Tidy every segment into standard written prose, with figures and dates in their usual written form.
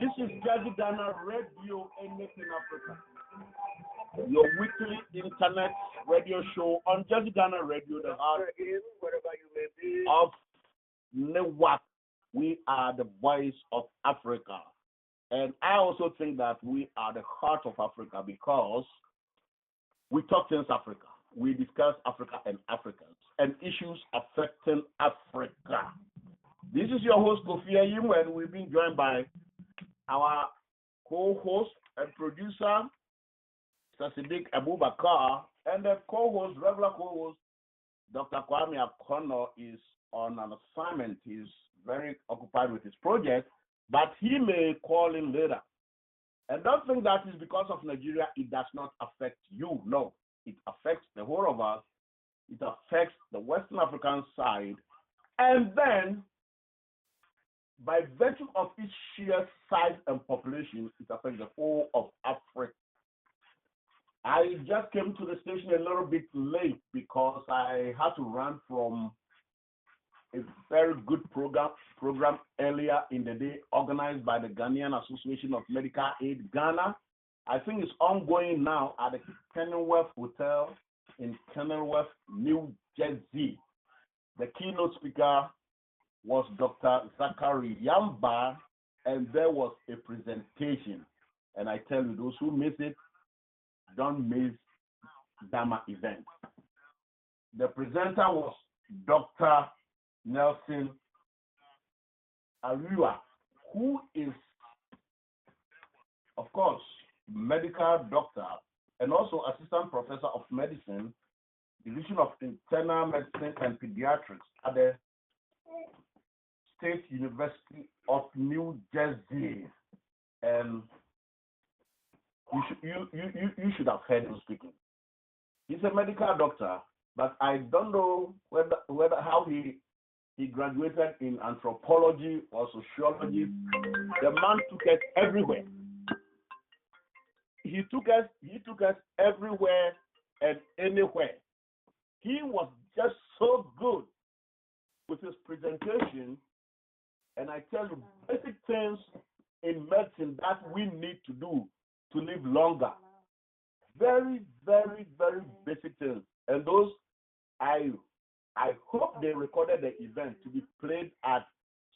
This is Jazzy Ghana Radio and in Africa, your weekly internet radio show on Jazzy Ghana Radio, the heart of Newak. We are the voice of Africa. And I also think that we are the heart of Africa because we talk things Africa. We discuss Africa and Africans and issues affecting Africa. This is your host, Kofi Ayim, and we've been joined by our co-host and producer, Sasidik Abubakar, and the co-host, regular co-host, Dr. Kwame Akono, is on an assignment. He's very occupied with his project, but he may call in later. And don't think that is because of Nigeria, it does not affect you. No, it affects the whole of us. It affects the Western African side. And then, by virtue of its sheer size and population, it affects the whole of Africa. I just came to the station a little bit late because I had to run from a very good program earlier in the day organized by the Ghanaian Association of Medical Aid Ghana. I think it's ongoing now at the Kenilworth Hotel in Kenilworth, New Jersey. The keynote speaker was Dr. Zachary Yamba, and there was a presentation. And I tell you, those who miss it, don't miss Dama event. The presenter was Dr. Nelson Arua, who is, of course, medical doctor and also assistant professor of medicine, division of internal medicine and pediatrics at the State University of New Jersey. And you should have heard him speaking. He's a medical doctor, but I don't know whether how he graduated in anthropology or sociology. The man took us everywhere. He took us everywhere and anywhere. He was just so good with his presentation. And I tell you, basic things in medicine that we need to do to live longer. Very, very, very basic things. And those, I hope they recorded the event to be played at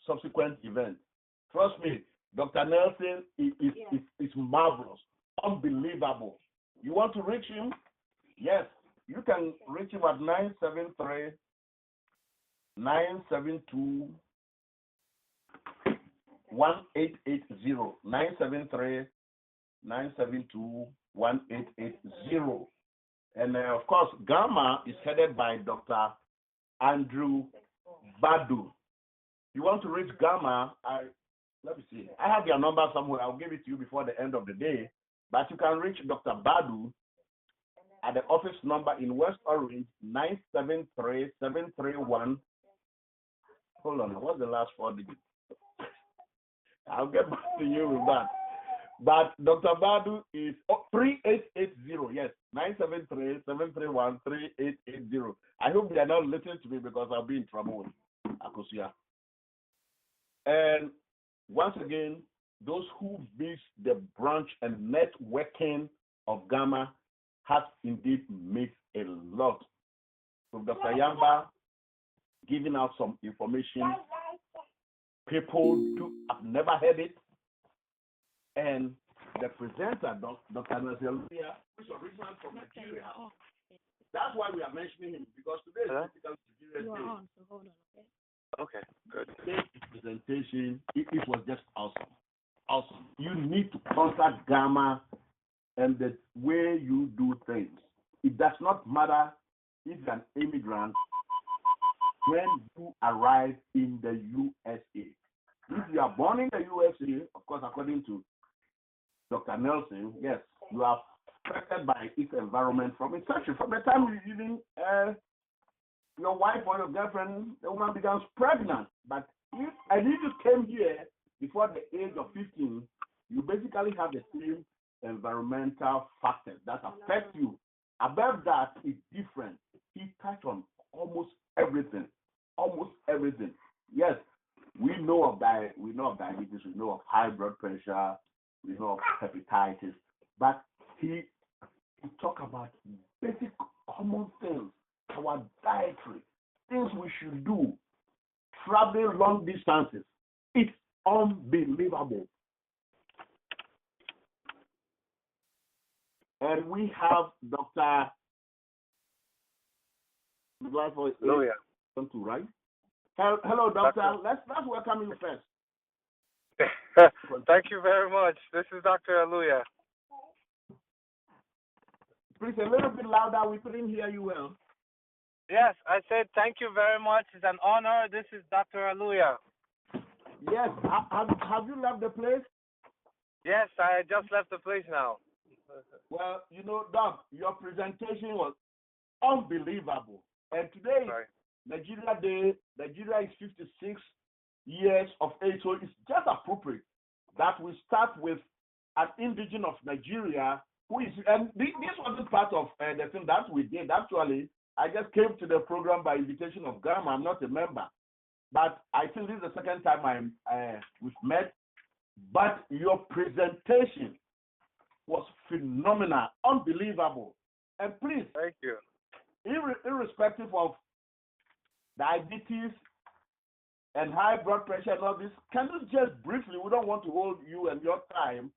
subsequent events. Trust me, Dr. Nelson is marvelous, unbelievable. You want to reach him? Yes, you can reach him at 973 972 1880 973 972 1880. And of course, Gamma is headed by Dr. Andrew Badu. You want to reach Gamma? Let me see. I have your number somewhere. I'll give it to you before the end of the day. But you can reach Dr. Badu at the office number in West Orange, 973-731. Hold on. What's the last 4 digits? I'll get back to you with that. But Dr. Badu is 3880. Yes, 973-731-3880. I hope they are not listening to me because I'll be in trouble with Akosia. And once again, those who miss the branch and networking of Gamma have indeed missed a lot. So Dr. Yamba giving out some information. People have never heard it. And the presenter, Dr. Nazaria, who is originally from Nigeria. That's why we are mentioning him, because today is Physical Security Day. So hold on, Okay, good. Today's presentation, it was just awesome. Awesome. You need to contact Gamma and the way you do things. It does not matter if you're an immigrant when you arrive in the USA. If you are born in the USA, of course, according to Dr. Nelson, yes, you are affected by its environment from inception. From the time you even your wife or your girlfriend, the woman becomes pregnant. But if you came here before the age of 15, you basically have the same environmental factors that affect you. Above that, it's different. He touched on almost everything. Almost everything. Yes, We know of diabetes, we know of high blood pressure, we know of hepatitis, but he talk about basic common things, our dietary, things we should do, traveling long distances. It's unbelievable. And we have Dr. Hallelujah. Right? Hello, doctor. Let's welcome you first. Thank you very much. This is Dr. Aluya. Please, a little bit louder. We couldn't hear you well. Yes, I said thank you very much. It's an honor. This is Dr. Aluya. Yes. Have you left the place? Yes, I just left the place now. Well, Doc, your presentation was unbelievable. And today, Nigeria Day. Nigeria is 56 years of age, so it's just appropriate that we start with an indigene of Nigeria who is, and this wasn't part of the thing that we did. Actually, I just came to the program by invitation of Grandma. I'm not a member, but I think this is the second time we've met. But your presentation was phenomenal, unbelievable, and please, thank you. Irrespective of diabetes and high blood pressure and all this, can you just briefly, we don't want to hold you and your time,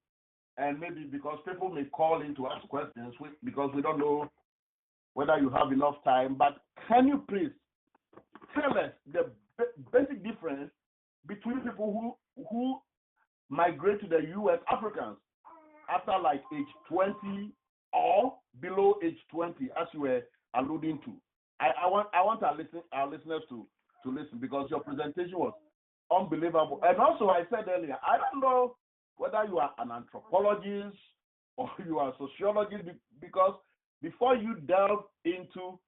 and maybe because people may call in to ask questions, because we don't know whether you have enough time, but can you please tell us the basic difference between people who migrate to the U.S., Africans, after like age 20 or below age 20, as you were alluding to? I want our listeners to listen, because your presentation was unbelievable. And also, I said earlier, I don't know whether you are an anthropologist or you are a sociologist, because before you delve into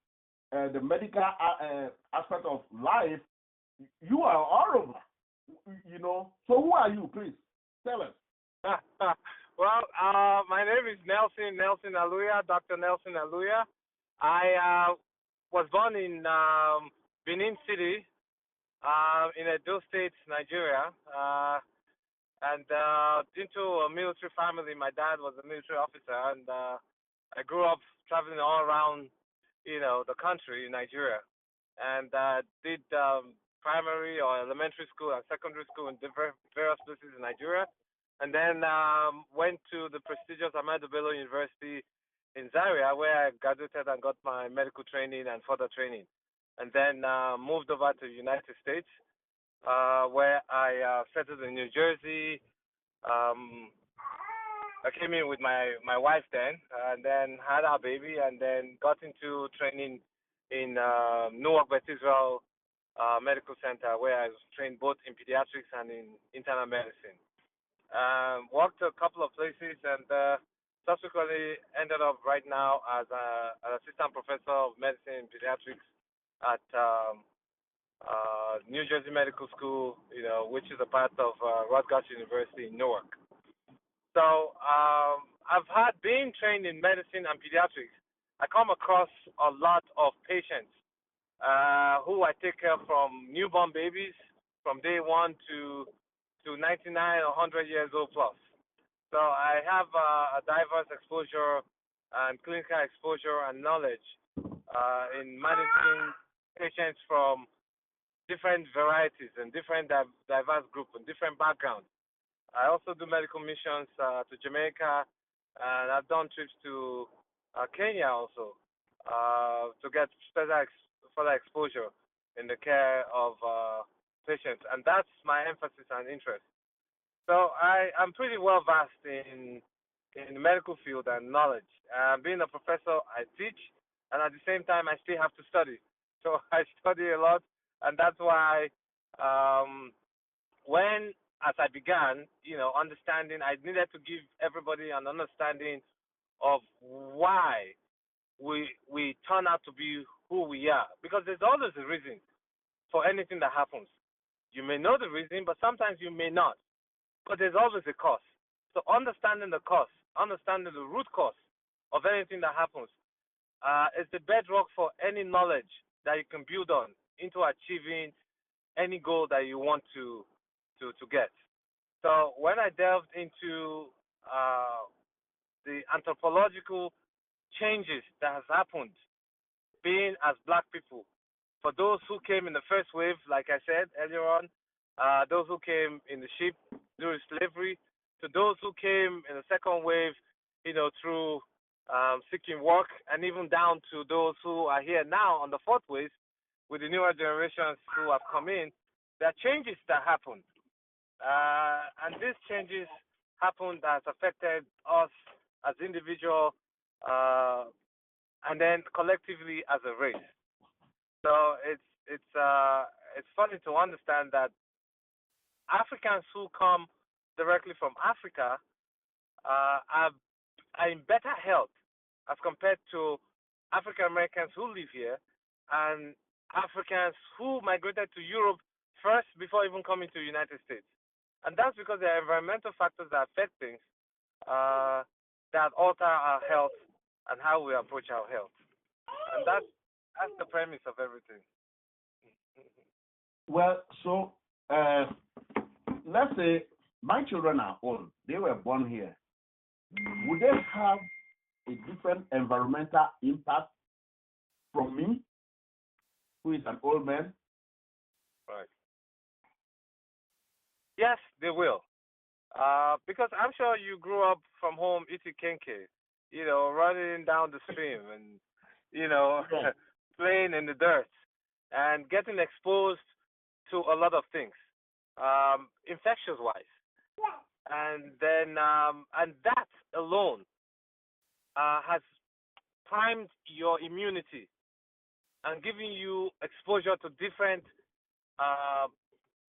the medical aspect of life, you are all over, So who are you, please? Tell us. Well, my name is Nelson Aluya, Dr. Nelson Aluya. I was born in Benin City, in Edo State, Nigeria, and into a military family. My dad was a military officer, and I grew up traveling all around, the country in Nigeria, and did primary or elementary school and secondary school in various places in Nigeria, and then went to the prestigious Ahmadu Bello University in Zaria, where I graduated and got my medical training and further training, and then moved over to the United States, where I settled in New Jersey. I came in with my wife then, and then had our baby, and then got into training in Newark, Beth Israel Medical Center, where I was trained both in pediatrics and in internal medicine. Worked a couple of places, and subsequently ended up right now as an assistant professor of medicine and pediatrics at New Jersey Medical School, which is a part of Rutgers University in Newark. So I've been trained in medicine and pediatrics. I come across a lot of patients who I take care from newborn babies from day 1 to 99 or 100 years old plus. So I have a diverse exposure and clinical exposure and knowledge in managing patients from different varieties and different diverse groups and different backgrounds. I also do medical missions to Jamaica, and I've done trips to Kenya also to get further exposure in the care of patients, and that's my emphasis and interest. So I'm pretty well versed in the medical field and knowledge. Being a professor, I teach, and at the same time, I still have to study. So I study a lot, and that's why as I began, understanding, I needed to give everybody an understanding of why we turn out to be who we are, because there's always a reason for anything that happens. You may know the reason, but sometimes you may not. But there's always a cause. So understanding the cause, understanding the root cause of anything that happens, is the bedrock for any knowledge that you can build on into achieving any goal that you want to get. So when I delved into the anthropological changes that has happened being as black people, for those who came in the first wave, like I said earlier on, those who came in the ship during slavery, to those who came in the second wave, through seeking work, and even down to those who are here now on the fourth wave with the newer generations who have come in. There are changes that happened, and these changes happened that has affected us as individuals, and then collectively as a race. So it's funny to understand that Africans who come directly from Africa are in better health as compared to African Americans who live here and Africans who migrated to Europe first before even coming to the United States. And that's because there are environmental factors that affect things, that alter our health and how we approach our health. And that's the premise of everything. Well, so let's say my children are old. They were born here. Would they have a different environmental impact from me, who is an old man? Right. Yes, they will. Because I'm sure you grew up from home eating kenke, running down the stream and, playing in the dirt and getting exposed to a lot of things, infectious wise. And then, and that alone has primed your immunity and giving you exposure to different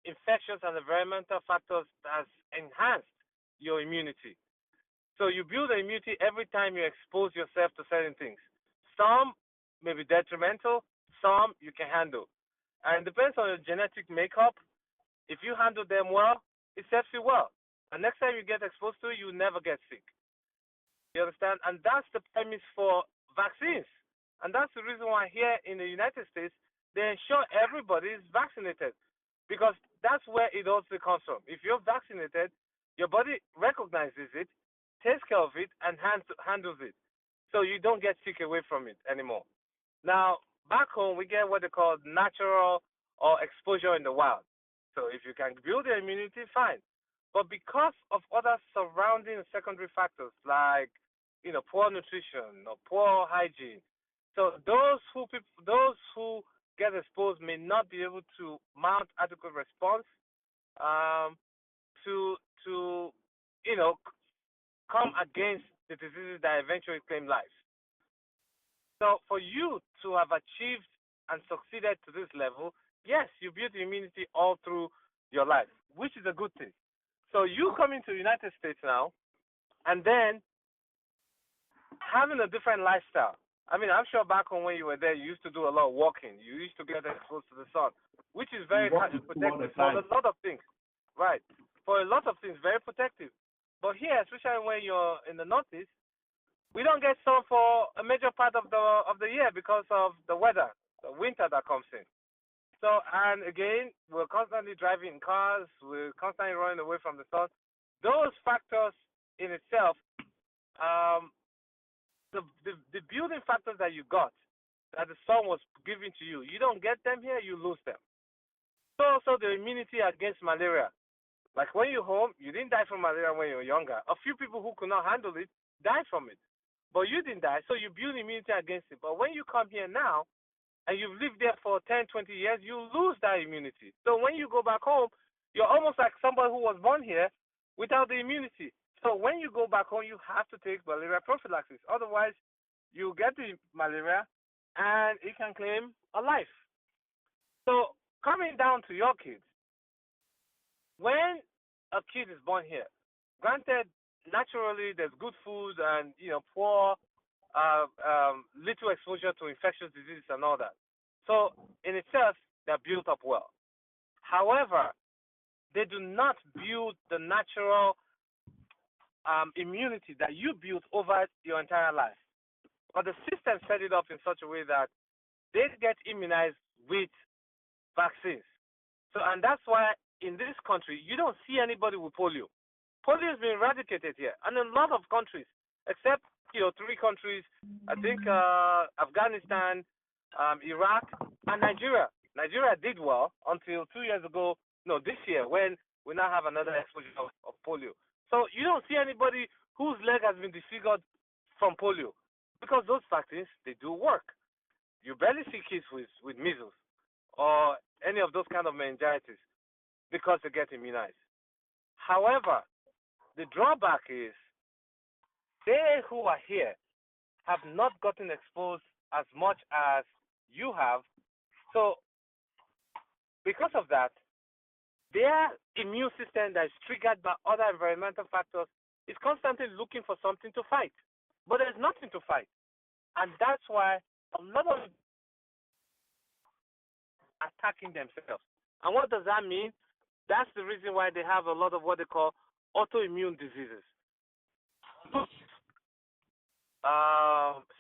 infectious and environmental factors that has enhanced your immunity. So you build immunity every time you expose yourself to certain things. Some may be detrimental, some you can handle. And it depends on your genetic makeup. If you handle them well, it serves you well. And next time you get exposed to it, you never get sick. You understand? And that's the premise for vaccines. And that's the reason why here in the United States, they ensure everybody is vaccinated. Because that's where it also comes from. If you're vaccinated, your body recognizes it, takes care of it, and handles it. So you don't get sick away from it anymore. Now, back home, we get what they call natural or exposure in the wild. So if you can build your immunity, fine. But because of other surrounding secondary factors like, poor nutrition or poor hygiene, so those who get exposed may not be able to mount adequate response to come against the diseases that eventually claim life. So for you to have achieved and succeeded to this level, yes, you build immunity all through your life, which is a good thing. So you coming to the United States now, and then having a different lifestyle. I mean, I'm sure back home when you were there, you used to do a lot of walking. You used to get exposed to the sun, which is very protective for a lot of things. Right. For a lot of things, very protective. But here, especially when you're in the Northeast, we don't get sun for a major part of the year because of the weather, the winter that comes in. So, and again, we're constantly driving cars, we're constantly running away from the sun. Those factors in itself, the building factors that you got, that the sun was giving to you, you don't get them here, you lose them. So also the immunity against malaria. Like when you're home, you didn't die from malaria when you were younger. A few people who could not handle it died from it. But you didn't die, so you build immunity against it. But when you come here now, and you've lived there for 10, 20 years, you lose that immunity. So when you go back home, you're almost like somebody who was born here without the immunity. So when you go back home, you have to take malaria prophylaxis. Otherwise, you get the malaria, and it can claim a life. So coming down to your kids, when a kid is born here, granted, naturally there's good food and poor little exposure to infectious diseases and all that. So in itself, they're built up well. However, they do not build the natural immunity that you built over your entire life. But the system set it up in such a way that they get immunized with vaccines. So, and that's why in this country you don't see anybody with polio. Polio has been eradicated here, and in a lot of countries, except three countries. I think Afghanistan, Iraq, and Nigeria. Nigeria did well until 2 years ago. No, this year when we now have another exposure of polio. So you don't see anybody whose leg has been disfigured from polio because those vaccines they do work. You barely see kids with measles or any of those kind of meningitis because they get immunized. However, the drawback is they who are here have not gotten exposed as much as you have. So because of that, their immune system that is triggered by other environmental factors is constantly looking for something to fight. But there's nothing to fight. And that's why a lot of attacking themselves. And what does that mean? That's the reason why they have a lot of what they call autoimmune diseases.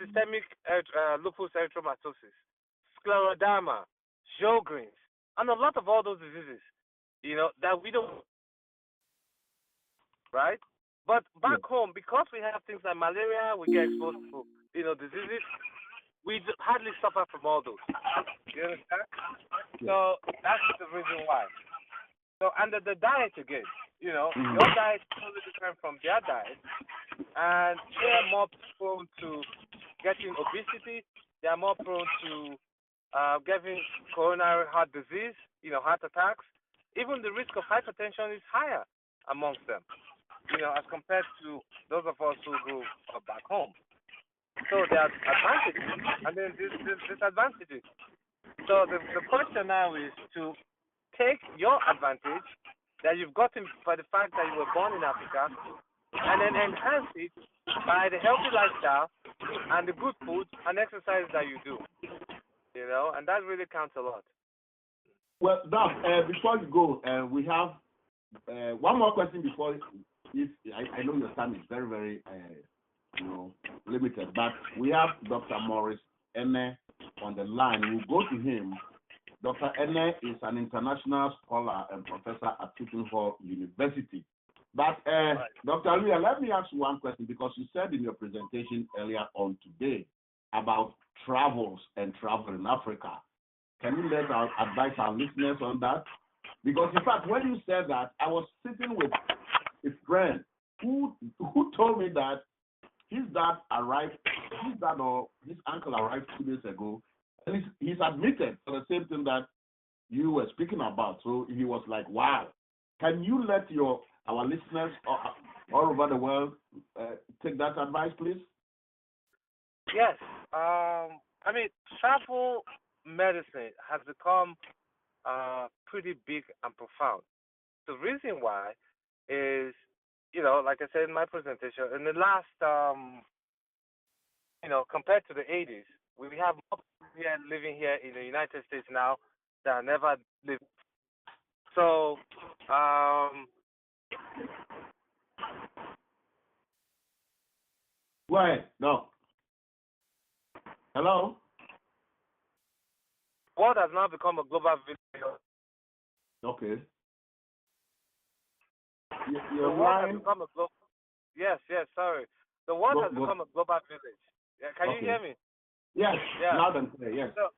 Systemic lupus erythematosus, scleroderma, Sjogren's, and a lot of all those diseases, that we don't, right? But back home, because we have things like malaria, we get exposed to, diseases, we hardly suffer from all those. You understand? So that's the reason why. So under the diet again, your diet is totally different from their diet, and they're more prone to getting obesity. They are more prone to getting coronary heart disease, heart attacks. Even the risk of hypertension is higher amongst them, as compared to those of us who grew up back home. So there are advantages and then disadvantages. So the question now is to take your advantage that you've gotten by the fact that you were born in Africa and then enhance it by the healthy lifestyle and the good food and exercise that you do. And that really counts a lot. Well, Doc, before you go, we have one more question before. I know your time is very, very, limited, but we have Dr. Morris Ene on the line. We'll go to him. Dr. Ene is an international scholar and professor at Seton Hall University. But Dr. Leah, let me ask you one question, because you said in your presentation earlier on today about travels and travel in Africa. Can you advise our listeners on that? Because in fact, when you said that, I was sitting with a friend who told me that his uncle arrived 2 days ago, and he's admitted to the same thing that you were speaking about. So he was like, wow. Can you let our listeners all over the world take that advice, please? Yes. Travel medicine has become pretty big and profound. The reason why is, like I said in my presentation, in the last, compared to the 80s, we have more people here living here in the United States now that never lived. So, go ahead. No. Hello? The world has now become a global village. Okay. The world has become a global. Yes, sorry. The world has become a global village. Yeah, can you hear me? Yes. Yeah. Loud and clear. Yes. So,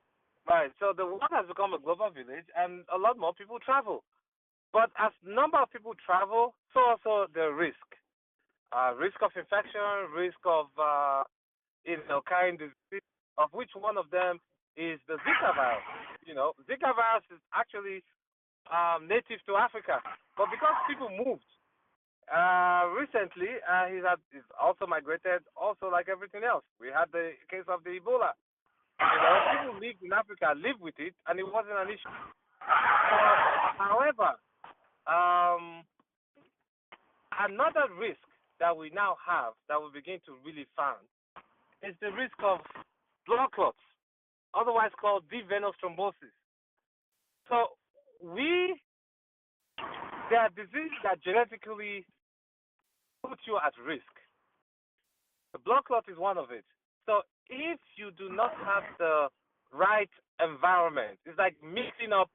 right. So the world has become a global village, and a lot more people travel. But as number of people travel, so also the risk of infection, risk of carrying disease, of which one of them is the Zika virus. Zika virus is actually native to Africa, but because people moved recently, he's also migrated, also like everything else. We had the case of the Ebola. People lived in Africa, lived with it, and it wasn't an issue. However, another risk that we now have that we begin to really find is the risk of blood clots, otherwise called deep venous thrombosis. So there are diseases that genetically put you at risk. The blood clot is one of it. So if you do not have the right environment, it's like mixing up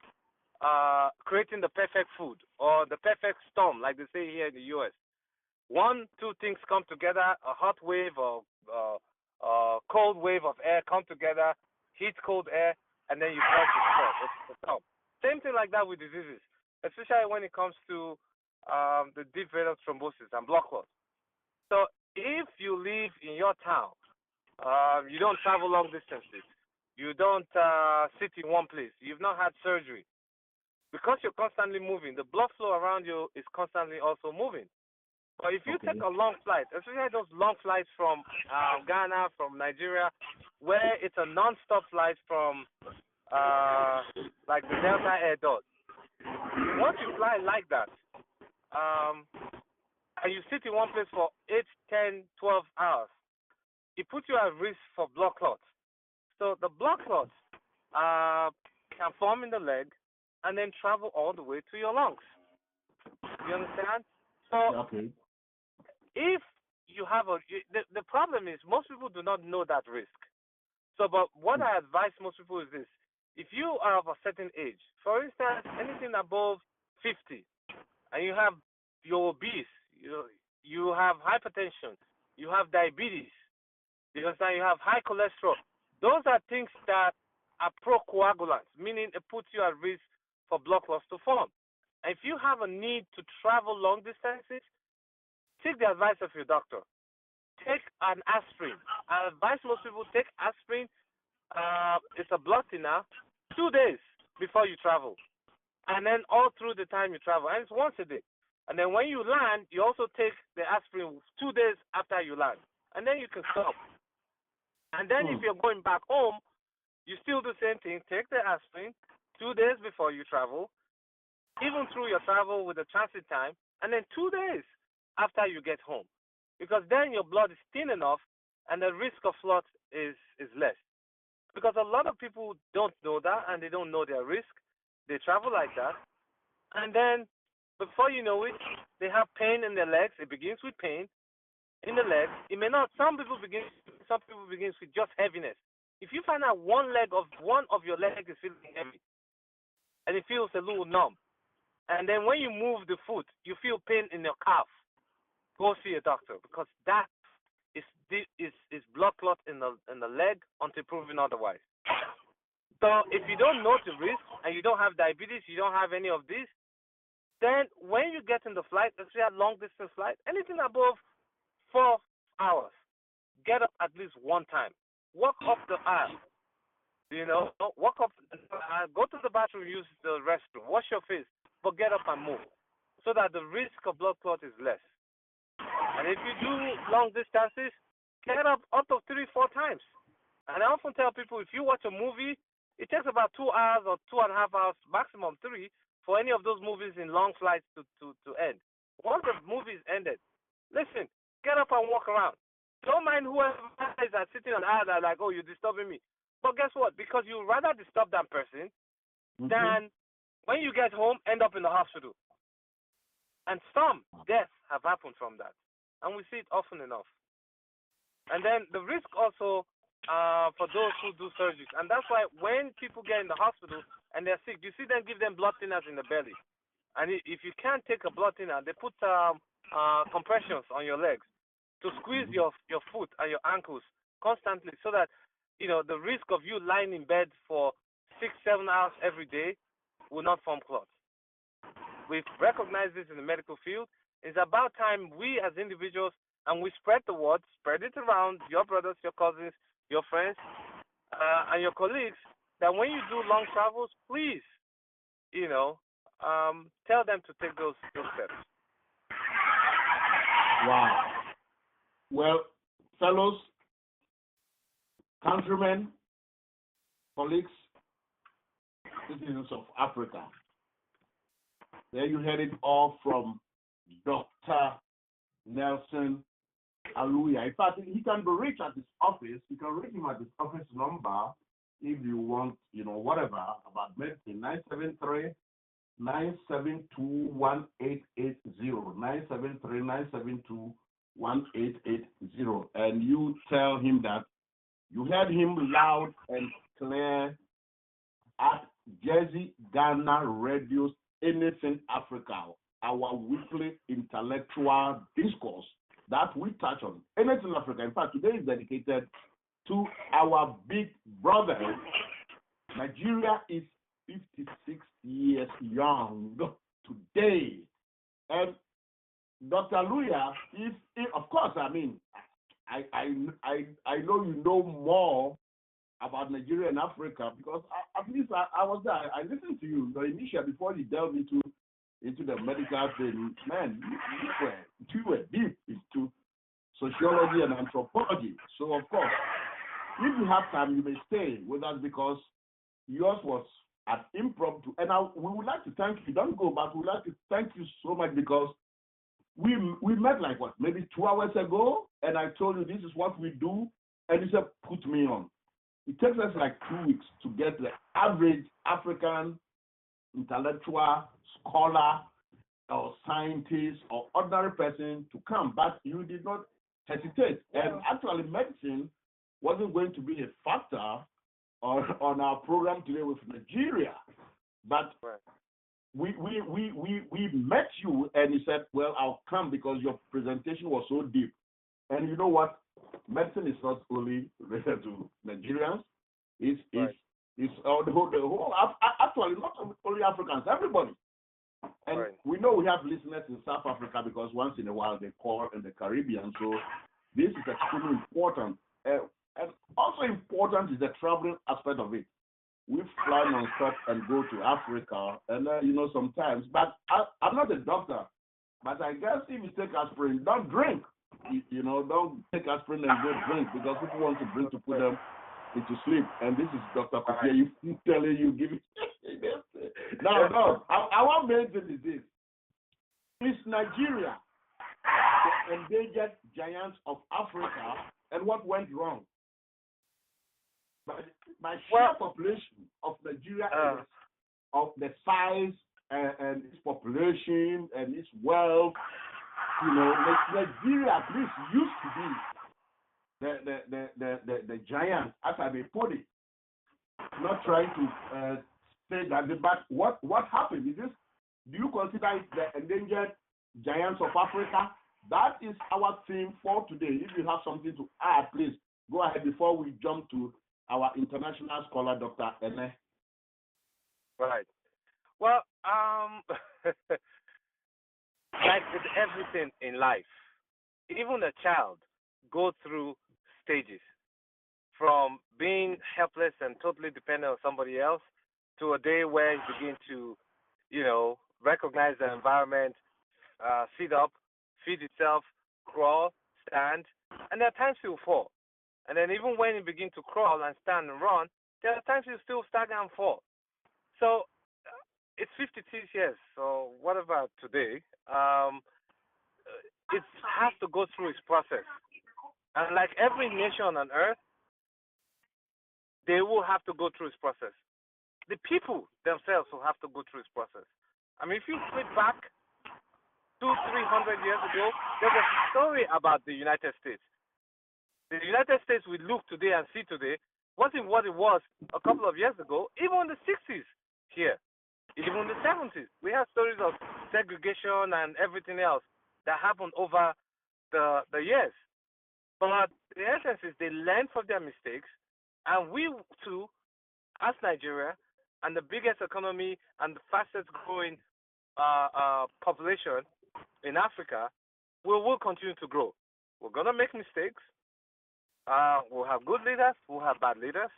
creating the perfect food or the perfect storm, like they say here in the U.S. One, two things come together: a hot wave or cold wave of air come together, heat, cold air, and then you cause the storm. Same thing like that with diseases, especially when it comes to the deep venous thrombosis and blood clots. So if you live in your town, you don't travel long distances, you don't sit in one place, you've not had surgery, because you're constantly moving, the blood flow around you is constantly also moving. But if you take a long flight, especially those long flights from Ghana, from Nigeria, where it's a non-stop flight from like the Delta Air does, once you fly like that, and you sit in one place for 8, 10, 12 hours, it puts you at risk for blood clots. So the blood clots can form in the leg and then travel all the way to your lungs. You understand? So if you have the problem is most people do not know that risk. So, but what I advise most people is this: if you are of a certain age, for instance, anything above 50, and you're obese, you have hypertension, you have diabetes, you understand, you have high cholesterol, those are things that are procoagulants, meaning it puts you at risk for blood clots to form. And if you have a need to travel long distances, take the advice of your doctor. Take an aspirin. I advise most people take aspirin. It's a blood thinner, 2 days before you travel, and then all through the time you travel, and it's once a day. And then when you land, you also take the aspirin 2 days after you land, and then you can stop. And then if you're going back home, you still do the same thing. Take the aspirin 2 days before you travel, even through your travel with the transit time, and then 2 days after you get home, because then your blood is thin enough and the risk of clot is less. Because a lot of people don't know that, and they don't know their risk. They travel like that, and then before you know it, they have pain in their legs. It begins with pain in the legs. It may not. Some people begins with just heaviness. If you find out one of your legs is feeling heavy, and it feels a little numb, and then when you move the foot, you feel pain in your calf, go see a doctor, because that is blood clot in the leg until proven otherwise. So if you don't know the risk and you don't have diabetes, you don't have any of this, then when you get in the flight, especially a long distance flight, anything above 4 hours, get up at least one time. Walk up the aisle. Walk up the aisle, go to the bathroom, use the restroom, wash your face, but get up and move, so that the risk of blood clot is less. And if you do long distances, get up to 3-4 times. And I often tell people, if you watch a movie, it takes about 2 hours or 2.5 hours, maximum 3, for any of those movies in long flights to end. Once the movie is ended, listen, get up and walk around. Don't mind whoever is sitting on the aisle that like, oh, you're disturbing me. But guess what? Because you rather disturb that person than when you get home, end up in the hospital. And some deaths have happened from that. And we see it often enough. And then the risk also for those who do surgeries. And that's why when people get in the hospital and they're sick, you see them give them blood thinners in the belly. And if you can't take a blood thinner, they put compressions on your legs to squeeze your foot and your ankles constantly, so that the risk of you lying in bed for 6-7 hours every day will not form clots. We've recognized this in the medical field. It's about time we as individuals, and we spread the word, spread it around your brothers, your cousins, your friends, and your colleagues, that when you do long travels, please, tell them to take those steps. Wow. Well, fellows, countrymen, colleagues, citizens of Africa, there you heard it all from Dr. Nelson Aluya. In fact, he can be reached at his office. You can reach him at his office number if you want, whatever about medicine. 973-972-1880. 973-972-1880. And you tell him that you heard him loud and clear at Jersey Ghana Radio's Anything Africa, our weekly intellectual discourse that we touch on Anything Africa. In fact, today is dedicated to our big brother. Nigeria is 56 years young today. And Dr. Luya is, of course, I mean, I know you know more about Nigeria and Africa because at least I was there. I listened to you the initial before you delved into the medical thing. Man, you were deep into sociology and anthropology. So of course, if you have time, you may stay with us because yours was an impromptu. And we would like to thank you. Don't go, but we would like to thank you so much because we met like what, maybe 2 hours ago, and I told you this is what we do, and you said put me on. It takes us like 2 weeks to get the average African intellectual scholar or scientist or ordinary person to come, but you did not hesitate. And actually, medicine wasn't going to be a factor on our program today with Nigeria, but we met you and you said, well, I'll come because your presentation was so deep. And you know what? Medicine is not only related to Nigerians. It's the whole actually not only Africans, everybody. And we know we have listeners in South Africa because once in a while they call in the Caribbean. So this is extremely important. And also important is the traveling aspect of it. We fly non-stop and go to Africa, and sometimes. But I'm not a doctor, but I guess if you take aspirin, don't drink. Don't take aspirin and go drink because people want to drink to put them into sleep. And this is Dr. Kofi, you telling you give it. No. Our main thing is this: is Nigeria the endangered giants of Africa, and what went wrong? By sheer population of Nigeria is of the size and its population and its wealth, Nigeria at least used to be the giant, as I may put it. Not trying to say that, but what happened is this: do you consider it the endangered giants of Africa? That is our theme for today. If you have something to add, please go ahead before we jump to our international scholar, Dr. Ene. Right. Well, like with everything in life, even a child goes through stages from being helpless and totally dependent on somebody else to a day where you begin to, recognize the environment, sit up, feed itself, crawl, stand, and there are times you will fall. And then even when you begin to crawl and stand and run, there are times you still stagger and fall. So it's 56 years. So what about today? It has to go through its process. And like every nation on earth, they will have to go through its process. The people themselves will have to go through its process. I mean, if you flip back 200-300 years ago, there was a story about the United States. The United States we look today and see today wasn't what it was a couple of years ago, even in the 60s here, even in the 70s. We have stories of segregation and everything else that happened over the years. But the essence is they learn from their mistakes, and we too, as Nigeria, and the biggest economy and the fastest growing population in Africa, we will continue to grow. We're going to make mistakes. We'll have good leaders, we'll have bad leaders.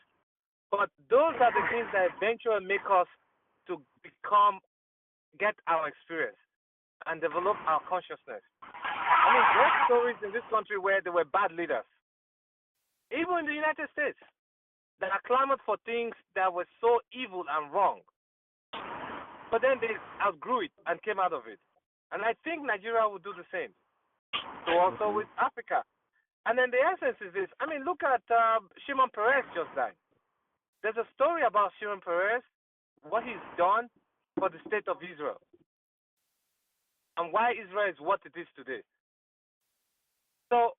But those are the things that eventually make us to get our experience and develop our consciousness. I mean, there are stories in this country where there were bad leaders. Even in the United States, that are clamored for things that were so evil and wrong. But then they outgrew it and came out of it. And I think Nigeria will do the same. So also with Africa. And then the essence is this. I mean, look at Shimon Peres just died. There's a story about Shimon Peres, what he's done for the state of Israel, and why Israel is what it is today. So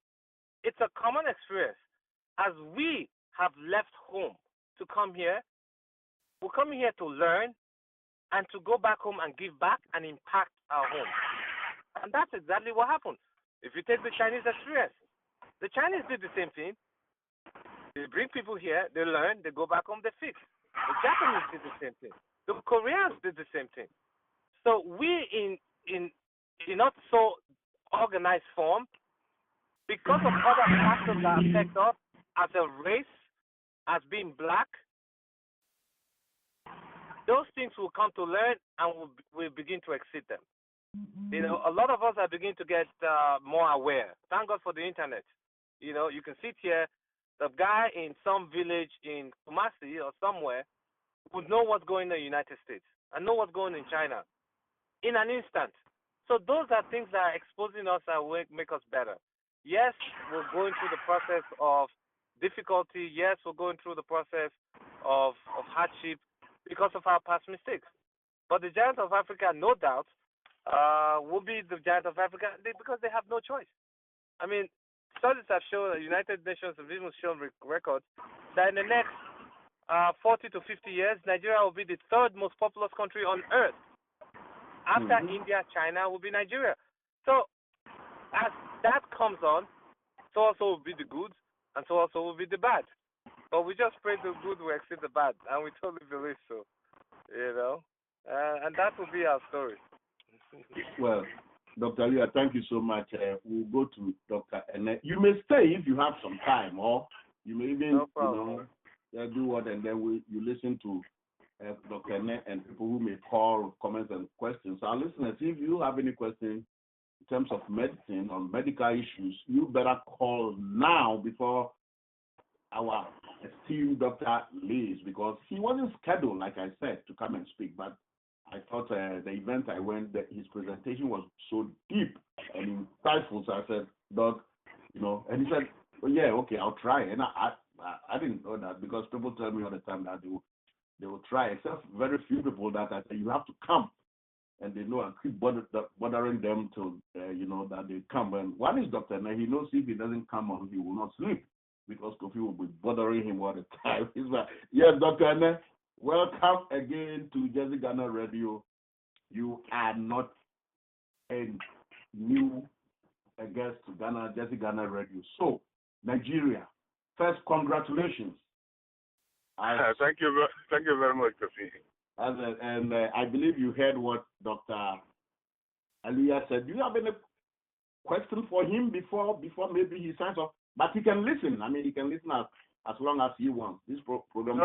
it's a common experience. As we have left home to come here, We're coming here to learn and to go back home and give back and impact our home. And that's exactly what happened. If you take the Chinese experience, the Chinese did the same thing. They bring people here, they learn, they go back home, they fix. The Japanese did the same thing. The Koreans did the same thing. So we in not so organized form, because of other factors that affect us as a race, as being black, those things will come to learn and we'll begin to exceed them. You know, a lot of us are beginning to get more aware. Thank God for the internet. You know, you can sit here, the guy in some village in Kumasi or somewhere would know what's going on in the United States and know what's going on in China in an instant. So those are things that are exposing us and will make us better. Yes, we're going through the process of difficulty. Yes, we're going through the process of hardship because of our past mistakes. But the giant of Africa, no doubt, will be the giant of Africa because they have no choice. I mean, studies have shown, the United Nations have even shown records that in the next 40 to 50 years, Nigeria will be the third most populous country on earth. After India, China will be Nigeria. So as that comes on, so also will be the good, and so also will be the bad. But we just pray the good will exceed the bad, and we totally believe so. You know, and that will be our story. Well, Dr. Leah, thank you so much. We'll go to Dr. Ene. You may stay if you have some time, or you may even do what, and then you listen to Dr. Ene and people who may call, comments, and questions. Our listeners, if you have any questions in terms of medicine or medical issues, you better call now before our esteemed Dr. leaves, because he wasn't scheduled, like I said, to come and speak, but I thought the event I went, his presentation was so deep and insightful. So I said, Doc, you know, and he said, well, yeah, okay, I'll try. And I didn't know that, because people tell me all the time that they will try, except very few people that I say you have to come, and they know I keep bothering them till you know that they come. And one is Dr. and he knows if he doesn't come on, he will not sleep, because Kofi will be bothering him all the time. He's like, yes, Dr. Ene, welcome again to Jesse Ghana Radio. You are not a new guest to Jesse Ghana Radio. So, Nigeria, first, congratulations. Thank you very much, Kofi. And I believe you heard what Dr. Aliyah said. Do you have any question for him before maybe he signs off? But he can listen. I mean, he can listen as long as he wants. This program.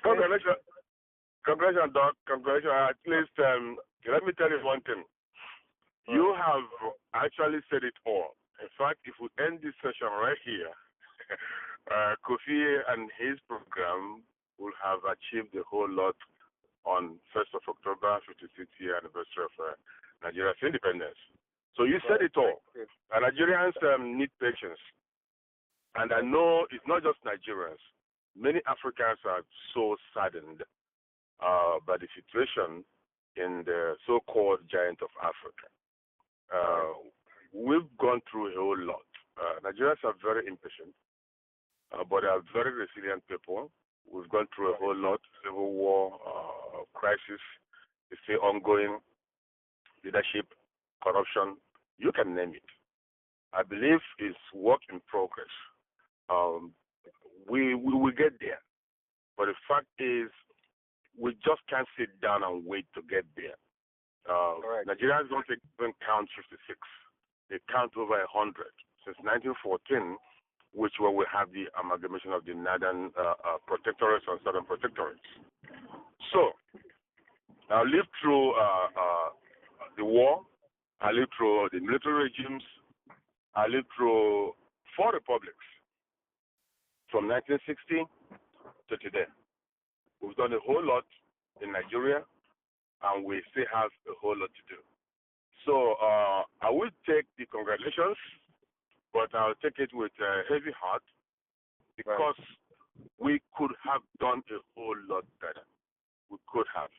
Congratulations, Doc. Congratulations. At least, let me tell you one thing. You have actually said it all. In fact, if we end this session right here, Kofi and his program will have achieved a whole lot on 1st of October, 56th year anniversary of Nigeria's independence. So you said it all. Nigerians need patience. And I know it's not just Nigerians. Many Africans are so saddened by the situation in the so-called giant of Africa. We've gone through a whole lot. Nigerians are very impatient, but they are very resilient people. We've gone through a whole lot: civil war, crisis, it's still ongoing, leadership, corruption, you can name it. I believe it's work in progress. We will get there. But the fact is, we just can't sit down and wait to get there. Nigerians don't even count 56. They count over 100. Since 1914, which where we have the amalgamation of the northern protectorates and southern protectorates. So, I lived through the war. I lived through the military regimes. I lived through 4 republics from 1960 to today. We've done a whole lot in Nigeria, and we still have a whole lot to do. So I will take the congratulations, but I'll take it with a heavy heart, because we could have done a whole lot better. We could have.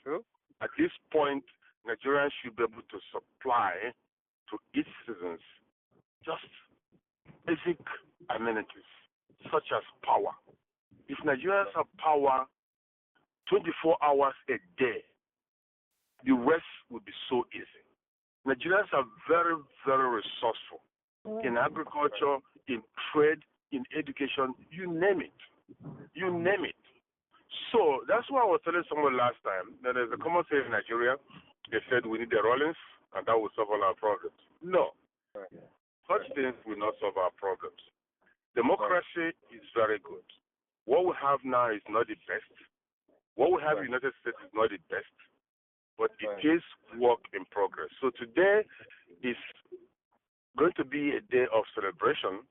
At this point, Nigerians should be able to supply to its citizens just basic amenities, such as power. If Nigerians have power, 24 hours a day, the rest will be so easy. Nigerians are very, very resourceful in agriculture, in trade, in education, you name it. You name it. So that's why I was telling someone last time that there's a common saying in Nigeria. They said we need the Rollins and that will solve all our problems. No. Such things will not solve our problems. Democracy is very good. What we have now is not the best. What we have in the United States is not the best, but it is work in progress. So today is going to be a day of celebration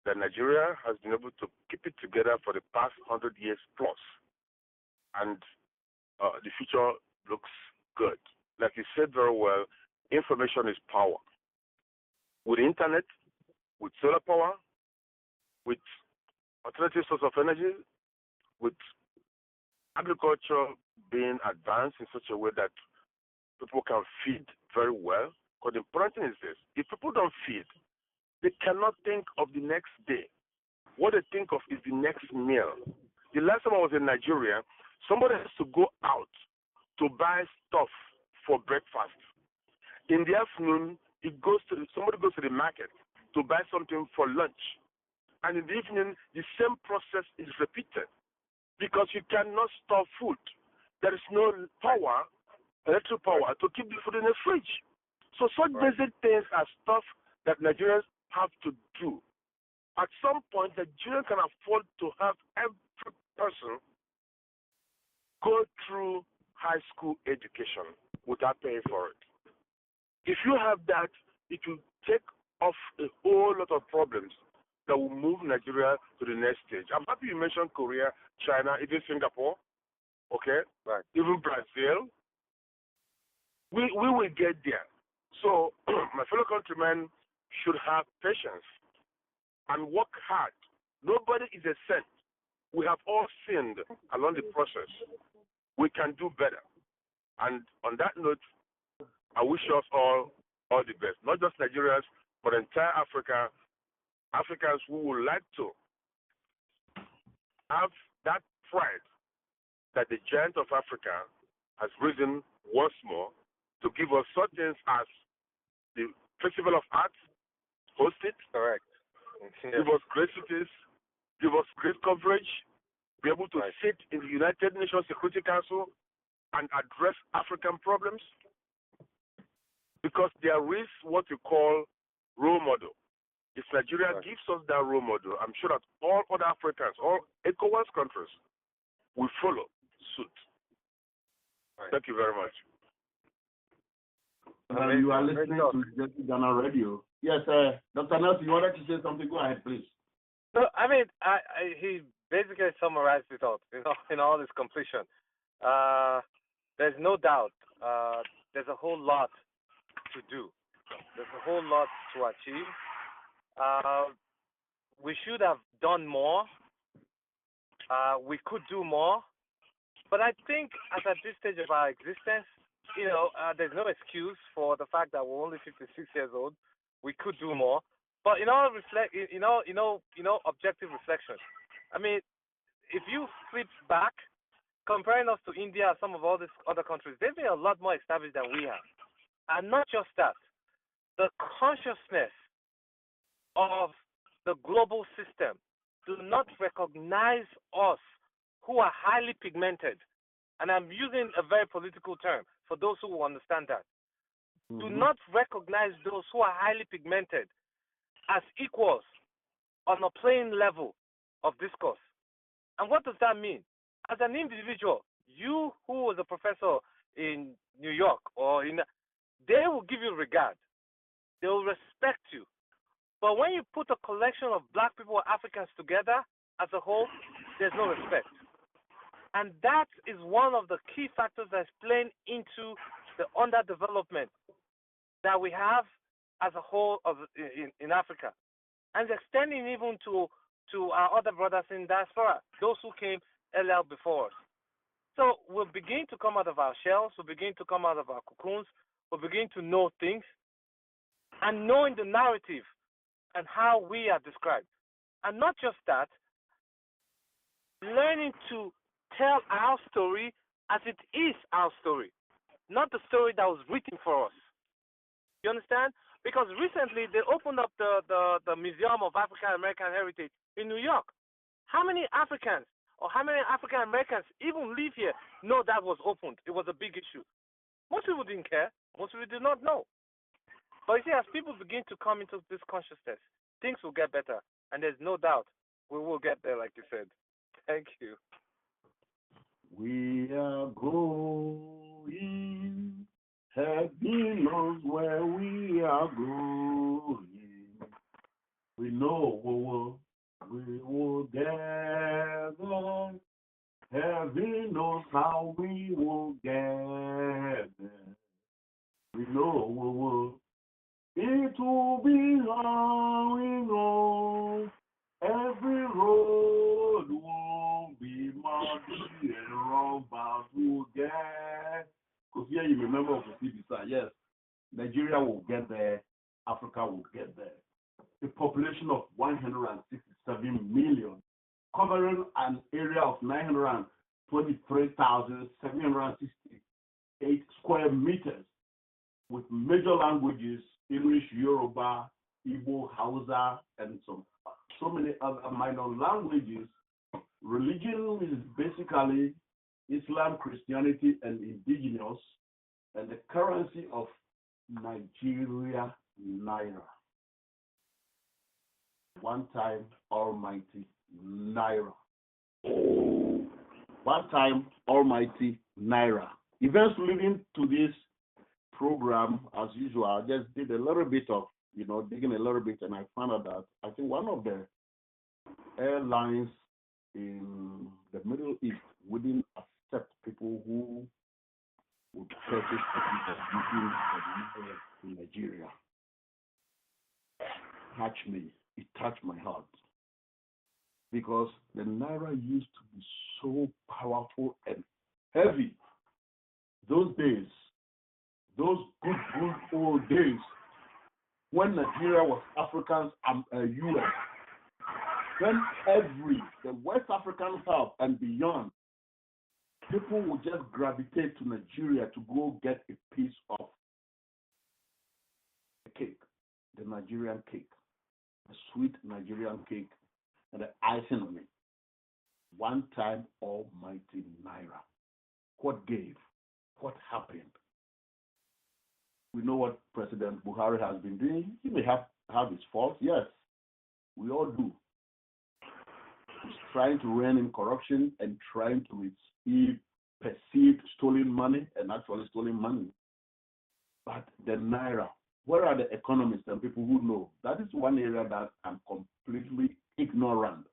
that Nigeria has been able to keep it together for the past 100 years plus. And the future looks good. Like you said very well, information is power. With internet, with solar power, with alternative source of energy, with agriculture being advanced in such a way that people can feed very well. Because the important thing is this: if people don't feed, they cannot think of the next day. What they think of is the next meal. The last time I was in Nigeria, somebody has to go out to buy stuff for breakfast. In the afternoon, somebody goes to the market to buy something for lunch. And in the evening, the same process is repeated because you cannot store food. There is no power, electric power, to keep the food in the fridge. So such basic things are stuff that Nigerians have to do. At some point, Nigeria can afford to have every person go through high school education without paying for it. If you have that, it will take off a whole lot of problems that will move Nigeria to the next stage. I'm happy you mentioned Korea, China, even Singapore, okay? Right. Even Brazil. We will get there. So my fellow countrymen should have patience and work hard. Nobody is a saint. We have all sinned along the process. We can do better. And on that note, I wish us all the best. Not just Nigerians, but entire Africa. Africans who would like to have that pride that the giant of Africa has risen once more to give us such things as the Festival of Arts, host it. Correct. Give us great cities, give us great coverage, be able to sit in the United Nations Security Council and address African problems. Because there is what you call role model. If Nigeria gives us that role model, I'm sure that all other Africans, all ECOWAS countries, will follow suit. Thank you very much. You are listening to Jesse Ghana Radio. Yes, Dr. Nelson, you wanted to say something? Go ahead, please. No, I mean, he basically summarized it all, in all its completion. There's no doubt there's a whole lot to do. There's a whole lot to achieve. We should have done more. We could do more. But I think as at this stage of our existence, there's no excuse for the fact that we're only 56 years old. We could do more. But objective reflection. I mean, if you flip back, comparing us to India and some of all these other countries, they've been a lot more established than we have. And not just that, the consciousness of the global system do not recognize us who are highly pigmented. And I'm using a very political term for those who will understand that. Do not recognize those who are highly pigmented as equals on a playing level of discourse. And what does that mean? As an individual, you who was a professor in New York they will give you regard. They will respect you. But when you put a collection of black people or Africans together as a whole, there's no respect. And that is one of the key factors that's playing into the underdevelopment that we have as a whole in Africa. And extending even to our other brothers in diaspora, those who came earlier before us. So we'll begin to come out of our shells, we'll begin to come out of our cocoons, we'll begin to know things, and knowing the narrative and how we are described. And not just that, learning to tell our story as it is our story, not the story that was written for us. You understand? Because recently they opened up the Museum of African American Heritage in New York. How many Africans or how many African Americans even live here know that was opened? It was a big issue. Most people didn't care. Most people did not know. But you see, as people begin to come into this consciousness, things will get better. And there's no doubt we will get there, like you said. Thank you. We are going, heaven knows where we are going. We know we will get there. Heaven knows how we will get there. We know it will be how we know. Every road will be muddy and rough, but we'll get. Because here you remember of the CBSA, yes, Nigeria will get there, Africa will get there. A population of 167 million, covering an area of 923,768 square meters, with major languages, English, Yoruba, Igbo, Hausa, and so many other minor languages. Religion is basically Islam, Christianity, and indigenous, and the currency of Nigeria, Naira. One time, almighty Naira. One time, almighty Naira. Events leading to this program, as usual, I just did a little bit of, digging a little bit, and I found out that I think one of the airlines in the Middle East wouldn't accept people who would purchase tickets in Nigeria. It touched my heart. Because the Naira used to be so powerful and heavy. Those days, those good old days, when Nigeria was Africa's US, when the West African hub and beyond, people would just gravitate to Nigeria to go get a piece of the cake, the Nigerian cake, the sweet Nigerian cake, and the icing on it. One time, almighty Naira. What gave? What happened? We know what President Buhari has been doing. He may have his faults, yes. We all do. He's trying to rein in corruption and trying to receive perceived stolen money and actually stolen money. But the Naira, where are the economists and people who know? That is one area that I'm completely ignorant.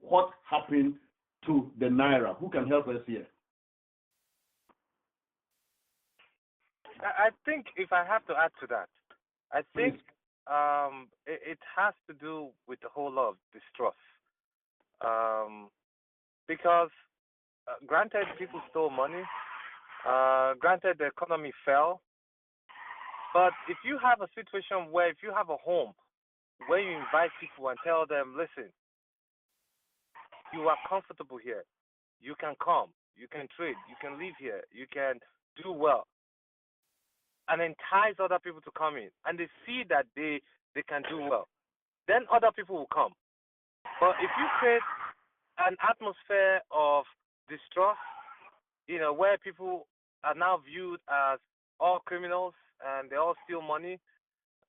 What happened to the Naira? Who can help us here? I think if I have to add to that, I think it has to do with the whole lot of distrust. Because granted, people stole money. Granted, the economy fell. But if you have a situation where if you have a home where you invite people and tell them, listen, you are comfortable here. You can come. You can trade. You can live here. You can do well. And entice other people to come in. And they see that they can do well. Then other people will come. But if you create an atmosphere of distrust, where people are now viewed as all criminals and they all steal money,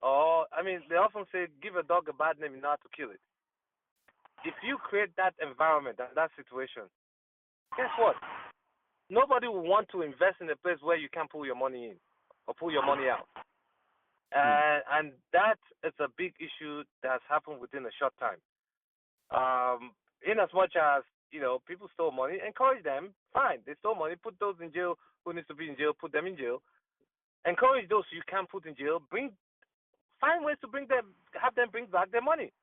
they often say, give a dog a bad name, you know how to kill it. If you create that environment and that situation, guess what? Nobody will want to invest in a place where you can't pull your money in or pull your money out. And that is a big issue that has happened within a short time. In as much as, people stole money, encourage them, fine. They stole money, put those in jail who needs to be in jail, put them in jail. Encourage those you can't put in jail, find ways to have them bring back their money.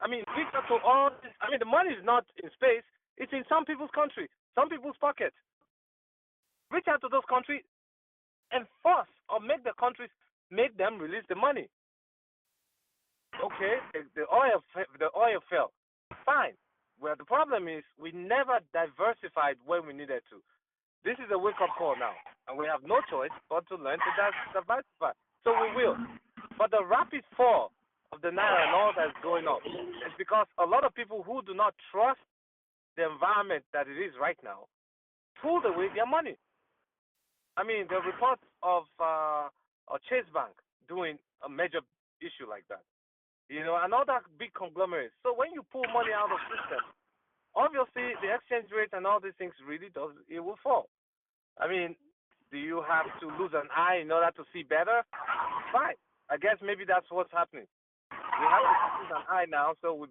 Reach out to all this. The money is not in space, it's in some people's country, some people's pockets. Reach out to those countries and force or make the countries make them release the money. Okay, the oil fell. Fine. Well, the problem is we never diversified when we needed to. This is a wake-up call now, and we have no choice but to learn to diversify. So we will. But the rapid fall of the naira and all that's going on is because a lot of people who do not trust the environment that it is right now pulled away their money. I mean, the reports of Chase Bank doing a major issue like that, and all that big conglomerates. So when you pull money out of the system, obviously the exchange rate and all these things it will fall. I mean, do you have to lose an eye in order to see better? Fine. I guess maybe that's what's happening. We have to lose an eye now, so we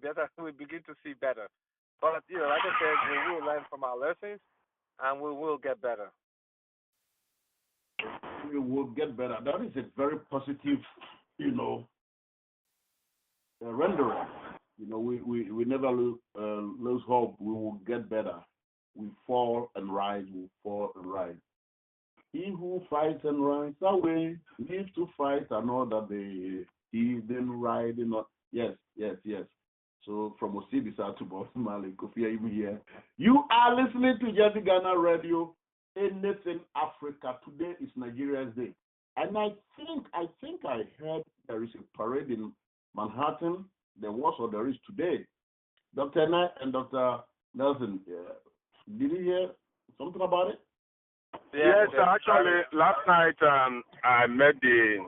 begin to see better. But like I said, we will learn from our lessons, and we will get better. We will get better. That is a very positive, rendering. We never lose hope. We will get better. We fall and rise. We fall and rise. He who fights and rides away lives to fight another day. He then riding on. Yes. So from Osibisa to Baltimore, Kofi, even here. You are listening to Jazzy Ghana Radio, Anything Africa. Today is Nigeria's Day. And I think I heard there is a parade in Manhattan. There was or there is today. Dr. Knight and Dr. Nelson, did you hear something about it? Yes, actually, last night I met the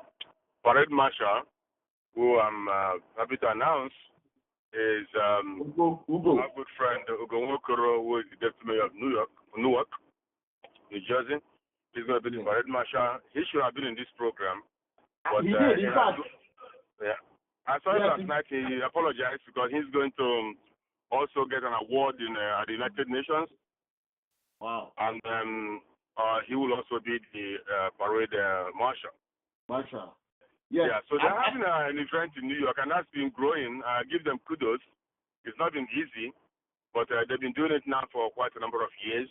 parade marshal, who I'm happy to announce is Ugo. our good friend Ugo Nwokoro, who is the deputy mayor of Newark, New Jersey. He's going to be the parade marshal. He should have been in this program. But, he did, in fact. Yeah. I saw him last night. He apologized because he's going to also get an award at the United Nations. Wow. And he will also be the parade marshal. Yes. Yeah, so they're having an event in New York, and that's been growing. I give them kudos. It's not been easy, but they've been doing it now for quite a number of years.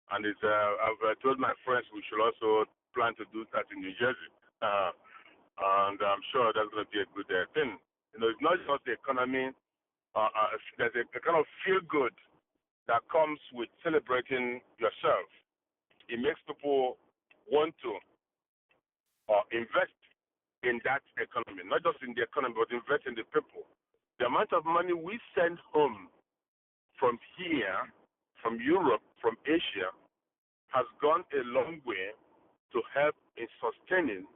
And I've told my friends we should also plan to do that in New Jersey. And I'm sure that's going to be a good thing. It's not just the economy. There's a kind of feel-good that comes with celebrating yourself. It makes people want to invest in that economy, not just in the economy, but invest in the people. The amount of money we send home from here, from Europe, from Asia, has gone a long way to help in sustaining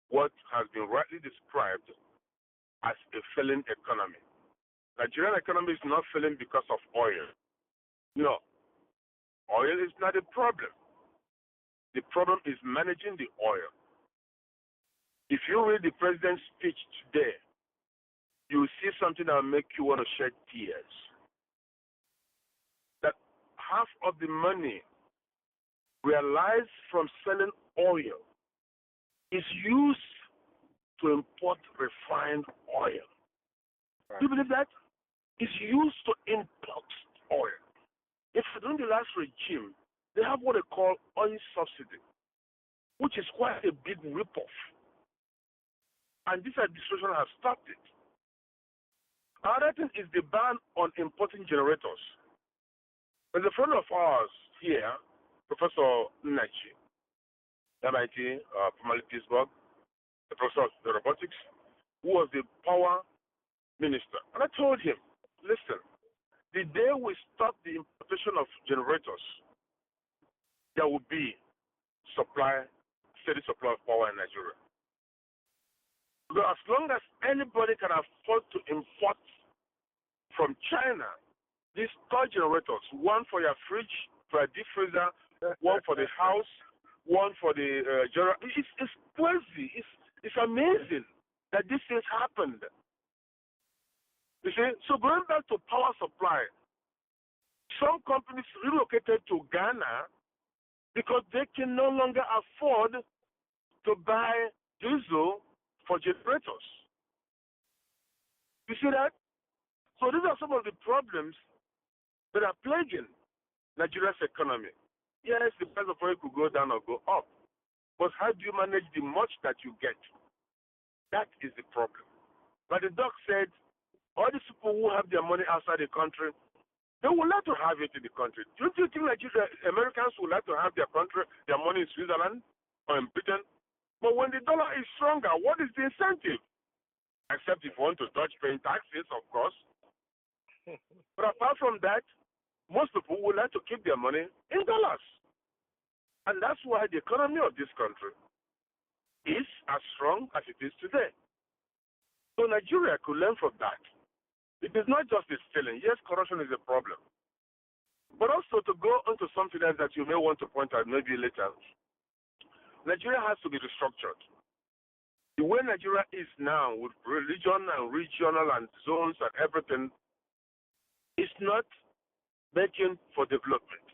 what has been rightly described as a failing economy. Nigerian economy is not failing because of oil. No. Oil is not a problem. The problem is managing the oil. If you read the president's speech today, you will see something that will make you want to shed tears. That half of the money realized from selling oil is used to import refined oil. Right. Do you believe that? It's used to import oil. If during the last regime, they have what they call oil subsidy, which is quite a big ripoff. And this administration has stopped it. Another thing is the ban on importing generators. There's a friend of ours here, Professor Nachi, MIT, formerly Pittsburgh, the professor of the robotics, who was the power minister. And I told him, listen, the day we stop the importation of generators, there will be steady supply of power in Nigeria. Because as long as anybody can afford to import from China these toy generators, one for your fridge, for a deep freezer, one for the house, one for the generator. It's crazy. It's amazing that these things happened. You see? So going back to power supply, some companies relocated to Ghana because they can no longer afford to buy diesel for generators. You see that? So these are some of the problems that are plaguing Nigeria's economy. Yes, the price of oil could go down or go up. But how do you manage the much that you get? That is the problem. But the doc said, all these people who have their money outside the country, They would like to have it in the country. Don't you think Americans would like to have their country, their money in Switzerland or in Britain? But when the dollar is stronger, what is the incentive? Except if you want to dodge paying taxes, of course. But apart from that, most people would like to keep their money in dollars. And that's why the economy of this country is as strong as it is today. So Nigeria could learn from that. It is not just the stealing. Yes, corruption is a problem. But also to go into something else that you may want to point out maybe later, Nigeria has to be restructured. The way Nigeria is now with religion and regional and zones and everything is not making for development.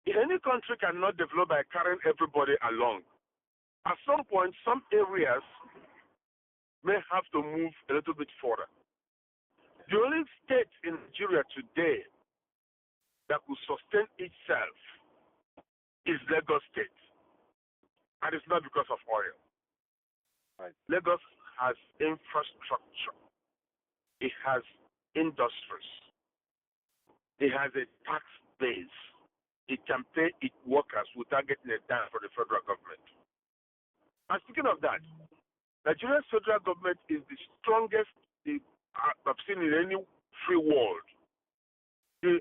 Any country cannot develop by carrying everybody along. At some point, some areas may have to move a little bit further. The only state in Nigeria today that could sustain itself is Lagos State. And it's not because of oil. Right. Lagos has infrastructure. It has industries. It has a tax base. It can pay its workers without getting a dime from the federal government. And speaking of that, Nigeria's federal government is the strongest I've seen in any free world. The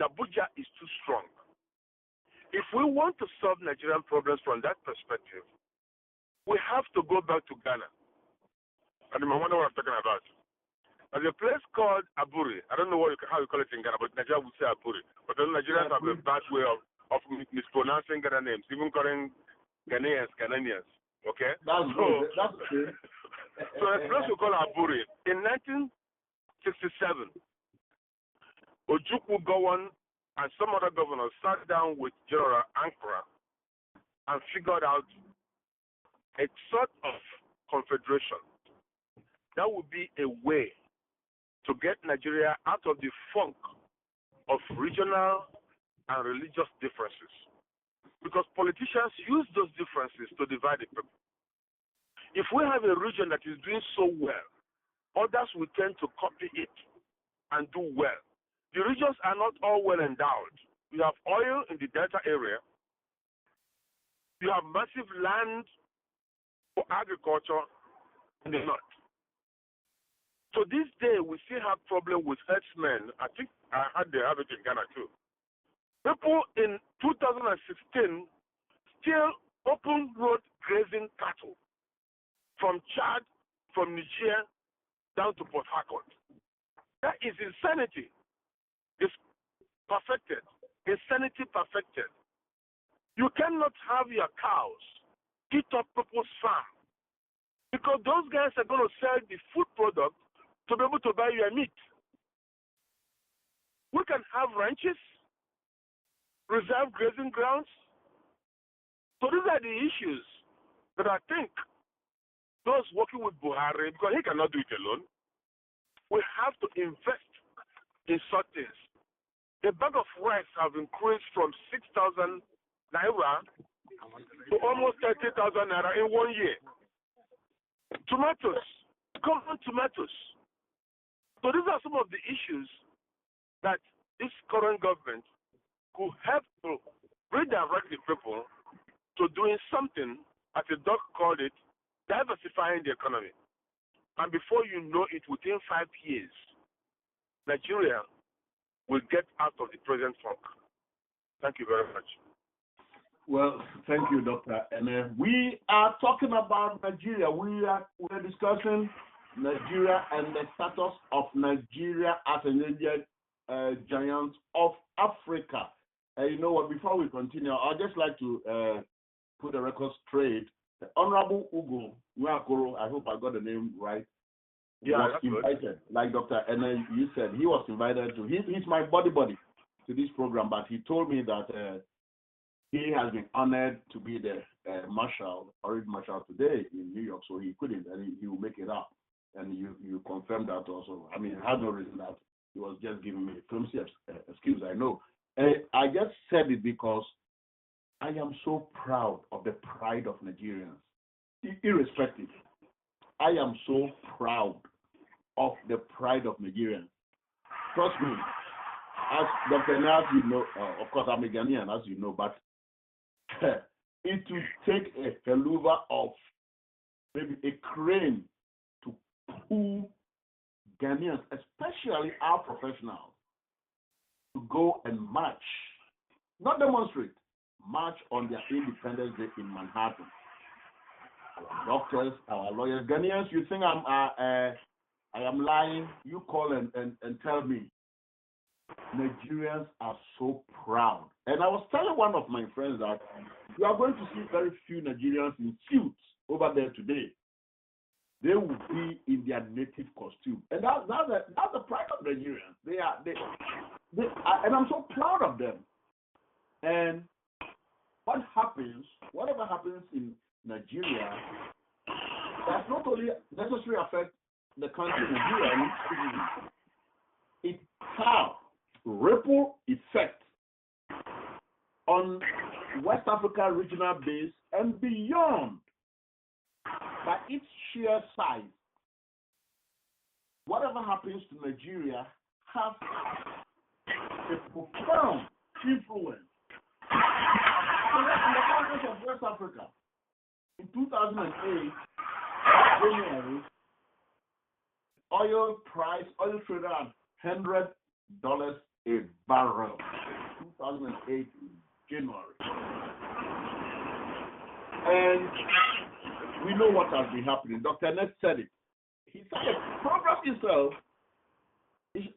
Abuja is too strong. If we want to solve Nigerian problems from that perspective, we have to go back to Ghana. And I wonder what I'm talking about. There's a place called Aburi. I don't know how you call it in Ghana, but Nigeria would say Aburi. But the Nigerians have a bad way of mispronouncing Ghana names, even calling Ghanaians Ghanaians. Okay? That's true. So a place we call Aburi. In 1967, Ojukwu Gowon and some other governors sat down with General Ankara and figured out a sort of confederation that would be a way to get Nigeria out of the funk of regional and religious differences. Because politicians use those differences to divide the people. If we have a region that is doing so well, others will tend to copy it and do well. The regions are not all well endowed. You have oil in the Delta area. You have massive land for agriculture in the north. So this day, we still have problem with herdsmen. I think I heard they have it in Ghana too. People in 2016 still open road grazing cattle from Chad, from Niger, down to Port Harcourt. That is insanity. It's perfected. Insanity perfected. You cannot have your cows eat up people's farm because those guys are going to sell the food product to be able to buy your meat. We can have ranches, reserve grazing grounds. So these are the issues that I think those working with Buhari, because he cannot do it alone, we have to invest in such things. A bag of rice have increased from 6,000 naira to almost 30,000 naira in 1 year. Tomatoes, common tomatoes. So these are some of the issues that this current government could help to redirect the people to doing something, as the doc called it, diversifying the economy. And before you know it, within 5 years, Nigeria will get out of the present funk. Thank you very much. Well, thank you, Dr. And we are talking about Nigeria. We're discussing Nigeria and the status of Nigeria as an Indian giant of Africa. You know what? Before we continue, I'd just like to put the record straight. Honorable Ugo Nwakoro, I hope I got the name right. Yeah, was invited, good. Like Dr. Ene, you said, he was invited to. He's my buddy to this program, but he told me that he has been honored to be the marshal, Orange Marshal today in New York, so he couldn't, and he will make it up. And you confirmed that also. I mean, I have no reason that he was just giving me a flimsy excuse, I know. I just said it because I am so proud of the pride of Nigerians, irrespective. I am so proud of the pride of Nigerians. Trust me, as Dr. Nas, you know, of course I'm a Ghanaian, as you know, but it will take a helluva of maybe a crane to pull Ghanaians, especially our professionals, to go and march, not demonstrate, march on their Independence Day in Manhattan. Our doctors, our lawyers, Ghanaians, you think I am lying? You call and tell me. Nigerians are so proud. And I was telling one of my friends that you are going to see very few Nigerians in suits over there today. They will be in their native costume. And that's the pride of Nigerians. They and I'm so proud of them. And whatever happens in Nigeria, does not only necessarily affect the country Nigeria, it has ripple effect on West Africa regional base and beyond by its sheer size. Whatever happens to Nigeria has a profound influence in the countries of West Africa. In 2008, January, oil trader at $100 a barrel. 2008 January. And we know what has been happening. Dr. Ness said it. He said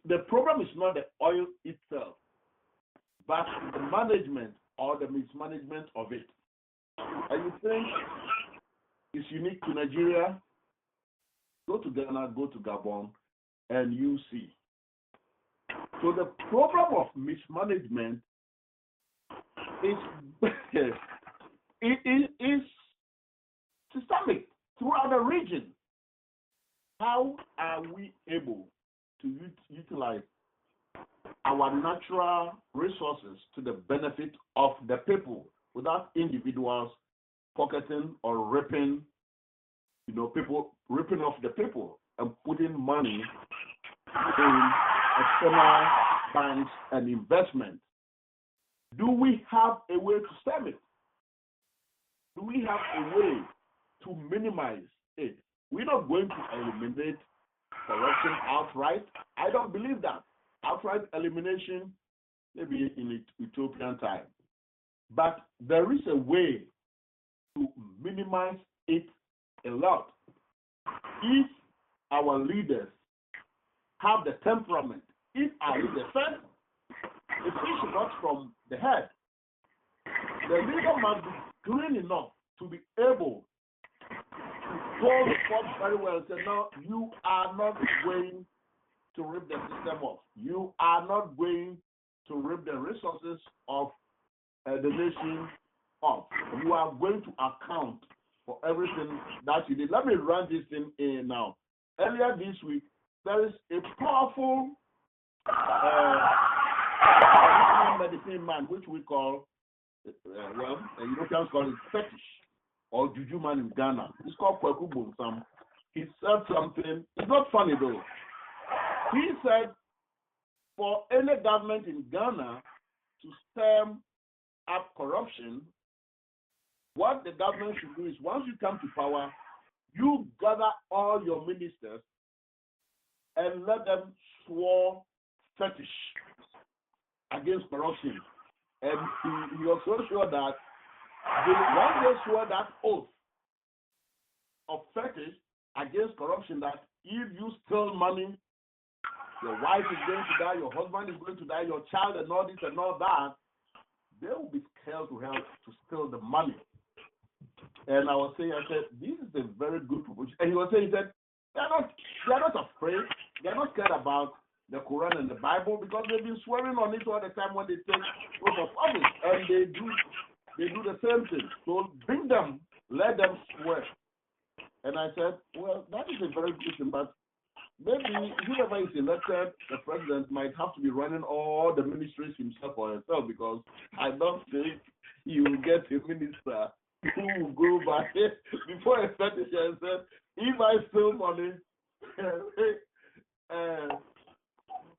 the problem is not the oil itself, but the management or the mismanagement of it. And you think it's unique to Nigeria? Go to Ghana, go to Gabon, and you see. So the problem of mismanagement is is systemic throughout the region. How are we able to utilize our natural resources to the benefit of the people without individuals pocketing or ripping, people ripping off the people and putting money in external banks and investment? Do we have a way to stem it? Do we have a way to minimize it? We're not going to eliminate corruption outright. I don't believe that. Outright elimination, maybe in utopian time. But there is a way to minimize it a lot. If our leaders have the temperament, if our leaders first, the fish is not from the head. The leader must be clean enough to be able to call the court very well and say, no, you are not going to rip the system off. You are not going to rip the resources of the nation off. You are going to account for everything that you did. Let me run this thing in now. Earlier this week, there is a powerful medicine man, which we call, Europeans call it fetish, or juju man in Ghana. It's called Kweku Bonsam. He said something, it's not funny though. He said, for any government in Ghana to stem up corruption, what the government should do is, once you come to power, you gather all your ministers and let them swear fetish against corruption. And he was so sure that once they swear that oath of fetish against corruption, that if you steal money, your wife is going to die, your husband is going to die, your child and all this and all that, they will be scared to help to steal the money. And I said, this is a very good proposition. And he was saying, they're not afraid, they're not scared about the Quran and the Bible, because they've been swearing on it all the time when they take oath of office, and they do the same thing. So bring them, let them swear. And I said, well, that is a very good thing, but maybe whoever is elected, the president might have to be running all the ministries himself or herself, because I don't think you will get a minister who will go back before a fetish and said, if I steal money,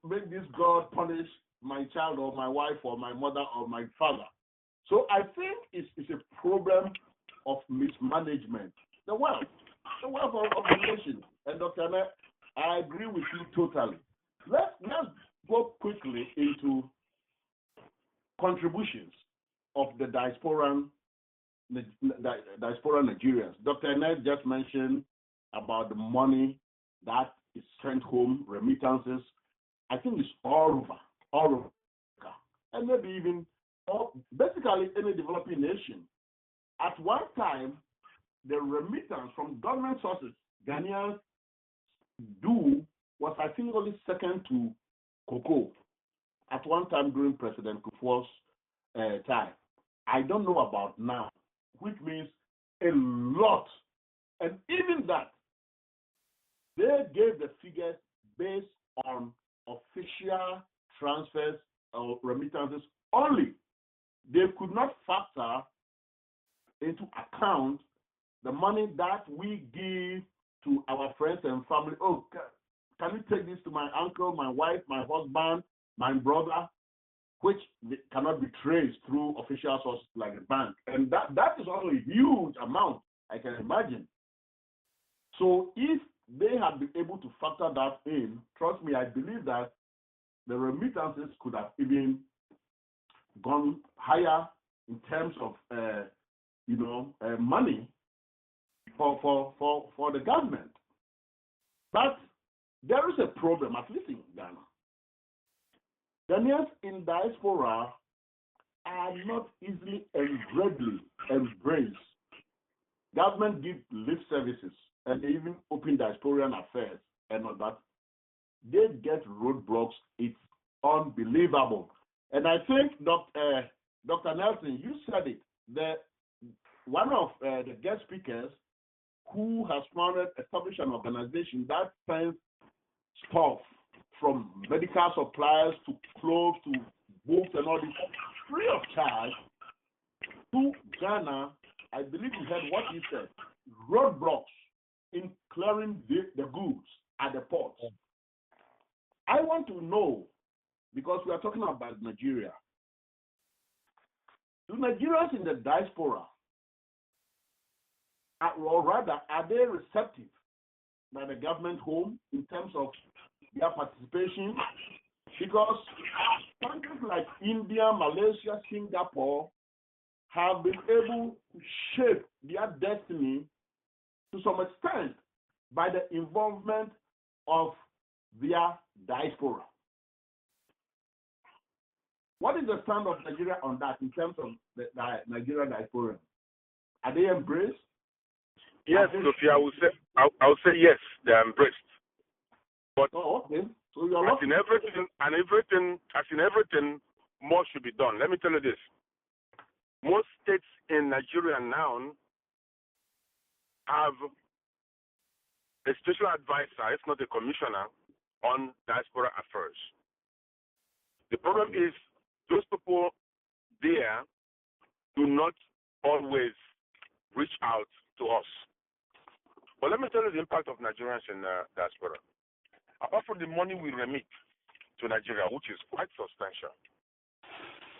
make this God punish my child or my wife or my mother or my father. So I think it's a problem of mismanagement. The wealth of the nation. And Dr. Ane, I agree with you totally. Let's go quickly into contributions of the diaspora Nigerians. Dr. Ane just mentioned about the money that is sent home, remittances. I think it's all over, and maybe even basically any developing nation. At one time, the remittance from government sources Ghanaians do was, I think, only second to cocoa at one time during President Kufuor's time. I don't know about now, which means a lot. And even that, they gave the figures based on official transfers or remittances only. They could not factor into account the money that we give to our friends and family. Oh, can you take this to my uncle, my wife, my husband, my brother, which cannot be traced through official sources like the bank. And that is also a huge amount, I can imagine. So if they had been able to factor that in, trust me, I believe that the remittances could have even gone higher in terms of money for the government. But there is a problem, at least in Ghana. Ghanaians in diaspora are not easily and readily embraced. Government give lip services and they even open diasporan affairs and all that. They get roadblocks. It's unbelievable. And I think Dr. Nelson, you said it. One of the guest speakers who has established an organization that sends stuff from medical supplies to clothes to books and all this free of charge to Ghana. I believe you heard what he said. Roadblocks in clearing the goods at the ports. I want to know, because we are talking about Nigeria, do Nigerians in the diaspora, or rather, are they receptive by the government home in terms of their participation? Because countries like India, Malaysia, Singapore have been able to shape their destiny to some extent by the involvement of their diaspora. What is the stand of Nigeria on that in terms of the Nigerian diaspora? Are they embraced? Yes, Sophia, I would say yes, they're embraced. But okay. So as in everything, more should be done. Let me tell you this. Most states in Nigeria now have a special advisor, if not a commissioner, on diaspora affairs. The problem is those people there do not always reach out to us. But let me tell you the impact of Nigerians in diaspora. Apart from the money we remit to Nigeria, which is quite substantial,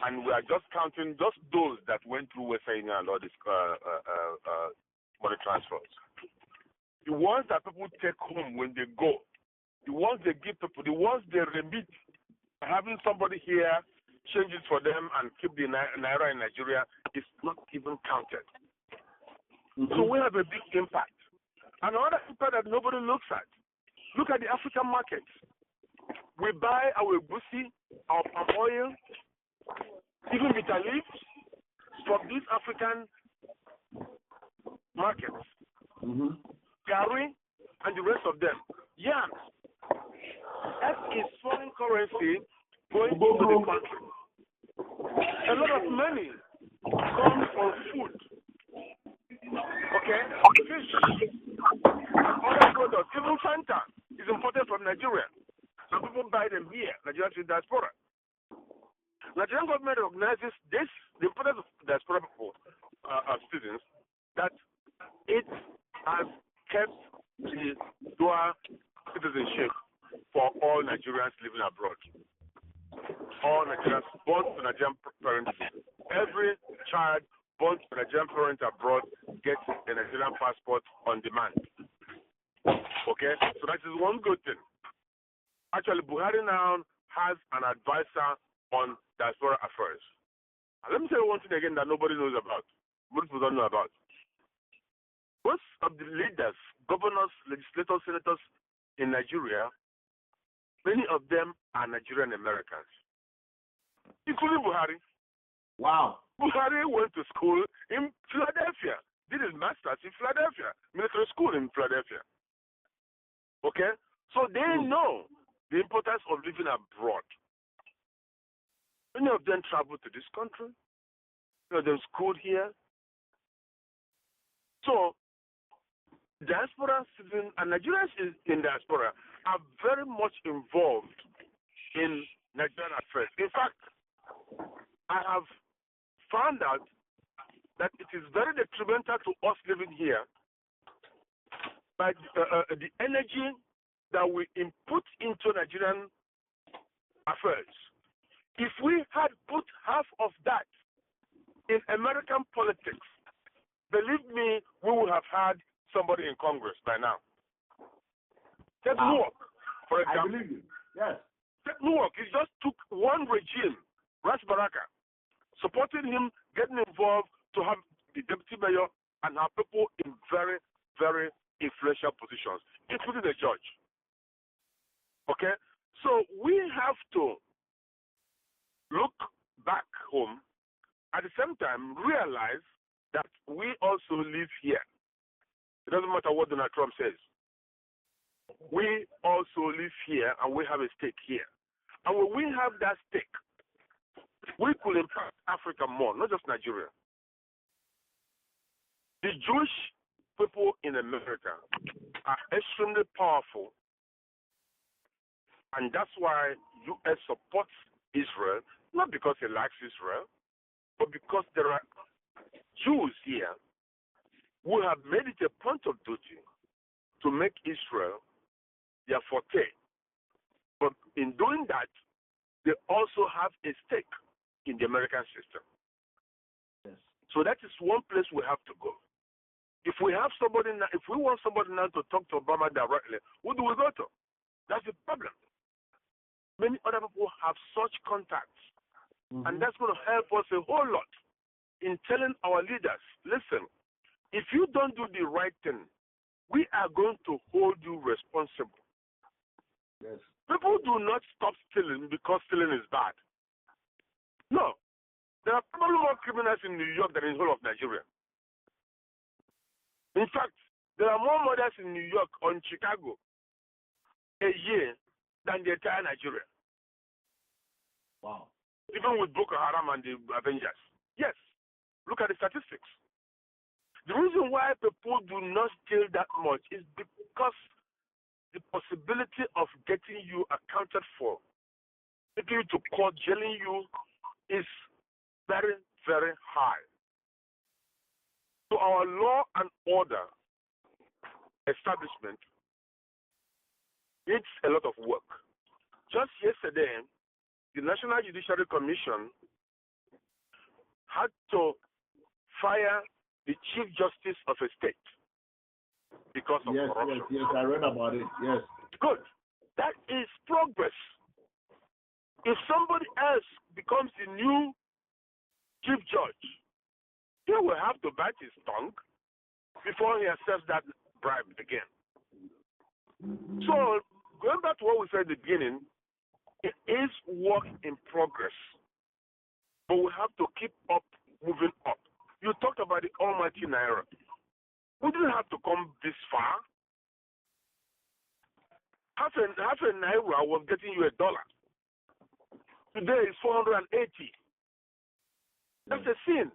and we are just counting just those that went through Western Union and all these money transfers. The ones that people take home when they go, the ones they give people, the ones they remit, having somebody here change it for them and keep the naira in Nigeria is not even counted. So we have a big impact. Another impact that nobody looks at. Look at the African markets. We buy our egusi, our palm oil, even bitter leaves from these African markets. Gari and the rest of them. Yams. That is foreign currency going into the country. A lot of money comes from food. Okay? Fish. Other products. Even Fanta is imported from Nigeria. And people buy them here, Nigerian diaspora. Nigerian government recognizes this, the importance of diaspora people, students, that it has kept the dual citizenship for all Nigerians living abroad. all Nigerians born to Nigerian parents, every child born to Nigerian parents abroad gets a Nigerian passport on demand. Okay? So that is one good thing. Actually, Buhari now has an advisor on diaspora affairs. And let me tell you one thing again that nobody knows about. Most people don't know about. Most of the leaders, governors, legislators, senators in Nigeria, many of them are Nigerian Americans, including Buhari. Wow. Buhari went to school in Philadelphia, did his master's in Philadelphia, military school in Philadelphia. Okay? So they know the importance of living abroad. Many of them traveled to this country. Many of them schooled here. So, diaspora citizens and Nigerians in diaspora are very much involved in Nigerian affairs. In fact, I have found out that it is very detrimental to us living here by the energy that we input into Nigerian affairs. If we had put half of that in American politics, believe me, we would have had somebody in Congress by now. Take Newark, for example. I believe you. Yes. Take Newark. He just took one regime, Ras Baraka, supporting him, getting involved to have the deputy mayor and have people in very, very influential positions, including the judge. Okay? So we have to look back home, at the same time realize that we also live here. It doesn't matter what Donald Trump says. We also live here and we have a stake here. And when we have that stake, we could impact Africa more, not just Nigeria. The Jewish people in America are extremely powerful, and that's why U.S. supports Israel, not because it likes Israel, but because there are Jews here who have made it a point of duty to make Israel their forte. But in doing that, they also have a stake in the American system. Yes. So that is one place we have to go. If we have somebody now, if we want somebody now to talk to Obama directly, who do we go to? That's the problem. Many other people have such contacts, and that's going to help us a whole lot in telling our leaders, listen, if you don't do the right thing, we are going to hold you responsible. Yes. People do not stop stealing because stealing is bad. No. There are probably more criminals in New York than in the whole of Nigeria. In fact, there are more murders in New York or in Chicago a year than the entire Nigeria. Wow. Even with Boko Haram and the Avengers. Yes. Look at the statistics. The reason why people do not steal that much is because the possibility of getting you accounted for, taking you to court, jailing you, is very, very high. So our law and order establishment needs a lot of work. Just yesterday, the National Judiciary Commission had to fire the Chief Justice of a state because of corruption. Yes, I read about it. Yes. Good. That is progress. If somebody else becomes the new Chief Judge, he will have to bite his tongue before he accepts that bribe again. So, going back to what we said at the beginning, it is work in progress. But we have to keep up, moving up. You talked about the almighty Naira. We didn't have to come this far. Half a Naira was getting you $1. Today it's 480. That's a sin.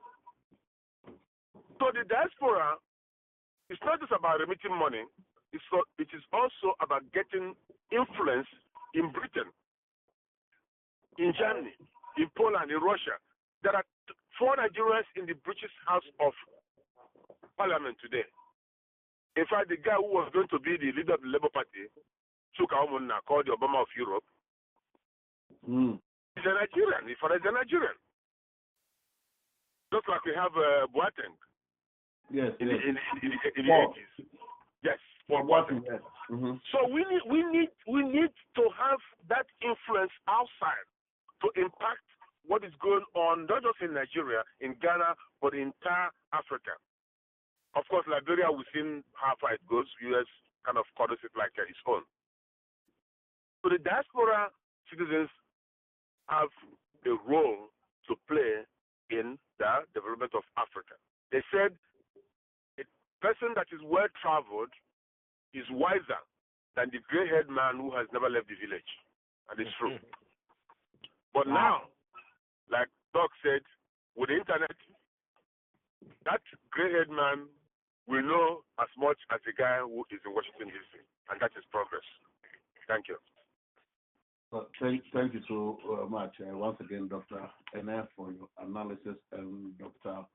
So the diaspora is not just about remitting money. It is also about getting influence in Britain, in Germany, in Poland, in Russia. There are 4 Nigerians in the British House of Parliament today. In fact, the guy who was going to be the leader of the Labour Party, Chuka Umunna, called the Obama of Europe, He's a Nigerian. His father is a Nigerian. Just like we have Boateng. Yes. In the 80s. Yes. Boateng. Yes. Mm-hmm. So we need to have that influence outside to impact what is going on, not just in Nigeria, in Ghana, but in entire Africa. Of course, Liberia, we've seen how far it goes. U.S. kind of covers it like its own. So the diaspora citizens have a role to play in the development of Africa. They said a person that is well traveled is wiser than the gray-haired man who has never left the village. And it's true. But now, like Doc said, with the internet, that gray-haired man will know as much as the guy who is in Washington, D.C., and that is progress. Thank you. Thank you so much. Once again, Dr. Ene, for your analysis, and Dr.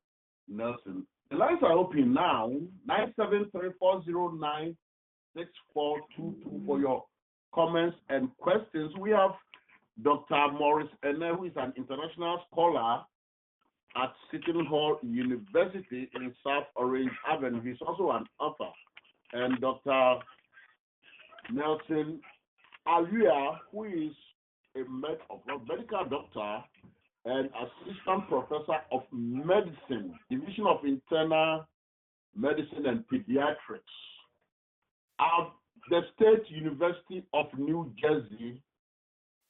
Nelson. The lines are open now, 973-409-6422 for your comments and questions. We have Dr. Maurice Ene, who is an international scholar at Seton Hall University in South Orange Avenue. He's also an author. And Dr. Nelson Aluya, who is a medical doctor and assistant professor of medicine, Division of Internal Medicine and Pediatrics at the State University of New Jersey,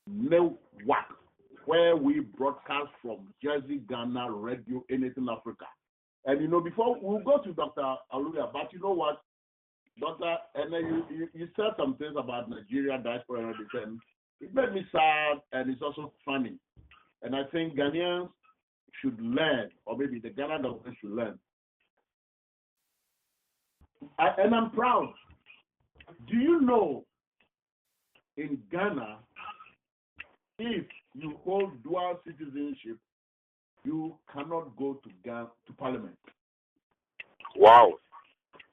Newark, where we broadcast from Jersey, Ghana, Radio, Anything Africa. And before we'll go to Dr. Aluya, but you know what, Doctor, and you said some things about Nigeria diaspora and it made me sad, and it's also funny. And I think Ghanaians should learn, or maybe the Ghana government should learn. And I'm proud. Do you know in Ghana, if you hold dual citizenship, you cannot go to Parliament? Wow.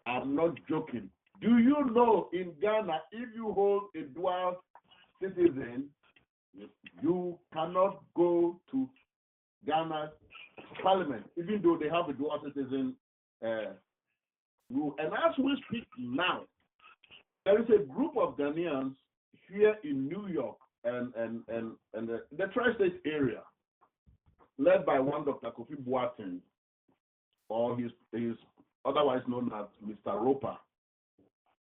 I'm not joking. Do you know in Ghana, if you hold a dual citizen, you cannot go to Ghana Parliament, even though they have a dual citizen rule. And as we speak now, there is a group of Ghanaians here in New York and the tri-state area, led by one Dr. Kofi Boateng, or his otherwise known as Mr. Roper,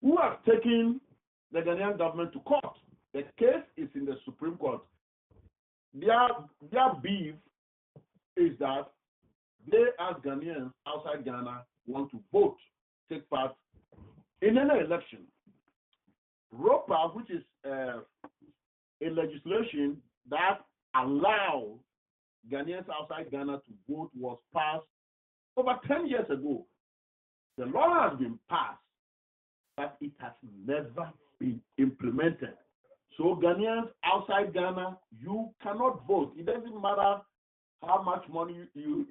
who have taken the Ghanaian government to court. The case is in the Supreme Court. Their beef is that they, as Ghanaians outside Ghana, want to vote, take part in any election. Roper, which is a legislation that allows Ghanaians outside Ghana to vote, was passed over 10 years ago. The law has been passed, but it has never been implemented. So Ghanaians outside Ghana, you cannot vote. It doesn't matter how much money you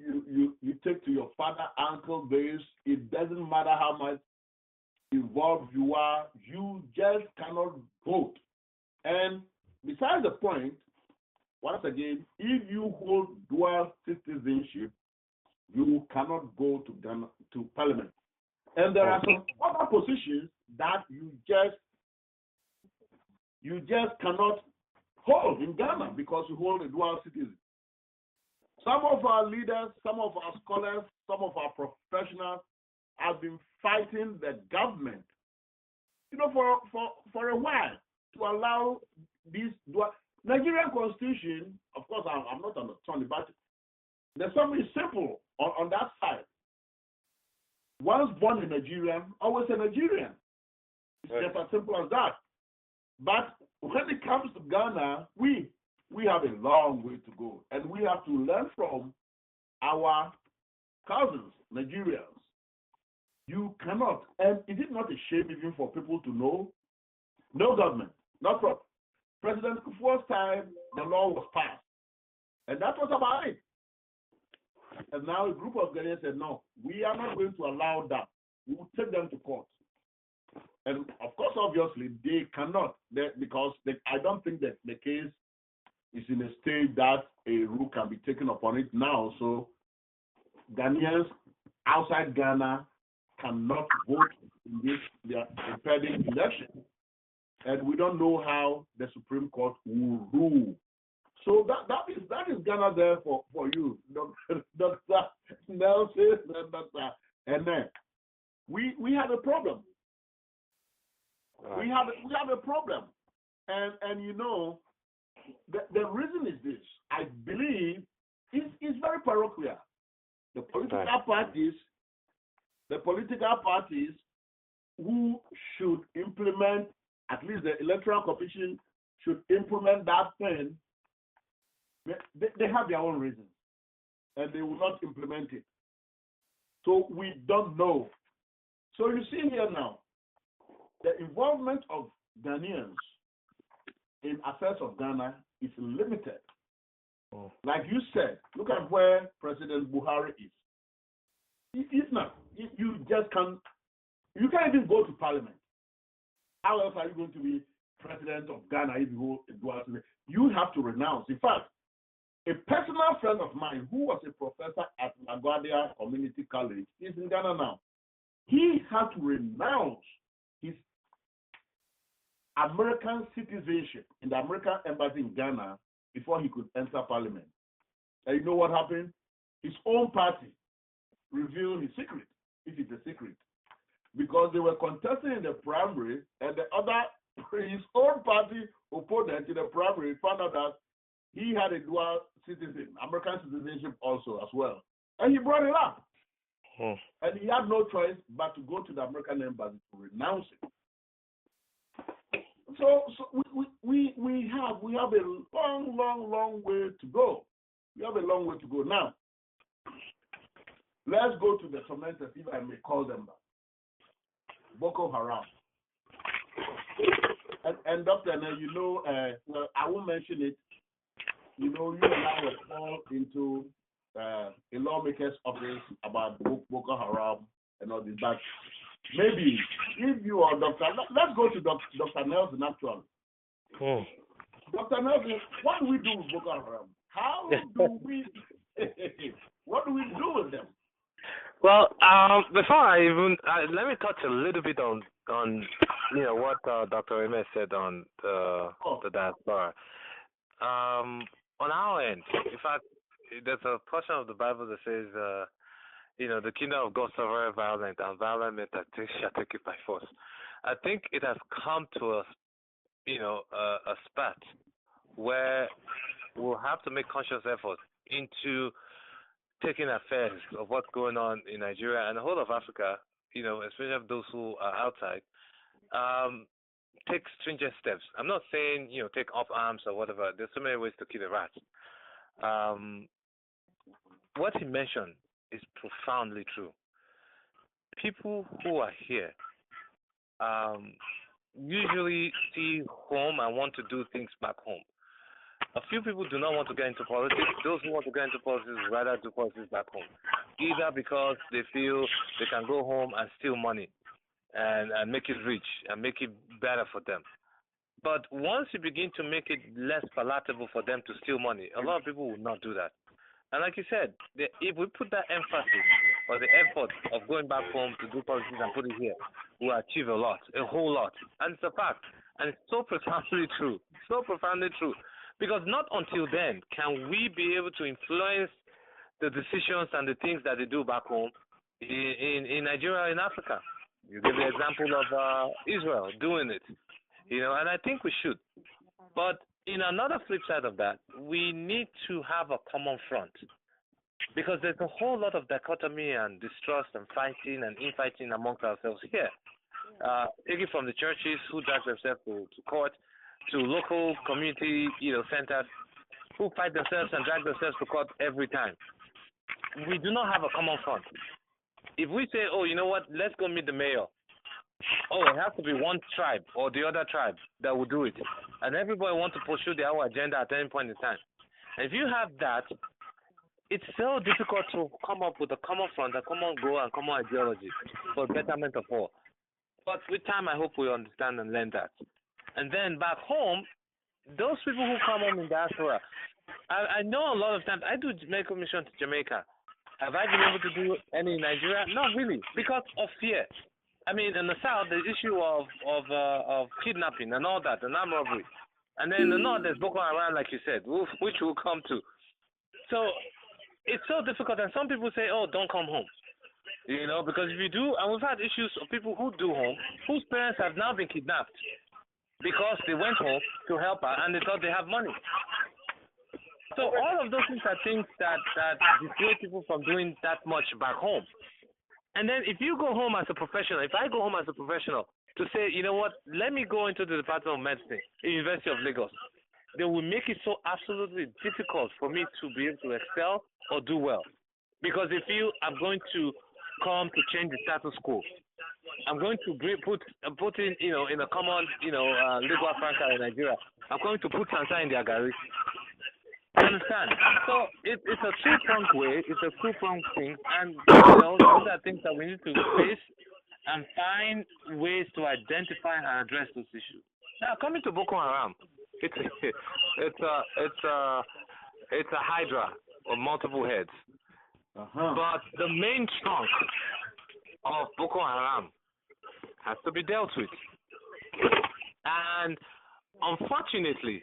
take to your father, uncle base. It doesn't matter how much involved you are. You just cannot vote. And besides the point, once again, if you hold dual citizenship, you cannot go to Ghana, to Parliament. And there are some other positions that you just cannot hold in Ghana because you hold a dual citizen. Some of our leaders, some of our scholars, some of our professionals have been fighting the government, for a while to allow these dual. Nigerian Constitution, of course, I'm not an attorney, but there's something simple on that side. Once born a Nigerian, always a Nigerian. It's just as simple as that. But when it comes to Ghana, we have a long way to go. And we have to learn from our cousins, Nigerians. You cannot. And is it not a shame even for people to know? No government, not from President Kufuor's time, the law was passed. And that was about it. And now a group of Ghanaians said, no, we are not going to allow that. We will take them to court. And of course, obviously, they cannot, because I don't think that the case is in a state that a rule can be taken upon it now. So Ghanaians outside Ghana cannot vote in this impending election. And we don't know how the Supreme Court will rule. So that is Ghana there for you, Dr. Nelson and Dr. Ene. We have a problem. We have a problem. And you know, the reason is this. I believe it's very parochial. The political parties who should implement, at least the Electoral Commission should implement that thing, they have their own reasons, and they will not implement it. So we don't know. So you see here now, the involvement of Ghanaians in affairs of Ghana is limited. Like you said, look at where President Buhari is. It's not. You just can't. You can't even go to Parliament. How else are you going to be president of Ghana if you go out? You have to renounce. In fact, a personal friend of mine who was a professor at LaGuardia Community College is in Ghana now. He had to renounce his American citizenship in the American embassy in Ghana before he could enter Parliament. And you know what happened? His own party revealed his secret, if it's a secret, because they were contesting in the primary, and his own party opponent in the primary found out that he had a dual citizen, American citizenship also as well. And he brought it up. And he had no choice but to go to the American embassy to renounce it. So we have a long way to go. We have a long way to go. Now, let's go to the tormentors, if I may call them that. Boko Haram. And Dr. you know, well, I won't mention it. You know, you and I will fall into a lawmaker's office about Boko Haram and all this. But maybe if you are Dr. Let's go to Dr. Nelson actually. Dr. Nelson, what do we do with Boko Haram? How do we? What do we do with them? Well, before I even let me touch a little bit on what Dr. Eme said on the diaspora. On our end, in fact, there's a portion of the Bible that says, the kingdom of God suffereth violent, and violent men that shall take it by force. I think it has come to us, a spat where we'll have to make conscious effort into taking affairs of what's going on in Nigeria and the whole of Africa, especially of those who are outside, take stringent steps. I'm not saying, take up arms or whatever. There's so many ways to kill a rat. What he mentioned is profoundly true. People who are here usually see home and want to do things back home. A few people do not want to get into politics. Those who want to get into politics would rather do politics back home, either because they feel they can go home and steal money and make it rich and make it better for them. But once you begin to make it less palatable for them to steal money, a lot of people will not do that. And like you said, if we put that emphasis or the effort of going back home to do politics and put it here, we'll achieve a lot, a whole lot. And it's a fact. And it's so profoundly true. Because not until then can we be able to influence the decisions and the things that they do back home in Nigeria, in Africa. You give the example of Israel doing it, and I think we should. But in another flip side of that, we need to have a common front, because there's a whole lot of dichotomy and distrust and fighting and infighting amongst ourselves here. Taking from the churches who drag themselves to court, to local community, centers who fight themselves and drag themselves to court every time. We do not have a common front. If we say, oh, you know what, let's go meet the mayor. Oh, it has to be one tribe or the other tribe that will do it. And everybody wants to pursue their own agenda at any point in time. And if you have that, it's so difficult to come up with a common front, a common goal, and common ideology for betterment of all. But with time, I hope we understand and learn that. And then back home, those people who come home in diaspora, I know a lot of times I do medical mission to Jamaica. Have I been able to do any in Nigeria? Not really, because of fear. I mean, in the south, the issue of kidnapping and all that, and armed robbery, and then in the north, there's Boko Haram, like you said, which we'll come to. So it's so difficult, and some people say, "Oh, don't come home," because if you do, and we've had issues of people who do home, whose parents have now been kidnapped because they went home to help out and they thought they have money. So all of those things are things that dissuade people from doing that much back home. And then if you go home as a professional, if I go home as a professional to say, you know what, let me go into the Department of Medicine, University of Lagos, they will make it so absolutely difficult for me to be able to excel or do well. Because they feel I'm going to come to change the status quo. I'm going to put in, in a common, lingua franca in Nigeria. I'm going to put Sansa in their gari. You understand? So it's a two-pronged way. It's a two-pronged thing, and those are things that we need to face and find ways to identify and address those issues. Now, coming to Boko Haram, it's a hydra of multiple heads. But the main trunk of Boko Haram has to be dealt with, and unfortunately,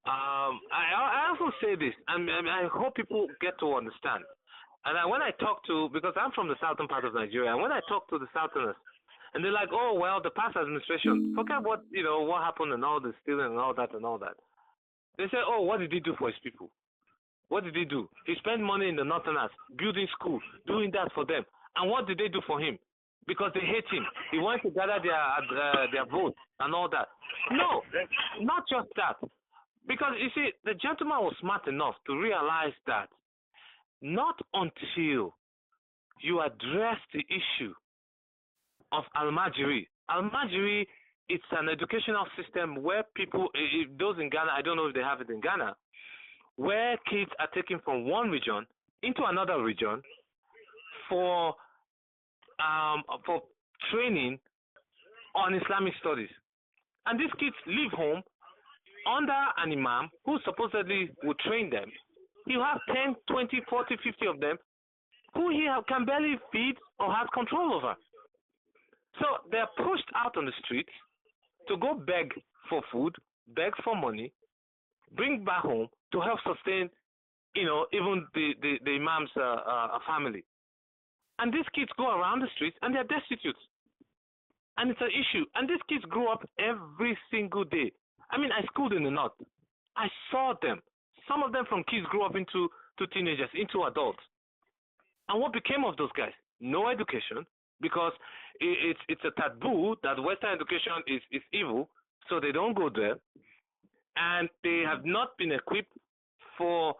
I also say this, and I hope people get to understand. And when I talk to, because I'm from the southern part of Nigeria, and when I talk to the southerners, and they're like, "Oh well, the past administration, forget what happened and all the stealing and all that and all that." They say, "Oh, what did he do for his people? What did he do? He spent money in the northerners, building schools, doing that for them. And what did they do for him? Because they hate him. He wants to gather their votes and all that." No, not just that. Because, you see, the gentleman was smart enough to realize that not until you address the issue of Al-Majiri. Al-Majiri, it's an educational system where people, those in Ghana, I don't know if they have it in Ghana, where kids are taken from one region into another region for training on Islamic studies. And these kids leave home under an imam who supposedly will train them. You have 10, 20, 40, 50 of them who he can barely feed or has control over. So they're pushed out on the streets to go beg for food, beg for money, bring back home to help sustain, even the imam's family. And these kids go around the streets and they're destitute. And it's an issue. And these kids grow up every single day. I mean, I schooled in the north. I saw them. Some of them from kids grew up into teenagers, into adults. And what became of those guys? No education, because it's a taboo that Western education is evil, so they don't go there. And they have not been equipped for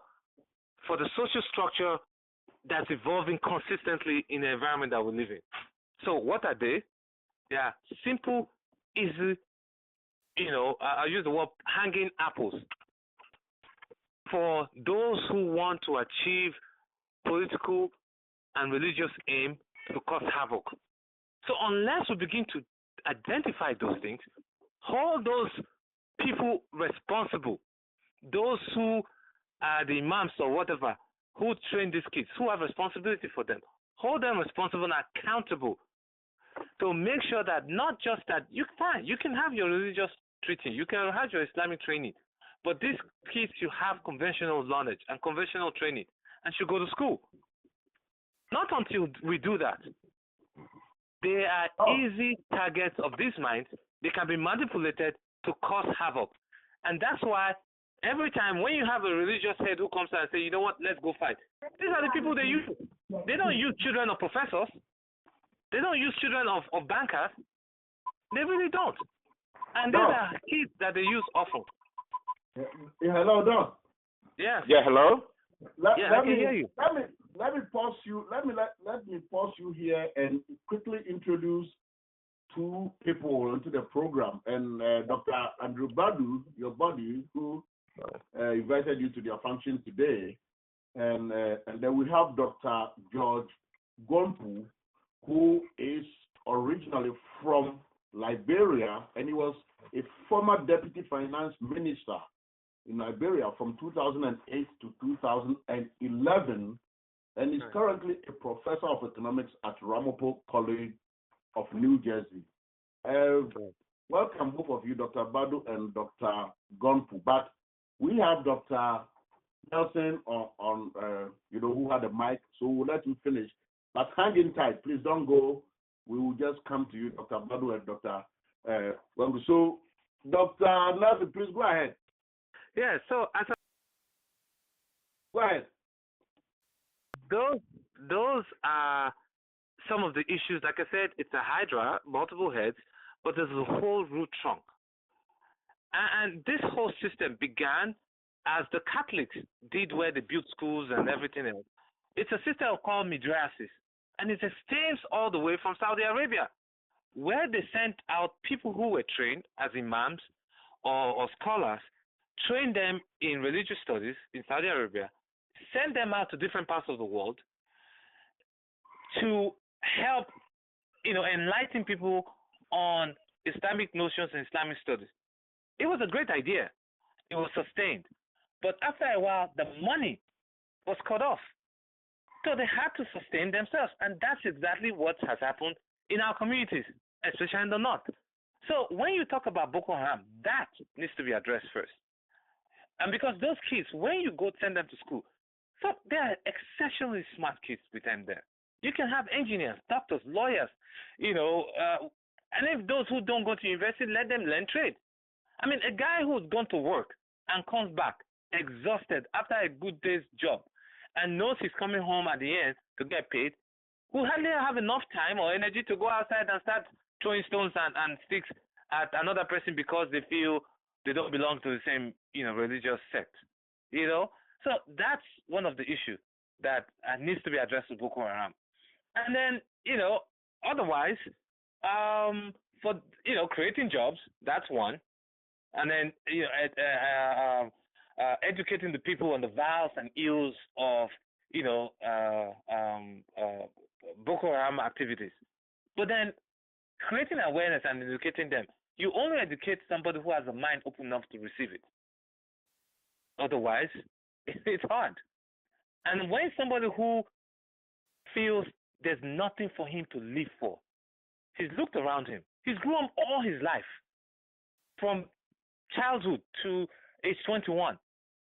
the social structure that's evolving consistently in the environment that we live in. So what are they? They are simple, easy, I use the word hanging apples for those who want to achieve political and religious aim to cause havoc. So unless we begin to identify those things, hold those people responsible, those who are the imams or whatever, who train these kids, who have responsibility for them, hold them responsible and accountable to make sure that not just that you can have your religious treating, you can have your Islamic training, but these kids should have conventional knowledge and conventional training and should go to school. Not until we do that. They are easy targets of these minds. They can be manipulated to cause havoc. And that's why every time when you have a religious head who comes out and says, you know what, let's go fight. These are the people they use. They don't use children of professors. They don't use children of bankers. They really don't. And these are kids that they use often. Yeah, hello, Don. Yeah. Yeah, hello? Let I can hear you. Let me pause you. Let me pause you here and quickly introduce two people into the program. And Dr. Andrew Badu, your buddy, who invited you to their function today, and then we have Dr. George Gompu, who is originally from Liberia, and he was a former deputy finance minister in Liberia from 2008 to 2011, and is currently a professor of economics at Ramapo College of New Jersey. Welcome, both of you, Dr. Badu and Dr. Gonpu. But we have Dr. Nelson on who had the mic, so we'll let you finish. But hang in tight, please don't go. We will just come to you, Dr. Badu and Dr. Gonpu. So, Dr. Nelson, please go ahead. Yeah, so go ahead. Those are some of the issues. Like I said, it's a hydra, multiple heads, but there's a whole root trunk. And this whole system began as the Catholics did, where they built schools and everything else. It's a system called midrasis, and it extends all the way from Saudi Arabia, where they sent out people who were trained as imams or scholars, trained them in religious studies in Saudi Arabia, send them out to different parts of the world to help, enlighten people on Islamic notions and Islamic studies. It was a great idea. It was sustained. But after a while, the money was cut off. So they had to sustain themselves. And that's exactly what has happened in our communities, especially in the north. So when you talk about Boko Haram, that needs to be addressed first. And because those kids, when you go send them to school, so they are exceptionally smart kids with them there. You can have engineers, doctors, lawyers, and if those who don't go to university, let them learn trade. I mean, a guy who's gone to work and comes back exhausted after a good day's job and knows he's coming home at the end to get paid, will hardly have enough time or energy to go outside and start throwing stones and sticks at another person because they feel they don't belong to the same, religious sect. So that's one of the issues that needs to be addressed with Boko Haram. And then, otherwise, for creating jobs, that's one. And then educating the people on the vials and ills of Boko Haram activities. But then creating awareness and educating them. You only educate somebody who has a mind open enough to receive it. Otherwise, it's hard. And when somebody who feels there's nothing for him to live for, he's looked around him. He's grown all his life, from childhood to age 21.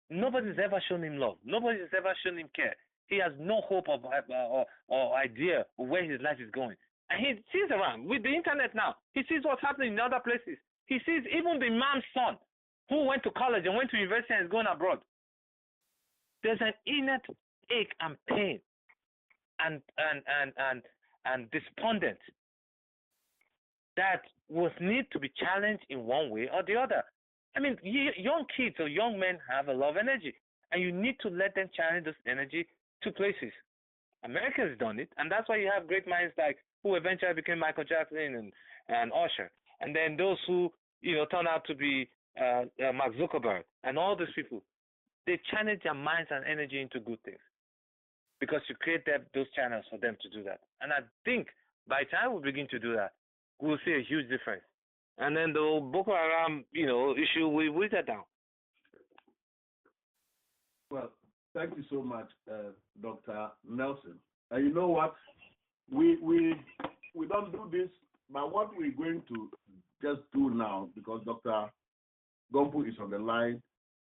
Nobody's ever shown him love. Nobody's ever shown him care. He has no hope of or idea of where his life is going. And he sees around. With the internet now, he sees what's happening in other places. He sees even the imam's son who went to college and went to university and is going abroad. There's an innate ache and pain and despondent that will need to be challenged in one way or the other. I mean, young kids or young men have a lot of energy, and you need to let them channel this energy to places. America has done it, and that's why you have great minds like who eventually became Michael Jackson and Usher, and then those who turn out to be Mark Zuckerberg and all these people. They channel their minds and energy into good things because you create those channels for them to do that. And I think by the time we begin to do that, we'll see a huge difference. And then the Boko Haram, issue will wither down. Well, thank you so much, Dr. Nelson. And you know what? We don't do this, but what we're going to just do now, because Dr. Gompu is on the line,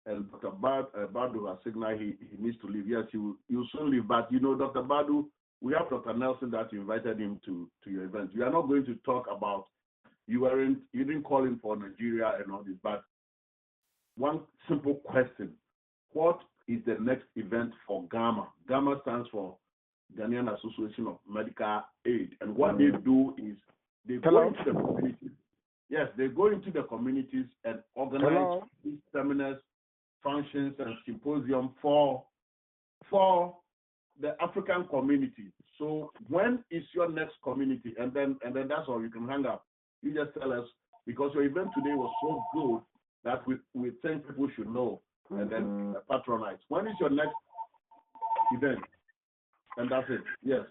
and Dr. Badu has signaled he needs to leave. Yes, he'll soon leave. But Dr. Badu, we have Dr. Nelson that you invited him to your event. We are not going to talk about you didn't call him for Nigeria and all this, but one simple question: what is the next event for GAMA? GAMA stands for Ghanaian Association of Medical Aid, and what they do is they go into the communities. Yes, they go into the communities and organize these seminars, functions, and symposium for the African community. So when is your next community? And then that's all. You can hang up. You just tell us, because your event today was so good that we think people should know, and then patronize. When is your next event? And that's it. Yes.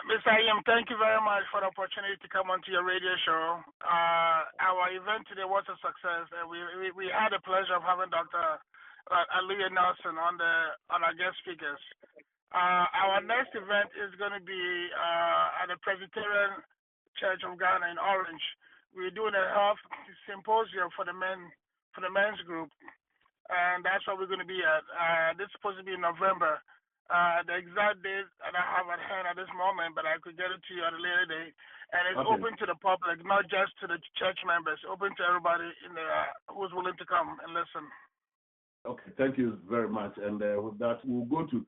Mr. Ayim, thank you very much for the opportunity to come onto your radio show. Our event today was a success, and we had the pleasure of having Dr. Aliyah Nelson on our guest speakers. Our next event is going to be at the Presbyterian Church of Ghana in Orange. We're doing a health symposium for the men's group, and that's what we're going to be at. This is supposed to be in November. The exact date I don't have at hand at this moment, but I could get it to you at a later date. And it's open to the public, not just to the church members. Open to everybody who's willing to come and listen. Okay, thank you very much. And with that, we'll go to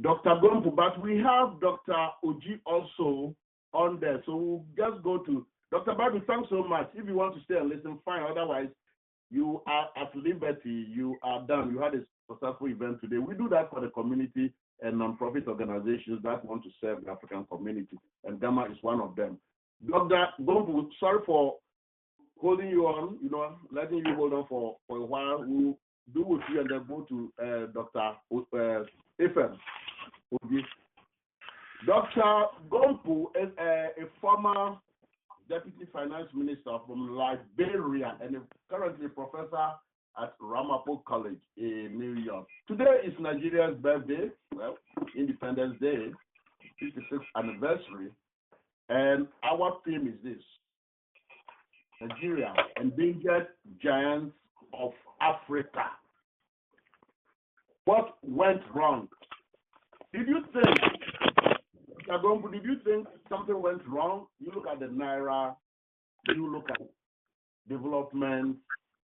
Dr. Gompo, but we have Dr. Oji also on there. So we'll just go to Dr. Badu. Thanks so much. If you want to stay and listen, fine. Otherwise, you are at liberty. You are done. You had a successful event today. We do that for the community and non-profit organizations that want to serve the African community, and Gamma is one of them. Dr. Gompo, sorry for holding you on, letting you hold on for a while. We'll do with you and then go to Dr. Efem. Dr. Gompo is a former Deputy Finance Minister from Liberia and is currently a professor at Ramapo College in New York. Today is Nigeria's birthday, Independence Day, 56th anniversary, and our theme is this: Nigeria, endangered giants of Africa. What went wrong? Did you think something went wrong? You look at the Naira, you look at development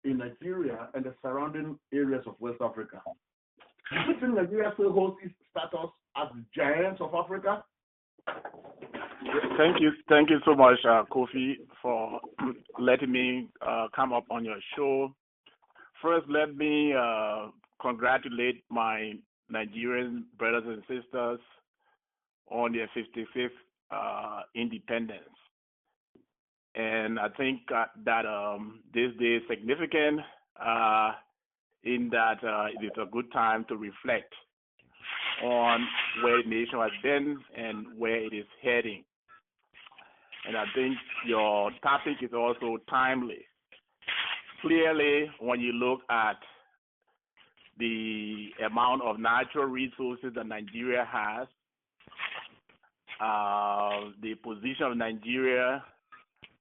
in Nigeria and the surrounding areas of West Africa. Do you think Nigeria still holds its status as the giants of Africa? Thank you so much, Kofi, for letting me come up on your show. First, let me congratulate my Nigerian brothers and sisters on their 55th independence. And I think that this day is significant in that it is a good time to reflect on where the nation has been and where it is heading. And I think your topic is also timely. Clearly, when you look at the amount of natural resources that Nigeria has, the position of Nigeria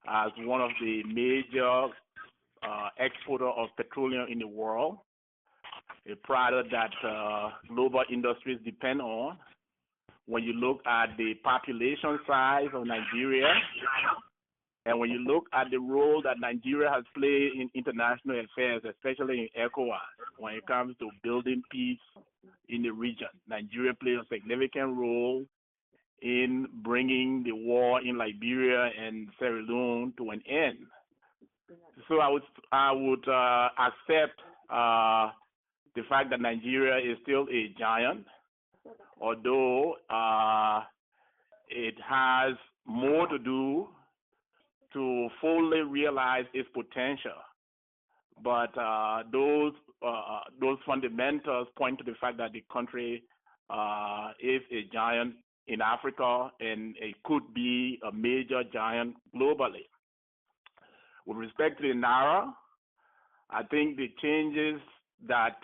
as one of the major exporter of petroleum in the world, a product that global industries depend on. When you look at the population size of Nigeria, and when you look at the role that Nigeria has played in international affairs, especially in ECOWAS, when it comes to building peace in the region, Nigeria plays a significant role in bringing the war in Liberia and Sierra Leone to an end. So I would accept the fact that Nigeria is still a giant, although it has more to do to fully realize its potential. But those fundamentals point to the fact that the country is a giant in Africa, and it could be a major giant globally. With respect to the Naira, I think the changes that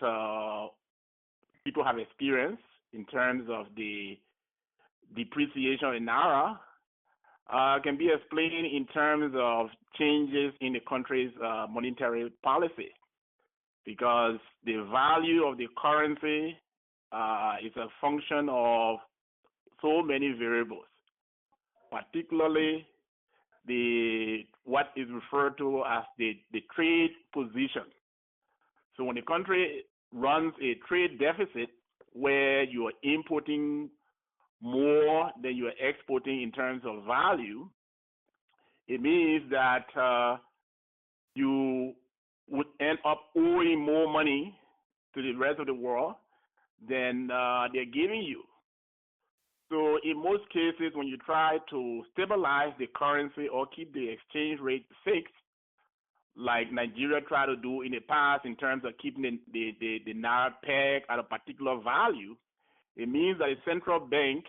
people have experienced in terms of the depreciation in Naira can be explained in terms of changes in the country's monetary policy, because the value of the currency is a function of so many variables, particularly what is referred to as the trade position. So when the country runs a trade deficit where you are importing more than you are exporting in terms of value, it means that you would end up owing more money to the rest of the world than they're giving you. So in most cases, when you try to stabilize the currency or keep the exchange rate fixed, like Nigeria tried to do in the past in terms of keeping the Naira peg at a particular value, it means that the central bank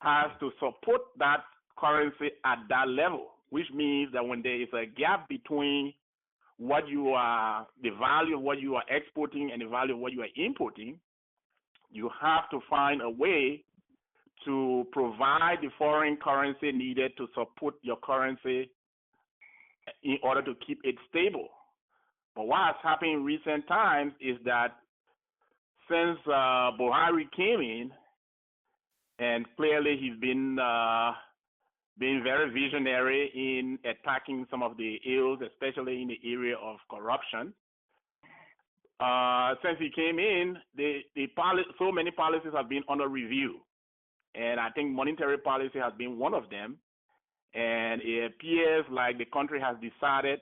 has to support that currency at that level, which means that when there is a gap between what you are, the value of what you are exporting and the value of what you are importing, you have to find a way to provide the foreign currency needed to support your currency in order to keep it stable. But what has happened in recent times is that since Buhari came in, and clearly he's been being very visionary in attacking some of the ills, especially in the area of corruption. Since he came in, so many policies have been under review, and I think monetary policy has been one of them. And it appears like the country has decided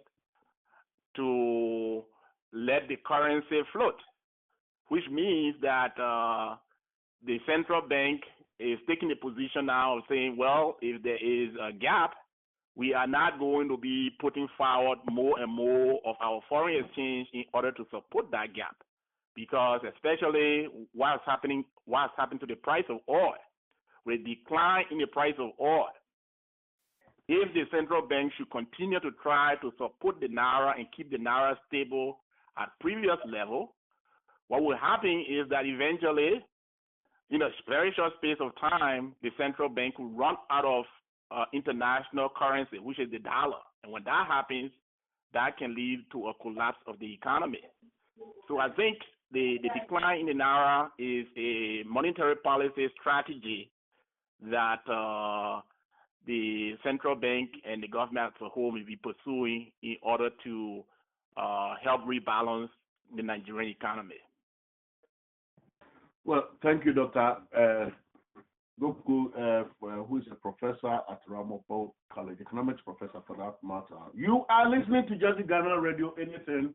to let the currency float, which means that the central bank is taking a position now of saying, well, if there is a gap, we are not going to be putting forward more and more of our foreign exchange in order to support that gap. Because especially what's happened to the price of oil, with decline in the price of oil, if the central bank should continue to try to support the Naira and keep the Naira stable at previous level, what will happen is that eventually, in a very short space of time, the central bank will run out of international currency, which is the dollar. And when that happens, that can lead to a collapse of the economy. So I think the decline in the Naira is a monetary policy strategy that the central bank and the government as a whole will be pursuing in order to help rebalance the Nigerian economy. Well, thank you, Dr. Goku, who is a professor at Ramapo College, economics professor for that matter. You are listening to Jazzy Ghana Radio, Anything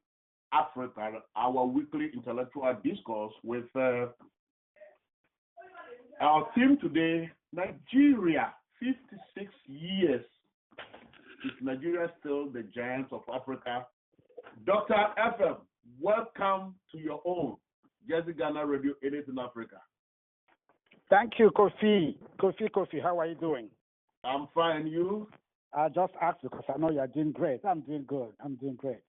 Africa, our weekly intellectual discourse with our theme today, Nigeria, 56 years. Is Nigeria still the giant of Africa? Dr. FM, welcome to your own Jazzy Ghana Radio, Anything Africa. Thank you, Kofi. Kofi, how are you doing? I'm fine. You? I just asked because I know you're doing great. I'm doing good. I'm doing great.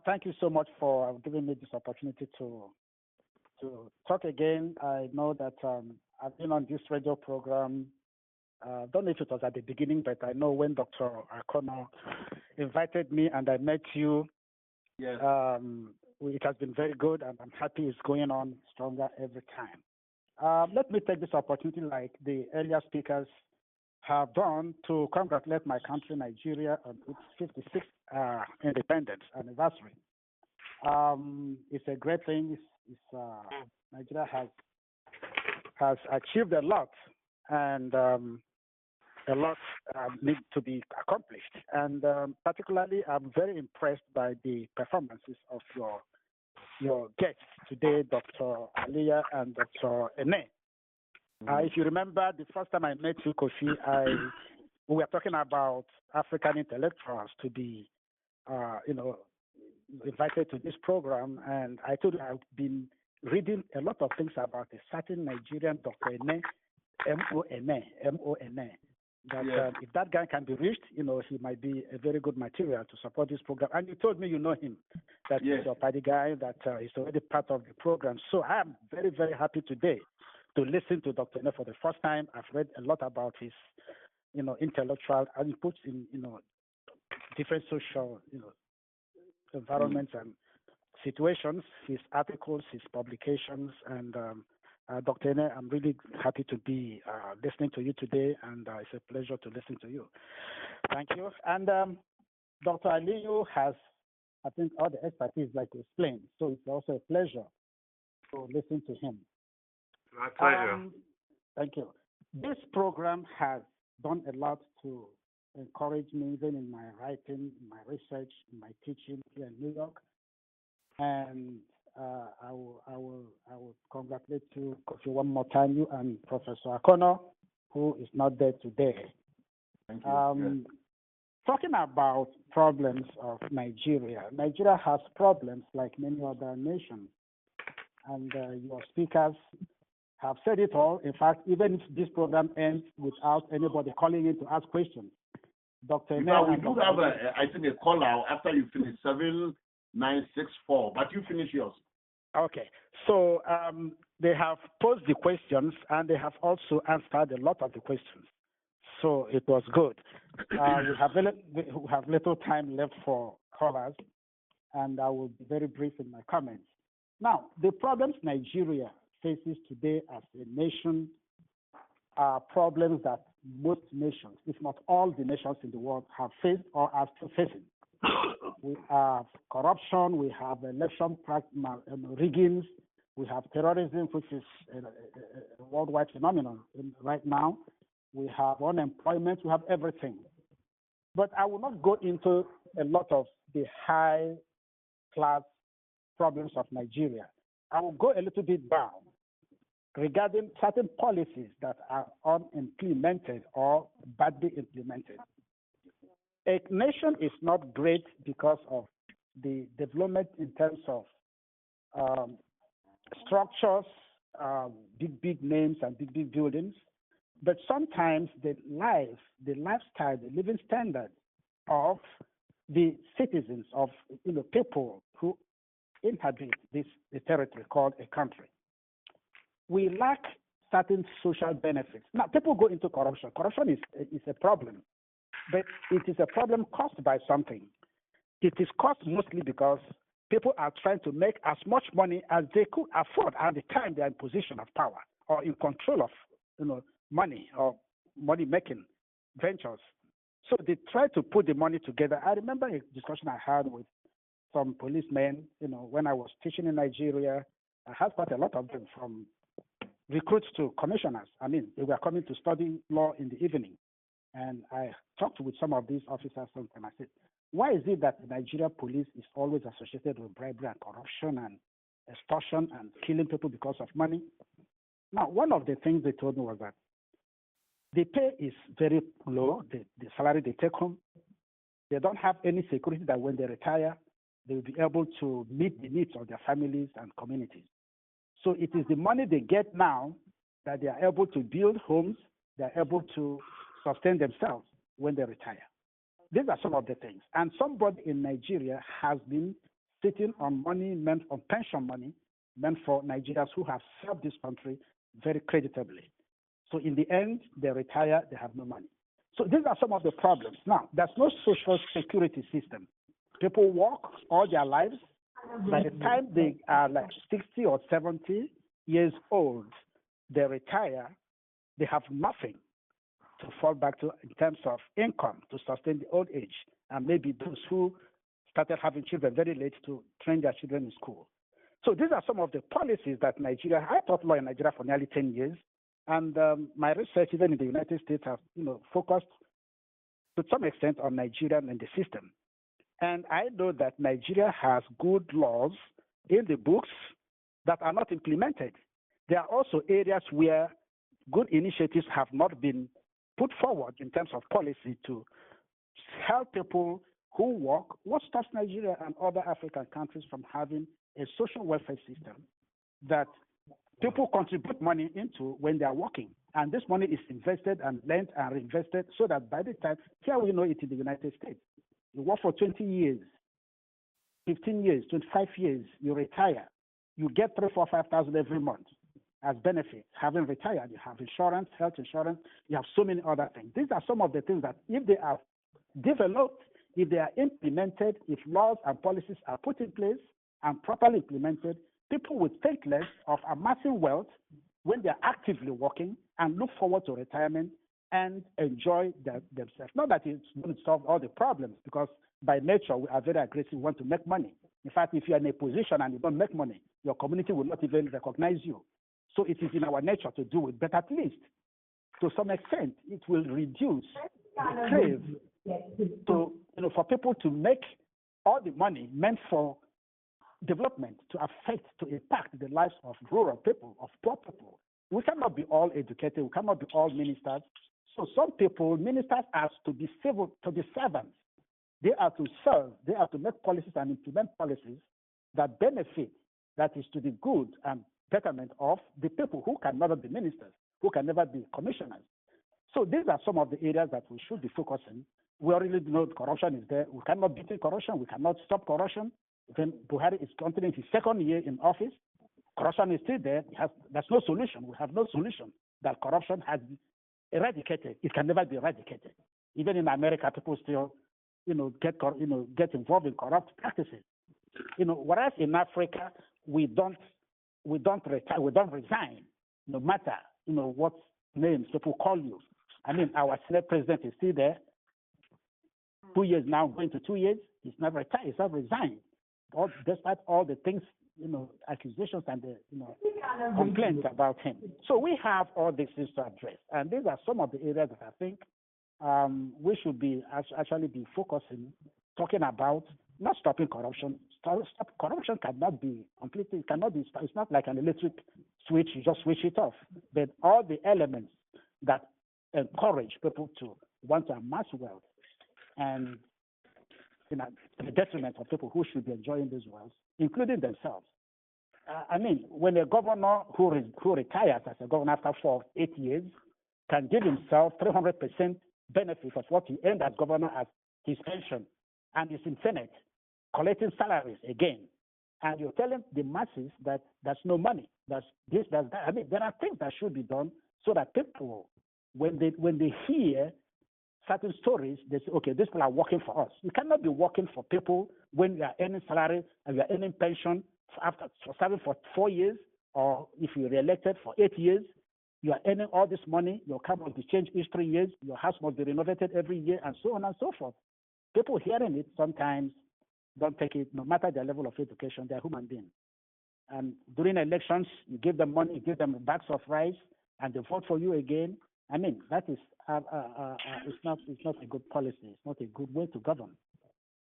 Thank you so much for giving me this opportunity to talk again. I know that I've been on this radio program. Don't know if it was at the beginning, but I know when Dr. Akono invited me and I met you. Yes. It has been very good, and I'm happy it's going on stronger every time. Let me take this opportunity, like the earlier speakers have done, to congratulate my country, Nigeria, on its 56th independence anniversary. It's a great thing. Nigeria has achieved a lot, and a lot needs to be accomplished. And particularly, I'm very impressed by the performances of your guests today, Dr. Aliyah and Dr. Ene. If you remember, the first time I met you, Kofi, we were talking about African intellectuals to be, invited to this program, and I told you I've been reading a lot of things about a certain Nigerian Dr. Ene, M-O-N-E. That if that guy can be reached, he might be a very good material to support this program. And you told me you know him, that he's your party guy, that he's already part of the program. So I am very, very happy today to listen to Dr. Ene for the first time. I've read a lot about his, intellectual inputs in, different social, environments and situations, his articles, his publications, and Dr. Ene, I'm really happy to be listening to you today, and it's a pleasure to listen to you. Thank you. And Dr. Aliyu has, I think, all the expertise like to explain, so it's also a pleasure to listen to him. My pleasure. Thank you. This program has done a lot to encourage me, even in my writing, in my research, in my teaching here in New York. And I will congratulate you, Kofi, one more time, you and Professor Akono, who is not there today. Thank you. Talking about problems of Nigeria. Nigeria has problems like many other nations, and your speakers have said it all. In fact, even if this program ends without anybody calling in to ask questions, Dr. Now, we do have, I think, a call out after you finish 7964, but you finish yours. Okay. So they have posed the questions and they have also answered a lot of the questions. So it was good. We have little time left for callers, and I will be very brief in my comments. Now, the problems Nigeria faces today as a nation are problems that most nations, if not all the nations in the world, have faced or are still facing. We have corruption, we have election riggings, we have terrorism, which is a worldwide phenomenon right now. We have unemployment, we have everything. But I will not go into a lot of the high-class problems of Nigeria. I will go a little bit down regarding certain policies that are unimplemented or badly implemented. A nation is not great because of the development in terms of structures, big names and big buildings, but sometimes the lifestyle, the living standard of the citizens, of people who inhabit the territory called a country. We lack certain social benefits. Now, people go into corruption. Corruption is a problem, but it is a problem caused by something. It is caused mostly because people are trying to make as much money as they could afford at the time they are in position of power or in control of money or money-making ventures. So they try to put the money together. I remember a discussion I had with some policemen, when I was teaching in Nigeria. I had quite a lot of them, from recruits to commissioners. I mean, they were coming to study law in the evening. And I talked with some of these officers sometime. I said, why is it that the Nigeria police is always associated with bribery and corruption and extortion and killing people because of money? Now, one of the things they told me was that the pay is very low, the salary they take home. They don't have any security that when they retire, they will be able to meet the needs of their families and communities. So it is the money they get now that they are able to build homes, they are able to sustain themselves when they retire. These are some of the things. And somebody in Nigeria has been sitting on money on pension money meant for Nigerians who have served this country very creditably. So in the end, they retire, they have no money. So these are some of the problems. Now, there's no social security system. People work all their lives. By the time they are like 60 or 70 years old, they retire, they have nothing to fall back to in terms of income to sustain the old age. And maybe those who started having children very late to train their children in school. So these are some of the policies that Nigeria, I taught law in Nigeria for nearly 10 years. And my research, even in the United States, has focused to some extent on Nigeria and the system. And I know that Nigeria has good laws in the books that are not implemented. There are also areas where good initiatives have not been put forward in terms of policy to help people who work. What stops Nigeria and other African countries from having a social welfare system that people contribute money into when they are working? And this money is invested and lent and reinvested so that by the time, here we know it in the United States, you work for 20 years, 15 years, 25 years, you retire, you get 3,000, 4,000, 5,000 every month as benefits. Having retired, you have insurance, health insurance, you have so many other things. These are some of the things that if they are developed, if they are implemented, if laws and policies are put in place and properly implemented, people would think less of amassing wealth when they're actively working and look forward to retirement and enjoy themselves. Not that it's going to solve all the problems, because by nature we are very aggressive, we want to make money. In fact, if you're in a position and you don't make money, your community will not even recognize you. So it is in our nature to do it, but at least to some extent it will reduce the crave to, for people to make all the money meant for development to affect, to impact the lives of rural people, of poor people. We cannot be all educated, we cannot be all ministers. So some people, ministers are to be civil, to be servants. They are to serve, they are to make policies and implement policies that benefit, that is to the good and betterment of the people who can never be ministers, who can never be commissioners. So these are some of the areas that we should be focusing. We already know corruption is there. We cannot beat corruption. We cannot stop corruption. When Buhari is continuing his second year in office, corruption is still there. There's no solution. We have no solution that corruption has eradicated. It can never be eradicated. Even in America, people still, get involved in corrupt practices. Whereas in Africa, we don't retire, we don't resign, no matter what names people call you. I mean, our Senate president is still there. 2 years now, going to 2 years. He's not retired. He's not resigned. Despite all the things, accusations and the complaints about him. So we have all these things to address, and these are some of the areas that I think we should be actually be focusing, talking about, not stopping corruption. Corruption cannot be completely, it cannot be, it's not like an electric switch, you just switch it off. But all the elements that encourage people to want to amass wealth and to the detriment of people who should be enjoying these wealth, including themselves. I mean, when a governor who retires as a governor after 8 years can give himself 300% benefit of what he earned as governor as his pension, and is in Senate collecting salaries again, and you're telling the masses that there's no money, there's this, there's that. I mean, there are things that should be done so that people, when they hear certain stories, they say, okay, these people are working for us. You cannot be working for people when you are earning salary and you are earning pension for serving for 4 years, or if you're re-elected for 8 years, you are earning all this money, your car must be changed each 3 years, your house must be renovated every year, and so on and so forth. People hearing it sometimes don't take it, no matter their level of education, they're human beings. And during elections, you give them money, you give them bags of rice, and they vote for you again. I mean, that is it's not a good policy. It's not a good way to govern.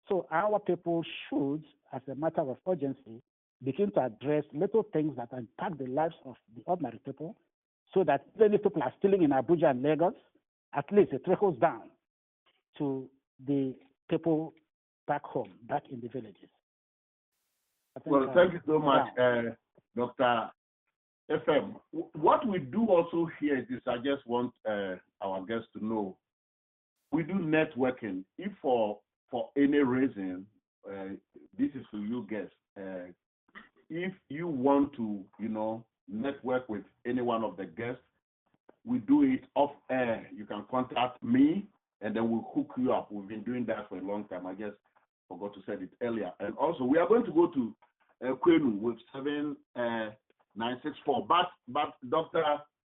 So our people should, as a matter of urgency, begin to address little things that impact the lives of the ordinary people, so that even if people are stealing in Abuja and Lagos, at least it trickles down to the people back home, back in the villages. Well, thank you so much, Dr. FM. What we do also here is I just want our guests to know, we do networking. If for any reason, this is for you guests, if you want to, network with any one of the guests, we do it off air. You can contact me, and then we'll hook you up. We've been doing that for a long time. I just forgot to say it earlier. And also, we are going to go to Kwenu with 7964. But Dr.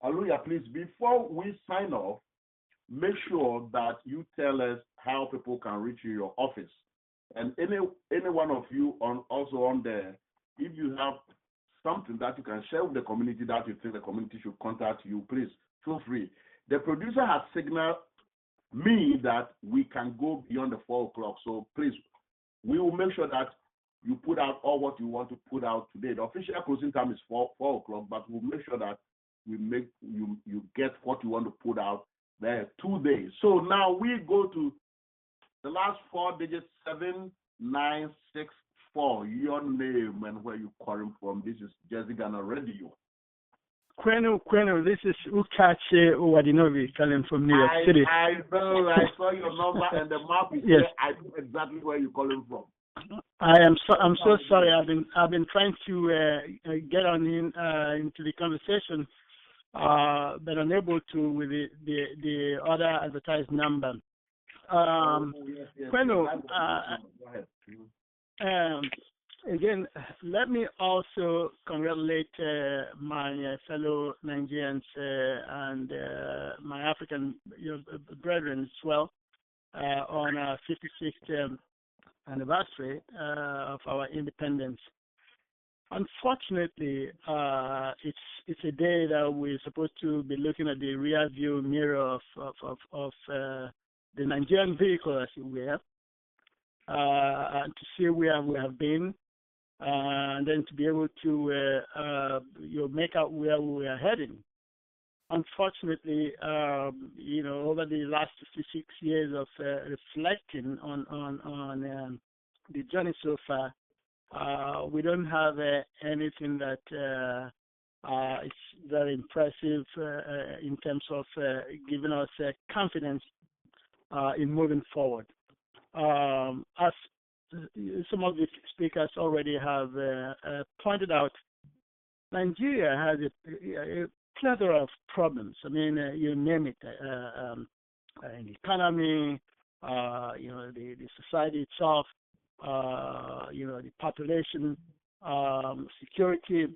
Aluya, please, before we sign off, make sure that you tell us how people can reach your office. And any one of you also on there, if you have something that you can share with the community that you think the community should contact you, please feel free. The producer has signaled me that we can go beyond the 4 o'clock. So please, we will make sure that you put out all what you want to put out today. The official closing time is 4 o'clock, but we'll make sure that we make you get what you want to put out there 2 days. So now we go to the last 4 digits, 7964. Your name and where you calling from. This is Jersey Ghana Radio. Kwenu, this is Ukache Uwadinovi calling from New York City. I know, I saw your number and the map is yes. There. I know exactly where you're calling from. I'm so sorry. I've been trying to get on into the conversation, but unable to with the other advertised number. Yes. Kwenu, Go ahead. Again, let me also congratulate my fellow Nigerians and my African brethren as well on our 56th anniversary of our independence. Unfortunately, it's a day that we're supposed to be looking at the rear view mirror of the Nigerian vehicle, as it were, and to see where we have been. And then to be able to make out where we are heading. Unfortunately, over the last 56 years of reflecting on the journey so far, we don't have anything that It's very impressive in terms of giving us confidence in moving forward. As some of the speakers already have pointed out, Nigeria has a plethora of problems. I mean, you name it, the economy, the society itself, the population, security.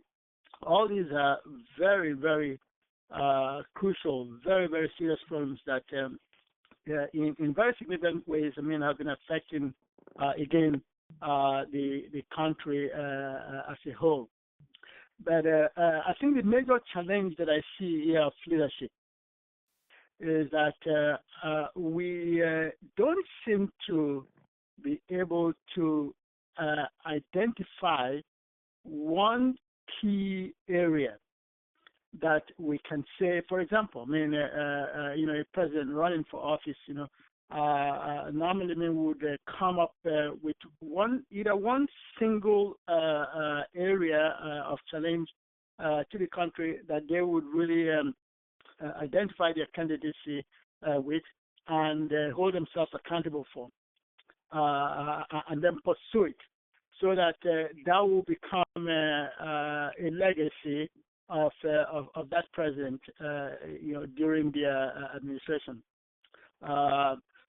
All these are very, very crucial, very, very serious problems that, in very significant ways, I mean, have been affecting again the country as a whole. But I think the major challenge that I see here of leadership is that we don't seem to be able to identify one key area that we can say, for example, I mean, a president running for office, normally would come up with either one single area of challenge to the country that they would really identify their candidacy with and hold themselves accountable for, and then pursue it, so that that will become a legacy of that president, during their administration.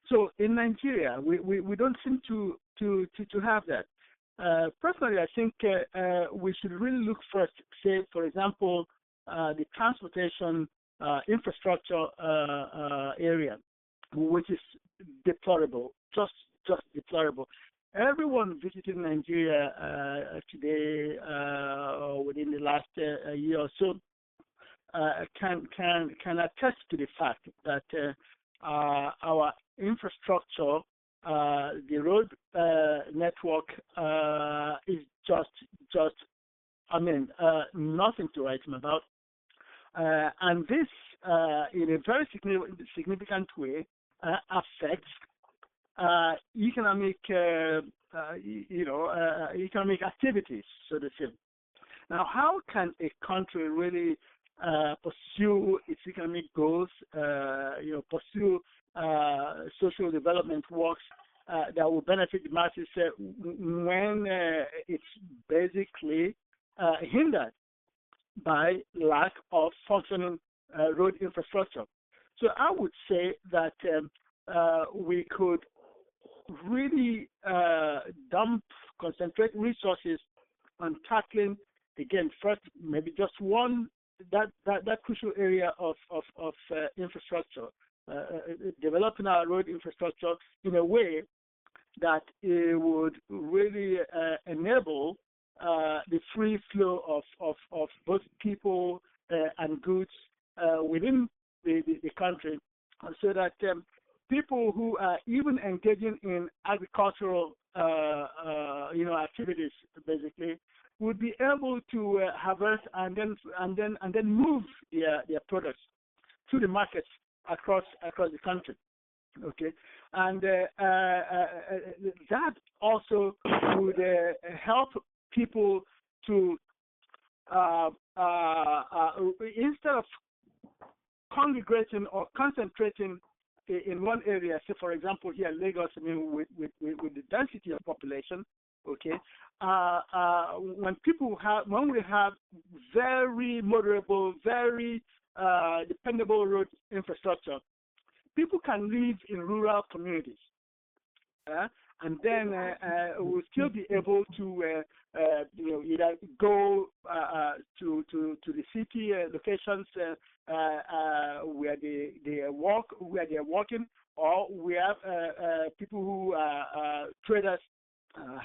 So in Nigeria, we don't seem to have that. Personally, I think we should really look first, say, for example, the transportation infrastructure area, which is deplorable, just deplorable. Everyone visiting Nigeria today, within the last year or so, can attest to the fact that our infrastructure, the road network, is just nothing to write home about. And this, in a very significant way, affects economic activities, so to say. Now, how can a country really pursue its economic goals, pursue social development works that will benefit the masses when it's basically hindered by lack of functioning road infrastructure? So I would say that we could really concentrate resources on tackling, again, first maybe just one that crucial area of infrastructure, developing our road infrastructure in a way that it would really enable the free flow of both people and goods within the country, so that people who are even engaging in agricultural activities, basically, would be able to harvest and then move their products to the markets across the country. Okay, and that also would help people to instead of congregating or concentrating in one area, say for example here in Lagos, with the density of population, okay, when we have very moderable, very dependable road infrastructure, people can live in rural communities, and then we'll still be able to either go to the city locations where they are working, or we have people who are traders,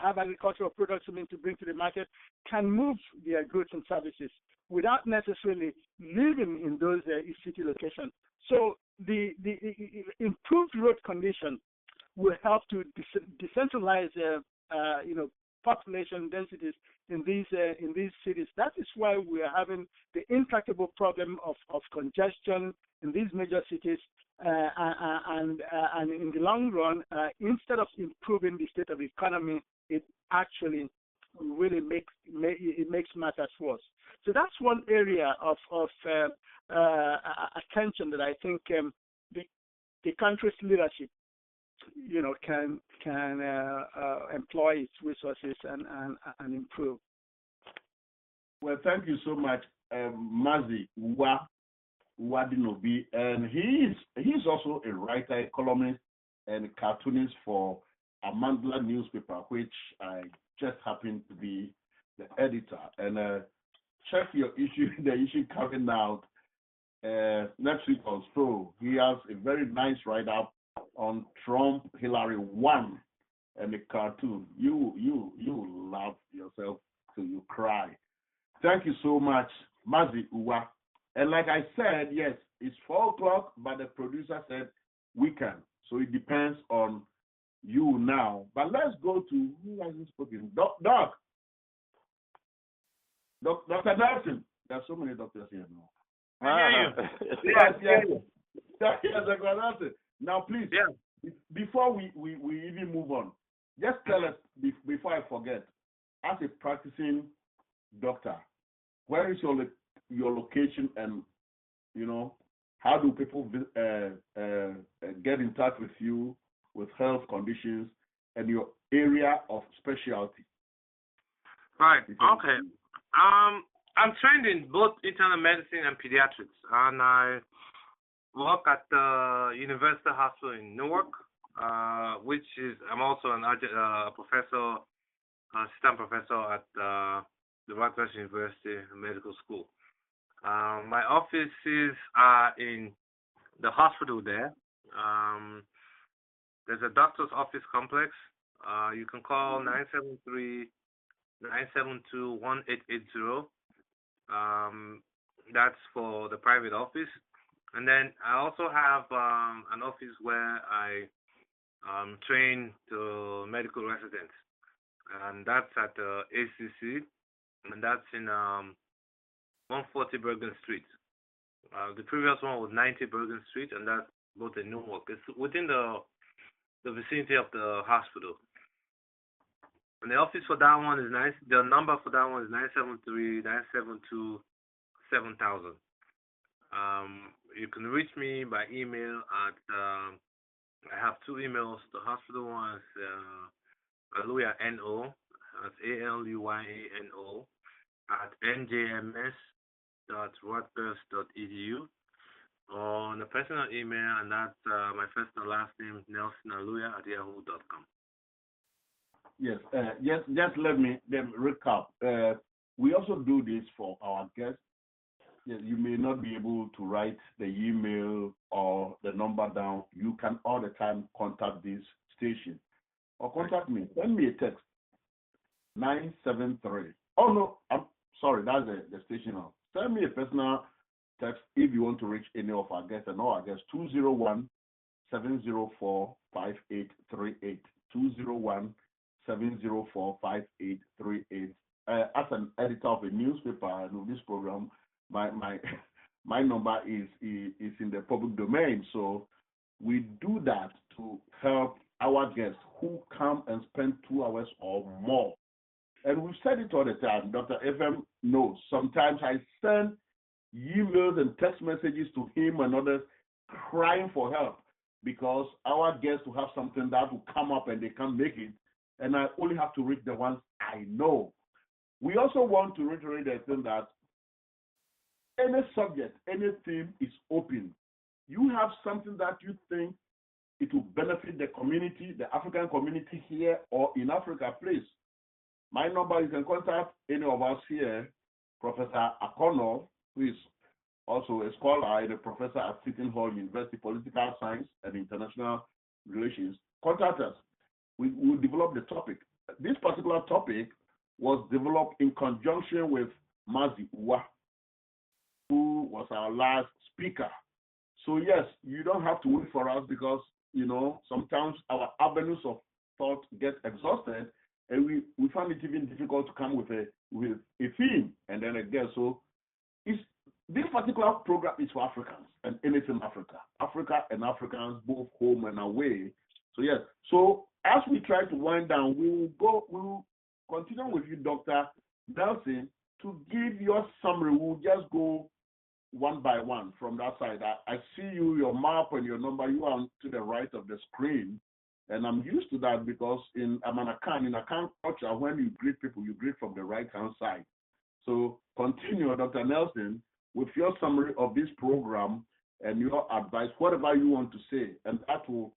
have agricultural products to bring to the market, can move their goods and services without necessarily living in those city locations. So the improved road condition will help to decentralize population densities in these cities. That is why we are having the intractable problem of congestion in these major cities, and in the long run, instead of improving the state of the economy, it actually really makes matters was. So that's one area of attention that I think the country's leadership, can employ its resources and improve. Well, thank you so much, Mazi Wadinobi, and he's also a writer, a columnist, and a cartoonist for Amandla newspaper, which I just happen to be the editor. And check your issue, the issue coming out next week or so. He has a very nice write-up on Trump Hillary 1 and the cartoon. You laugh yourself till you cry. Thank you so much, Mazi Uwa. And like I said, yes, it's 4 o'clock, but the producer said we can. So it depends on you now. But let's go to who hasn't spoken. Dr. Nelson. There's so many doctors here now. I hear you. Yes. Dr. Nelson. Now, please, before we even move on, just tell us, before I forget, as a practicing doctor, where is your location, and how do people get in touch with you with health conditions and your area of specialty? Right. Okay. I'm trained in both internal medicine and pediatrics, and I work at the University Hospital in Newark, I'm also a professor, assistant professor at the Rutgers University Medical School. My offices are in the hospital there. There's a doctor's office complex. You can call 973-972-1880. That's for the private office. And then I also have an office where I train the medical residents. And that's at ACC. And that's in 140 Bergen Street. The previous one was 90 Bergen Street, and that's both in Newark. It's within the vicinity of the hospital. And the office for that one is the number for that one is 973-972-7000. You can reach me by email at I have 2 emails. The hospital one is ALUYANO, that's ALUYANO, at njms.rutgers.edu, or on a personal email, and that's my first and last name, nelsonaluya@yahoo.com. Yes, just let me recap. We also do this for our guests. Yes, you may not be able to write the email or the number down. You can all the time contact this station or contact me. Send me a text. 973. Oh no, I'm sorry, that's the station now. Send me a personal text if you want to reach any of our guests, and all our guests. 201-704-5838. 201-704-5838. As an editor of a newspaper and of this program, my number is in the public domain. So we do that to help our guests who come and spend 2 hours or more. And we've said it all the time. Dr. FM knows. Sometimes I send emails and text messages to him and others crying for help because our guests will have something that will come up and they can't make it. And I only have to read the ones I know. We also want to reiterate the thing that any subject, any theme is open. You have something that you think it will benefit the community, the African community here or in Africa, please. My number, you can contact any of us here, Professor Akono, who is also a scholar and a professor at Seton Hall University, Political Science and International Relations. Contact us. We will develop the topic. This particular topic was developed in conjunction with Mazi Uwa, who was our last speaker. So yes, you don't have to wait for us because, sometimes our avenues of thought get exhausted, and we find it even difficult to come with a theme and then a guest. So this particular program is for Africans and anything Africa and Africans, both home and away. So yes, so as we try to wind down, we will continue with you, Dr. Nelson, to give your summary, we'll just go one by one from that side. I see you, your map and your number. You are to the right of the screen. And I'm used to that because I'm an Akan. In Akan culture, when you greet people, you greet from the right-hand side. So continue, Dr. Nelson, with your summary of this program and your advice, whatever you want to say. And that will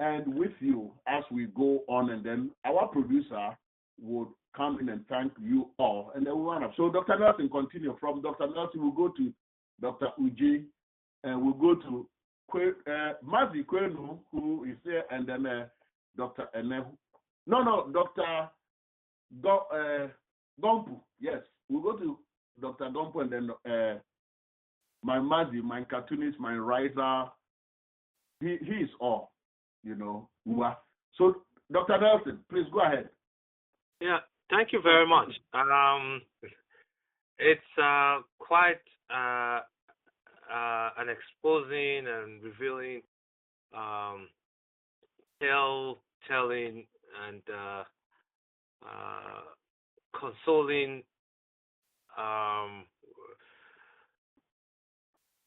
end with you as we go on. And then our producer would come in and thank you all. And then we wind up. So Dr. Nelson, continue. From Dr. Nelson, we'll go to Dr. Uji, and we'll go to Mazi Kwenu, who is here, and then Dr. Enehu. Dr. Gompu. Yes, we'll go to Dr. Gompu, and then my Mazi, my cartoonist, my writer. He is all, So, Dr. Nelson, please go ahead. Yeah, thank you very much. It's quite an exposing and revealing, telling, and consoling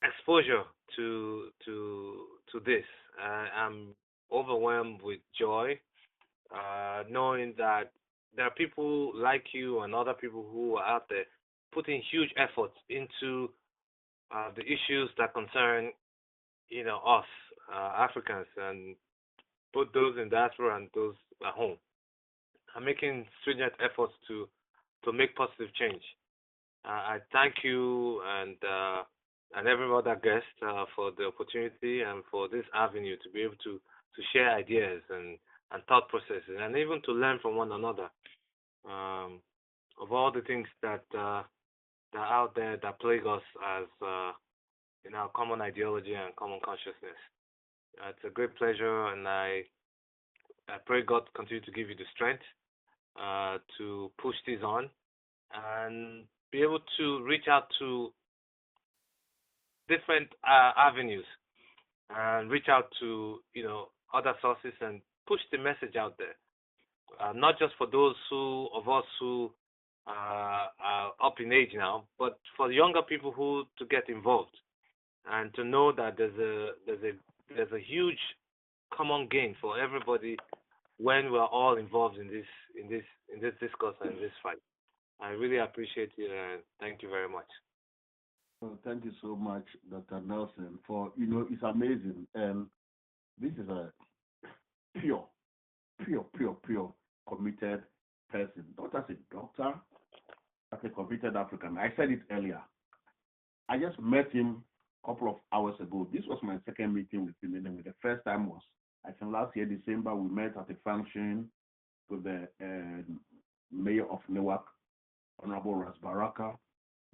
exposure to this. I'm overwhelmed with joy, knowing that there are people like you and other people who are out there putting huge efforts into the issues that concern, us, Africans, and both those in diaspora and those at home. I'm making stringent efforts to make positive change. I thank you and every other guest for the opportunity and for this avenue to be able to share ideas and thought processes, and even to learn from one another of all the things that are out there that plague us as our common ideology and common consciousness. It's a great pleasure, and I pray God continue to give you the strength to push this on and be able to reach out to different avenues and reach out to other sources and push the message out there. Not just for those of us who are up in age now, but for the younger people to get involved and to know that there's a huge common gain for everybody when we're all involved in this discourse and this fight. I really appreciate you and thank you very much. Well, thank you so much, Dr. Nelson, for it's amazing, and this is a pure committed person, not as a doctor, as a committed African. I said it earlier. I just met him a couple of hours ago. This was my second meeting with him. And the first time was, I think, last year, December. We met at a function with the mayor of Newark, Honorable Ras Baraka.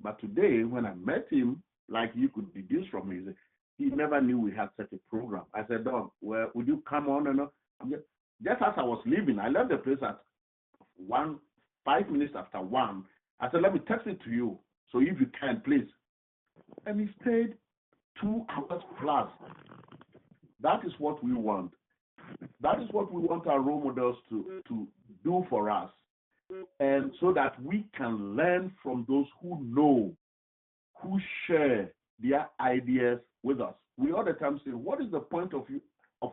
But today, when I met him, like you could deduce from his, he never knew we had such a program. I said, Dog, well, would you come on? And just as I was leaving, I left the place at 5 minutes after 1. I said, let me text it to you. So if you can, please. And he stayed 2 hours plus. That is what we want. That is what we want our role models to do for us. And so that we can learn from those who know, who share their ideas with us. We all the time say, what is the point of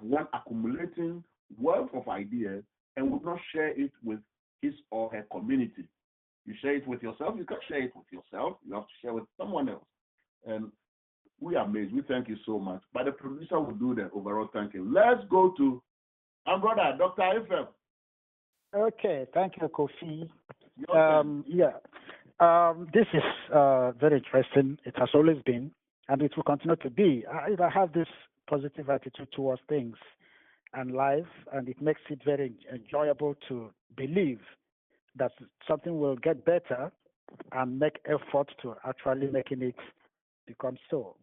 one accumulating wealth of ideas and would not share it with his or her community? You share it with yourself, you can't share it with yourself, you have to share with someone else. And we are amazed. We thank you so much. But the producer will do the overall thanking. Let's go to our brother, Dr. Ifem. Okay, thank you, Kofi. This is very interesting. It has always been, and it will continue to be. I have this positive attitude towards things and life, and it makes it very enjoyable to believe that something will get better and make effort to actually making it become so.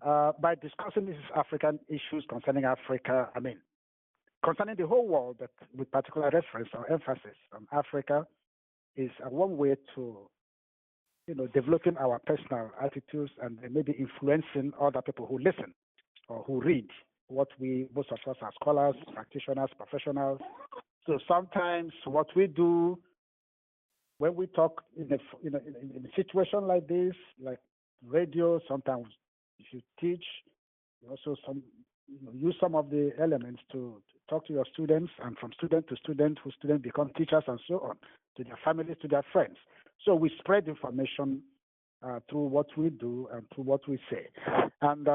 By discussing these African issues concerning Africa, concerning the whole world, but with particular reference or emphasis on Africa, is one way to, developing our personal attitudes and maybe influencing other people who listen or who read what most of us are scholars, practitioners, professionals. So sometimes what we do when we talk in a situation like this, like radio, sometimes if you teach, you also use some of the elements to talk to your students, and from student to student, who students become teachers and so on, to their families, to their friends. So we spread information through what we do and through what we say. And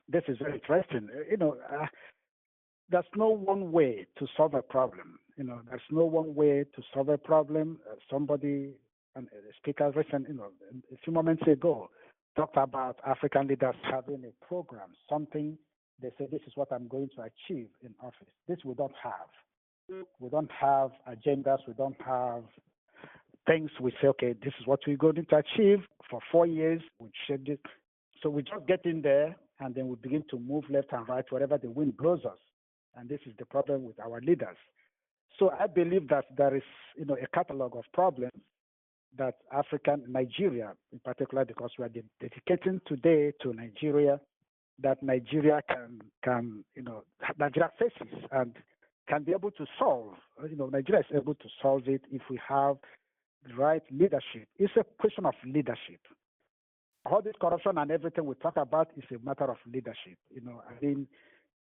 this is very interesting. There's no one way to solve a problem. There's no one way to solve a problem. Somebody, and the speaker recent, a few moments ago, talked about African leaders having a program, something they say, this is what I'm going to achieve in office. This we don't have. We don't have agendas. We don't have things we say, okay, this is what we're going to achieve for 4 years. We shape it. So we just get in there, and then we begin to move left and right wherever the wind blows us. And this is the problem with our leaders. So I believe that there is, a catalog of problems that Nigeria in particular, because we are dedicating today to Nigeria, that Nigeria Nigeria faces and can be able to solve. Nigeria is able to solve it if we have the right leadership. It's a question of leadership. All this corruption and everything we talk about is a matter of leadership.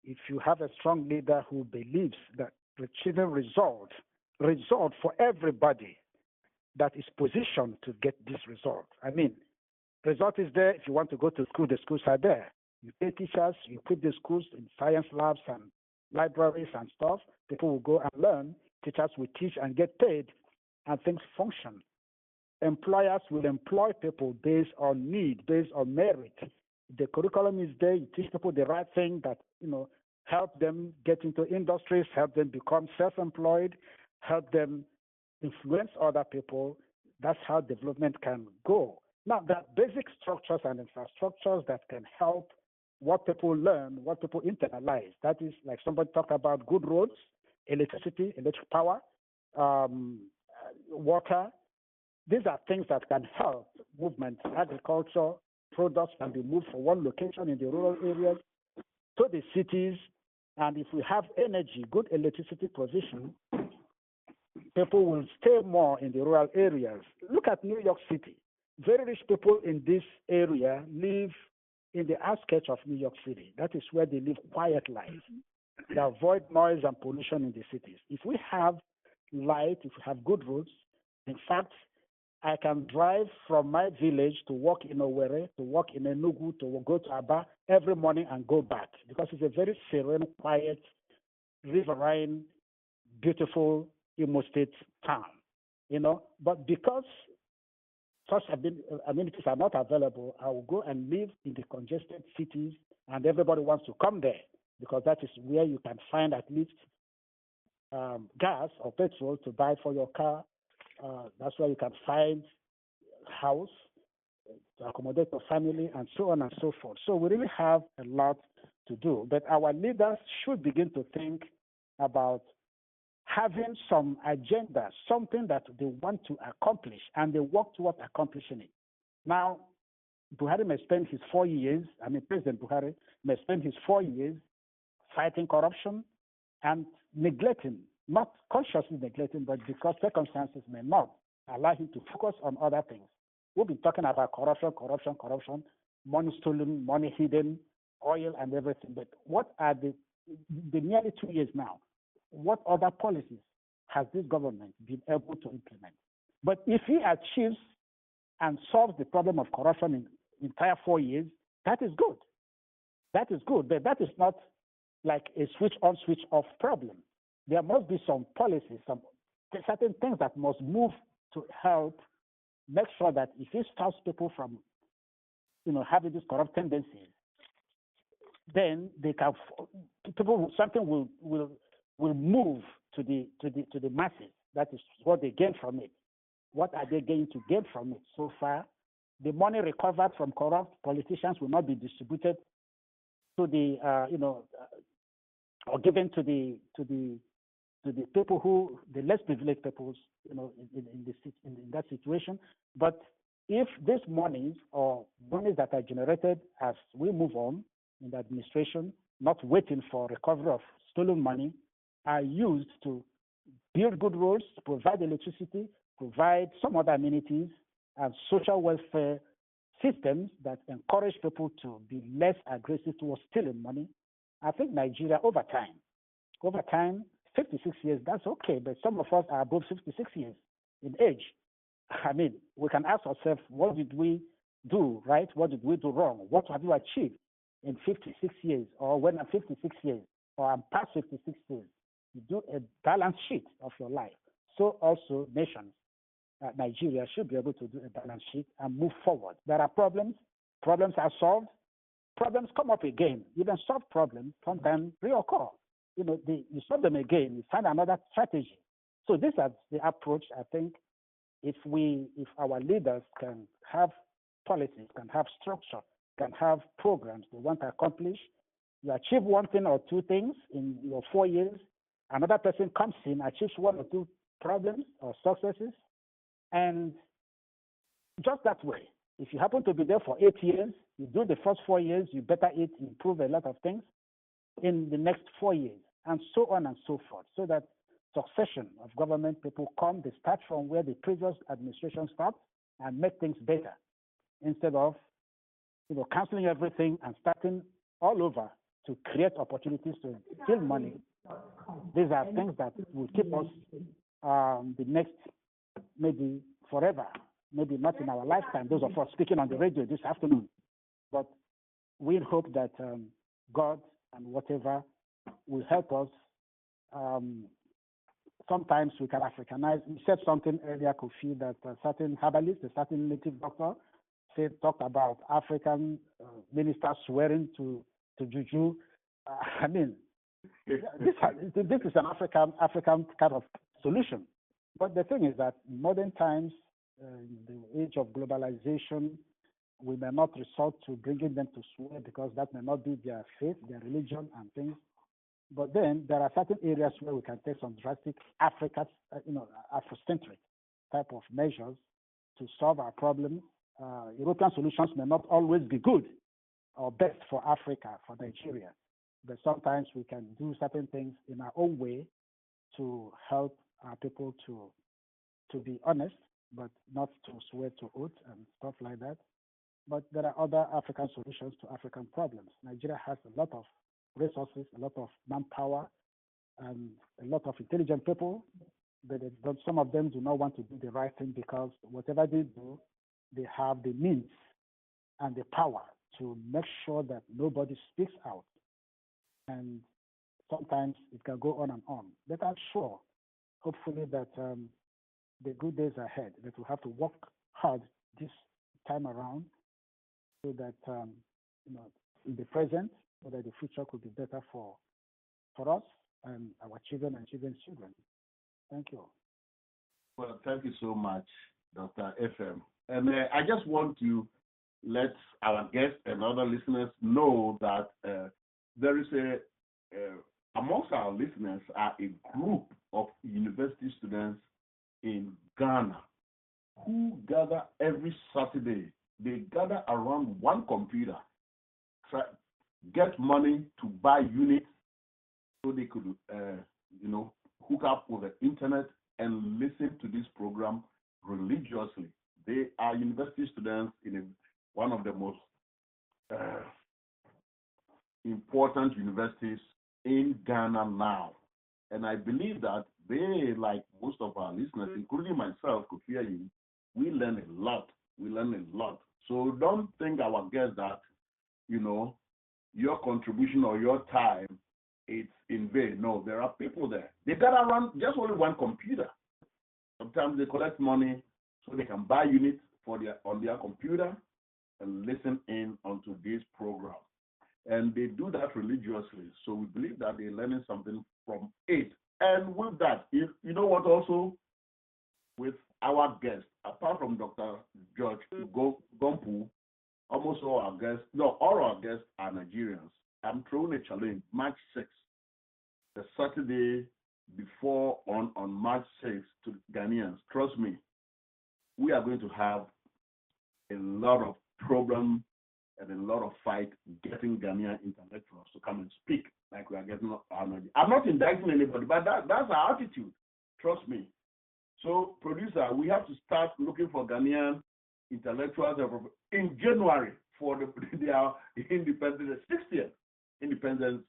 If you have a strong leader who believes that achieving result for everybody that is positioned to get this result. Result is there. If you want to go to school, the schools are there. You pay teachers, you equip the schools in science labs and libraries and stuff. People will go and learn. Teachers will teach and get paid, and things function. Employers will employ people based on need, based on merit. The curriculum is there. You teach people the right thing that, help them get into industries, help them become self-employed, help them influence other people. That's how development can go. Now, there are basic structures and infrastructures that can help what people learn, what people internalize. That is, like somebody talked about, good roads, electricity, electric power, water. These are things that can help movement. Agriculture products can be moved from one location in the rural areas to the cities. And if we have energy, good electricity provision, people will stay more in the rural areas. Look at New York City. Very rich people in this area live in the outskirts of New York City. That is where they live quiet lives. They avoid noise and pollution in the cities. If we have light, if we have good roads, in fact, I can drive from my village to work in Owerri, to work in Enugu, to go to Aba every morning and go back, because it's a very serene, quiet, riverine, beautiful Imo State town. But because such amenities are not available, I will go and live in the congested cities, and everybody wants to come there because that is where you can find at least gas or petrol to buy for your car. That's where you can find house to accommodate your family, and so on and so forth. So we really have a lot to do. But our leaders should begin to think about having some agenda, something that they want to accomplish, and they work towards accomplishing it. Now, Buhari may spend his 4 years, President Buhari may spend his 4 years fighting corruption and neglecting, not consciously neglecting, but because circumstances may not allow him to focus on other things. We've been talking about corruption, money stolen, money hidden, oil and everything. But what are the nearly 2 years now, what other policies has this government been able to implement? But if he achieves and solves the problem of corruption in entire 4 years, that is good. That is good, but that is not like a switch on, switch off problem. There must be some policies, some certain things that must move to help make sure that if he stops people from, having these corrupt tendencies, then they can something will move to the masses. That is what they gain from it. What are they going to gain from it so far? The money recovered from corrupt politicians will not be distributed to the or given to the people who, the less privileged peoples, in that situation. But if these monies or monies that are generated as we move on in the administration, not waiting for recovery of stolen money, are used to build good roads, provide electricity, provide some other amenities and social welfare systems that encourage people to be less aggressive towards stealing money. I think Nigeria, over time, 56 years, that's okay, but some of us are above 56 years in age. I mean, we can ask ourselves, what did we do right? What did we do wrong? What have you achieved in 56 years? Or when I'm 56 years, or I'm past 56 years, you do a balance sheet of your life. So also nations, Nigeria should be able to do a balance sheet and move forward. There are problems are solved, problems come up again. Even solved problems sometimes reoccur. You solve them again, you find another strategy. So this is the approach. I think if our leaders can have policies, can have structure, can have programs they want to accomplish, you achieve one thing or two things in your 4 years, another person comes in, achieves one or two problems or successes, and just that way. If you happen to be there for 8 years, you do the first 4 years, you better improve a lot of things in the next 4 years, and so on and so forth, so that succession of government people they start from where the previous administration stopped and make things better, instead of canceling everything and starting all over to create opportunities to steal money. These are things that will keep us the next, maybe forever, maybe not in our lifetime, those of us speaking on the radio this afternoon. But we hope that God and whatever will help us. Sometimes we can Africanize. You said something earlier, Kofi, that a certain herbalist, a certain native doctor, talked about African ministers swearing to juju. I mean, this is an African kind of solution. But the thing is that in modern times, in the age of globalization, we may not resort to bringing them to swear because that may not be their faith, their religion, and things. But then there are certain areas where we can take some drastic Afrocentric type of measures to solve our problems. European solutions may not always be good or best for Africa, for Nigeria, but sometimes we can do certain things in our own way to help our people to be honest, but not to swear to oath and stuff like that. But there are other African solutions to African problems. Nigeria has a lot of resources, a lot of manpower, and a lot of intelligent people, but some of them do not want to do the right thing because whatever they do, they have the means and the power to make sure that nobody speaks out. And sometimes it can go on and on. But I'm sure, hopefully, that the good days ahead, that we have to work hard this time around so that, in the present, so that the future could be better for us and our children and children's children. Thank you. Well, thank you so much, Dr. FM. And I just want to let our guests and other listeners know that there is amongst our listeners are a group of university students in Ghana who gather every Saturday. They gather around one computer, get money to buy units so they could, hook up with the internet and listen to this program religiously. They are university students in one of the most important universities in Ghana now. And I believe that they, like most of our listeners, including myself, could hear you, we learn a lot. So don't think our guests that, your contribution or your time, it's in vain. No, there are people there. They gather around just only one computer. Sometimes they collect money so they can buy units on their computer and listen in onto this program. And they do that religiously. So we believe that they're learning something from it. And with that, you know what also, with our guests, apart from Dr. George Gompu, almost all our guests are Nigerians. I'm throwing a challenge, March 6th, the Saturday before on March 6th to Ghanaians. Trust me, we are going to have a lot of problems and a lot of fight getting Ghanaian intellectuals to come and speak like we are getting our Nigerians. I'm not indicting anybody, but that's our attitude. Trust me. So, producer, we have to start looking for Ghanaian intellectuals in January for their independence, 60th Independence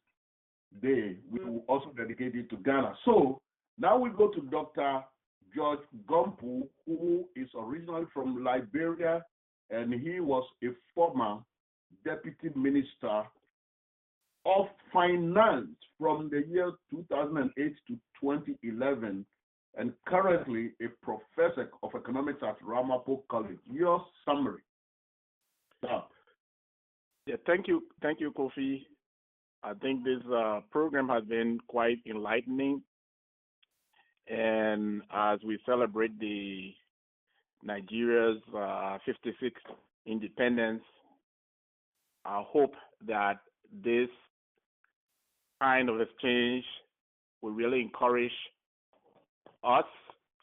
Day. We will also dedicate it to Ghana. So, now we go to Dr. George Gompu, who is originally from Liberia, and he was a former deputy minister of finance from the year 2008 to 2011, and currently a professor of economics at Ramapo College. Your summary. Yeah, thank you, Kofi. I think this program has been quite enlightening, and as we celebrate the Nigeria's 56th independence, I hope that this kind of exchange will really encourage us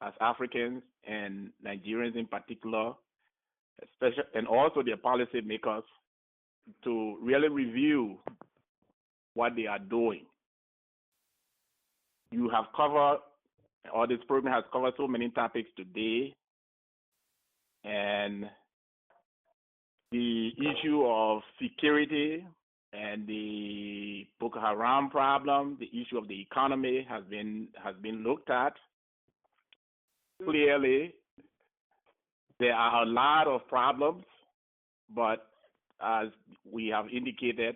as Africans and Nigerians in particular, especially, and also their policy makers, to really review what they are doing. You have covered, or this program has covered so many topics today, and the issue of security and the Boko Haram problem, the issue of the economy has been looked at. Clearly, there are a lot of problems, but as we have indicated,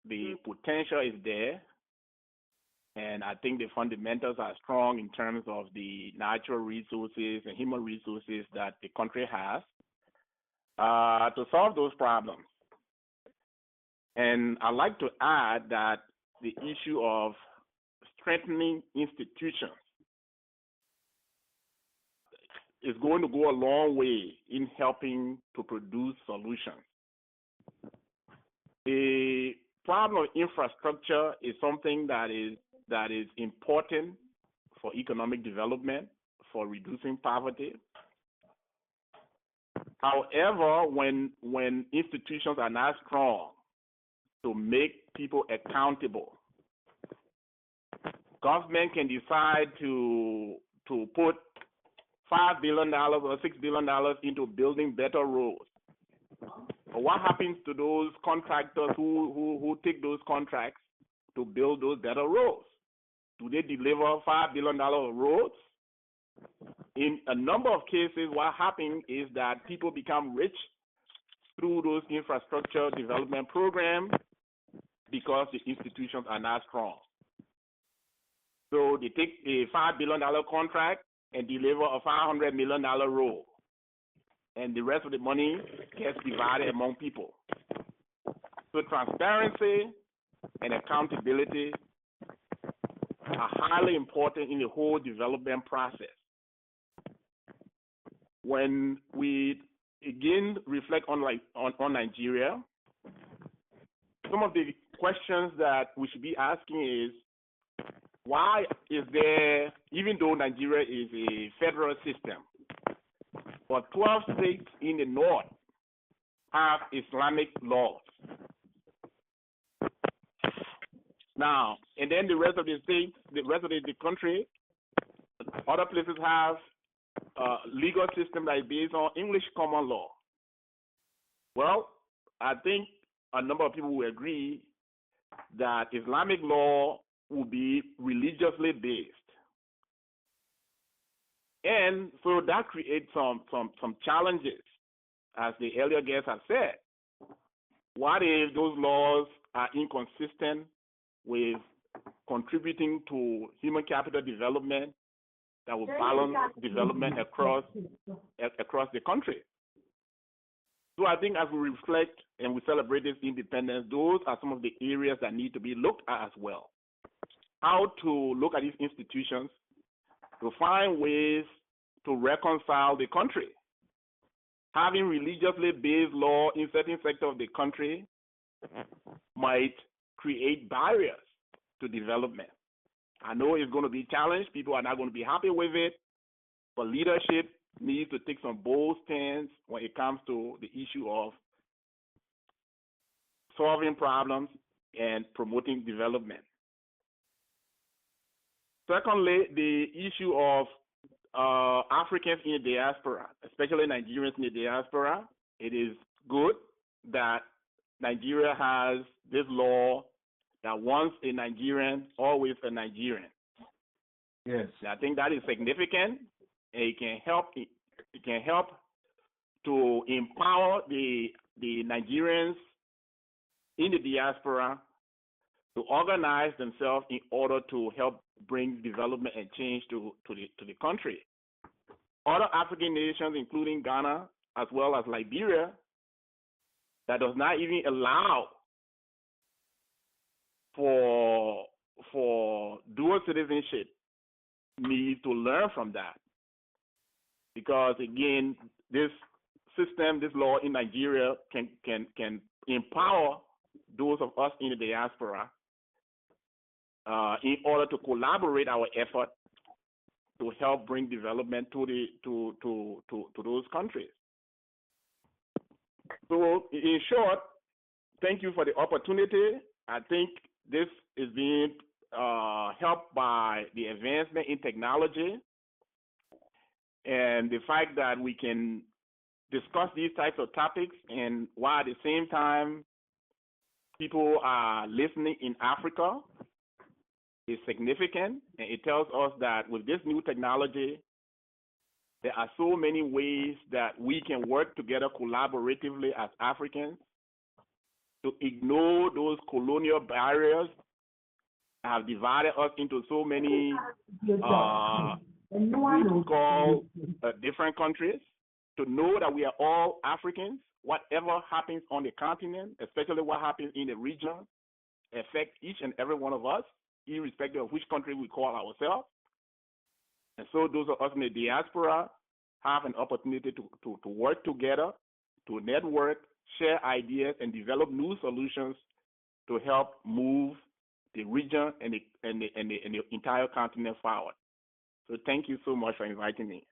the potential is there, and I think the fundamentals are strong in terms of the natural resources and human resources that the country has to solve those problems. And I'd like to add that the issue of strengthening institutions is going to go a long way in helping to produce solutions. The problem of infrastructure is something that is important for economic development, for reducing poverty. However, when institutions are not strong to make people accountable, government can decide to put $5 billion or $6 billion into building better roads. But what happens to those contractors who take those contracts to build those better roads? Do they deliver $5 billion roads? In a number of cases, what happens is that people become rich through those infrastructure development programs because the institutions are not strong. So they take a $5 billion contract and deliver a $500 million road, and the rest of the money gets divided among people. So transparency and accountability are highly important in the whole development process. When we again reflect on Nigeria, some of the questions that we should be asking is, why is there, even though Nigeria is a federal system, but 12 states in the north have Islamic laws? Now, and then the rest of the states, the rest of the country, other places have a legal system that is based on English common law. Well, I think a number of people will agree that Islamic law will be religiously based. And so that creates some challenges, as the earlier guests have said. What if those laws are inconsistent with contributing to human capital development that will balance development across the country? So I think as we reflect and we celebrate this independence, those are some of the areas that need to be looked at as well. How to look at these institutions to find ways to reconcile the country. Having religiously based law in certain sectors of the country might create barriers to development. I know it's going to be challenged. People are not going to be happy with it, but leadership needs to take some bold stands when it comes to the issue of solving problems and promoting development. Secondly, the issue of Africans in the diaspora, especially Nigerians in the diaspora. It is good that Nigeria has this law that once a Nigerian, always a Nigerian. Yes. I think that is significant. And it can help. It can help to empower the Nigerians in the diaspora to organize themselves in order to help bring development and change to the country. Other African nations, including Ghana as well as Liberia, that does not even allow for dual citizenship, need to learn from that. Because again, this system, this law in Nigeria can empower those of us in the diaspora in order to collaborate our effort to help bring development to those countries. So in short, thank you for the opportunity. I think this is being helped by the advancement in technology and the fact that we can discuss these types of topics, and while at the same time people are listening in Africa is significant, and it tells us that with this new technology, there are so many ways that we can work together collaboratively as Africans to ignore those colonial barriers that have divided us into so many called different countries, to know that we are all Africans. Whatever happens on the continent, especially what happens in the region, affects each and every one of us, irrespective of which country we call ourselves. And so those of us in the diaspora have an opportunity to work together, to network, share ideas, and develop new solutions to help move the region and the entire continent forward. So thank you so much for inviting me.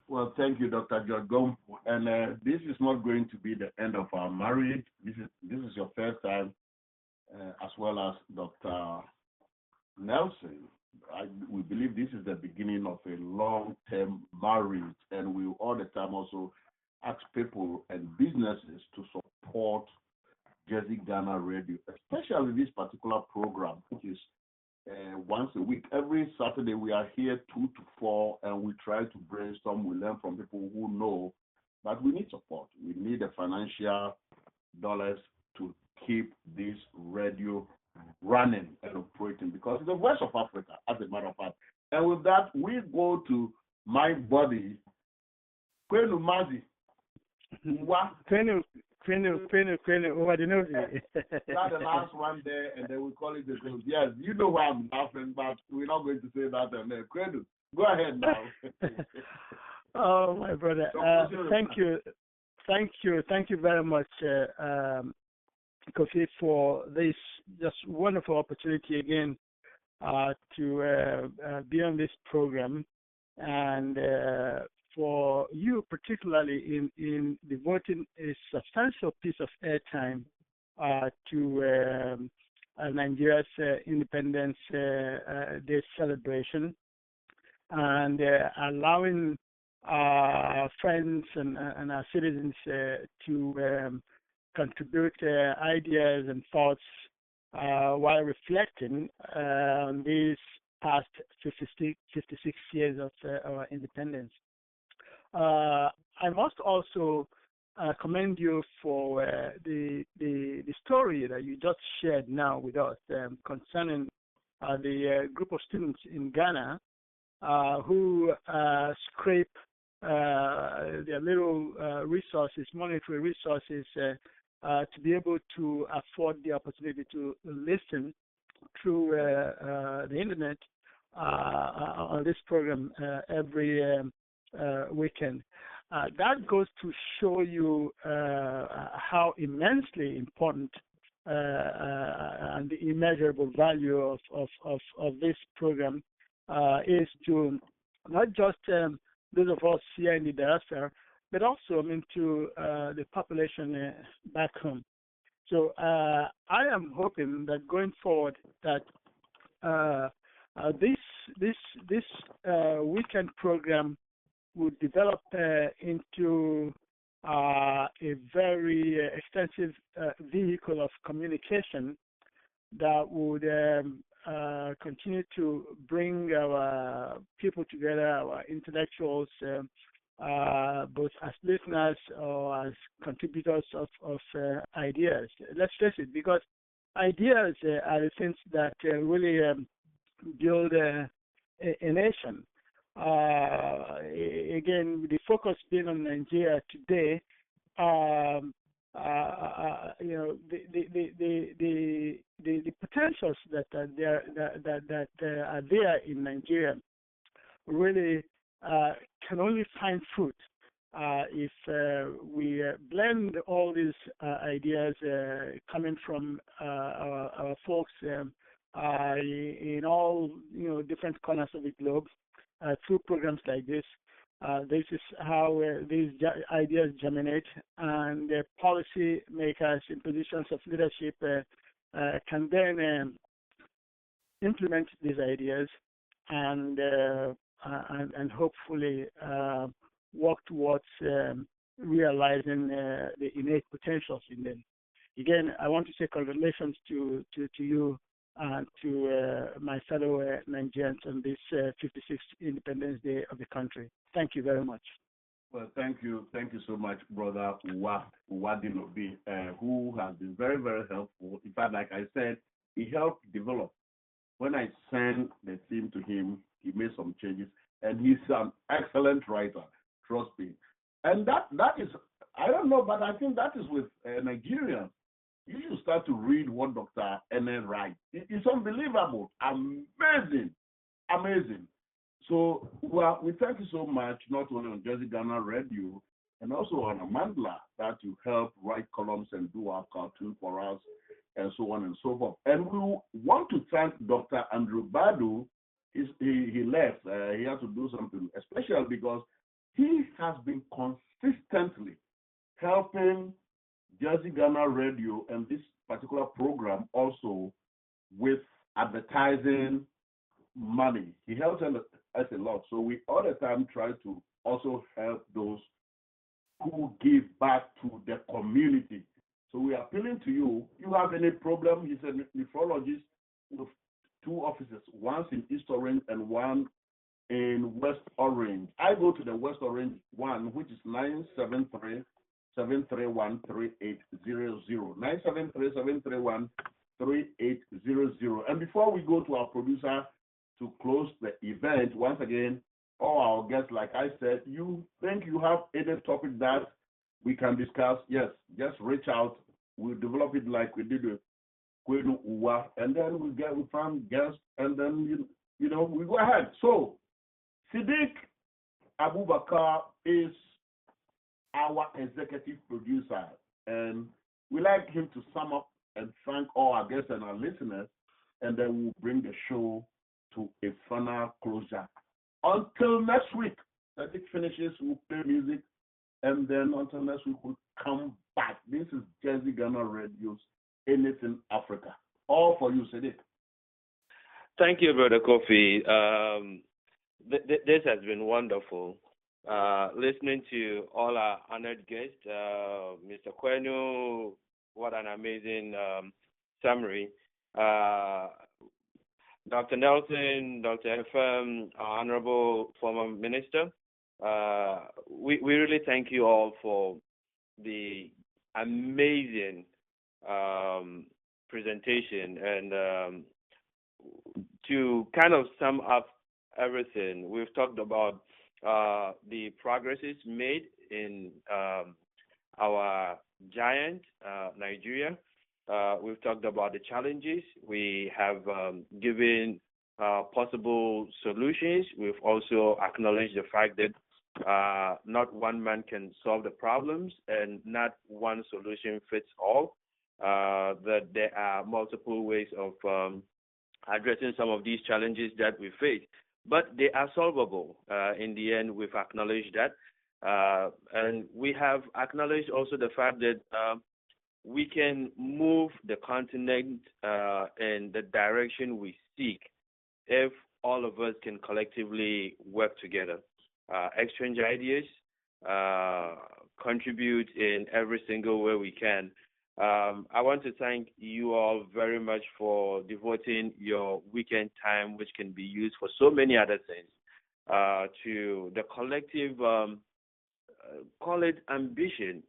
Well, thank you, Dr. Jogom. And this is not going to be the end of our marriage. This is your first time, as well as Dr. Nelson. We believe this is the beginning of a long-term marriage, and we all the time also ask people and businesses to support Jersey Ghana Radio, especially this particular program, which is once a week. Every Saturday we are here 2 to 4, and we try to brainstorm. We learn from people who know, but we need support. We need the financial dollars to keep this radio running and operating, because it's the voice of Africa, as a matter of fact. And with that, we go to my buddy, Kwenu Mazi. Kwenu, over the nose. That's the last one there, and then we call it the close. Yes, you know why I'm laughing, but we're not going to say that. Kwenu, go ahead now. Oh, my brother. Thank you very much, Kofi, for this just wonderful opportunity again to be on this program, and for you particularly in devoting a substantial piece of airtime to Nigeria's Independence Day celebration, and allowing our friends and our citizens to contribute ideas and thoughts while reflecting on these past 56 years of our independence. I must also commend you for the story that you just shared now with us concerning the group of students in Ghana who scrape their little resources, monetary resources, to be able to afford the opportunity to listen through the internet on this program every weekend. That goes to show you how immensely important and the immeasurable value of this program is to not just those of us here in the diaspora, but also to the population back home. So I am hoping that going forward that This weekend program would develop into a very extensive vehicle of communication that would continue to bring our people together, our intellectuals, both as listeners or as contributors of ideas. Let's face it, because ideas are the things that really build a nation. Again, the focus being on Nigeria today, the potentials that are there in Nigeria really can only find fruit if we blend all these ideas coming from our folks in all different corners of the globe through programs like this. This is how these ideas germinate, and policy makers in positions of leadership can then implement these ideas and hopefully work towards realizing the innate potentials in them. Again, I want to say congratulations to you and to my fellow Nigerians on this 56th Independence Day of the country. Thank you very much. Well, thank you so much, Brother Uwadinobi, who has been very, very helpful. In fact, like I said, he helped develop. When I sent the theme to him, he made some changes, and he's an excellent writer, trust me. And that is, I don't know, but I think that is with Nigerians. You should start to read what Dr. Ene writes. It's unbelievable, amazing. So, well, we thank you so much, not only on Jersey Ghana Radio, and also on Amandla, that you help write columns and do our cartoon for us, and so on and so forth. And we want to thank Dr. Andrew Badu. He left. He had to do something, especially because he has been consistently helping Jersey Ghana Radio and this particular program also with advertising money. He helps us a lot. So we all the time try to also help those who give back to the community. So we are appealing to you. You have any problem? He's a nephrologist with 2 offices, one in East Orange and one in West Orange. I go to the West Orange one, which is 973-731-3800. 973-731-3800. And before we go to our producer to close the event, once again, all our guests, like I said, you think you have any topic that we can discuss? Yes, just reach out. We'll develop it like we did with Kwenu Uwa, and then we find guests, and then we go ahead. So Siddiq Abubakar is our executive producer, and we like him to sum up and thank all our guests and our listeners, and then we'll bring the show to a final closure. Until next week, Siddiq finishes, we'll play music, and then until next week, we'll come back. This is Jersey Ghana Radio's Anything Africa. All for you, Siddiq. Thank you, Brother Kofi. This has been wonderful. Listening to all our honored guests, Mr. Kwenu, what an amazing summary. Dr. Nelson, Dr. FM, our honorable former minister, we really thank you all for the amazing presentation. And to kind of sum up everything, we've talked about the progresses made in our giant, Nigeria. We've talked about the challenges. We have given possible solutions. We've also acknowledged the fact that not one man can solve the problems and not one solution fits all, that there are multiple ways of addressing some of these challenges that we face. But they are solvable. In the end, we've acknowledged that. And we have acknowledged also the fact that we can move the continent in the direction we seek if all of us can collectively work together, exchange ideas, contribute in every single way we can. I want to thank you all very much for devoting your weekend time, which can be used for so many other things, to the collective, call it ambition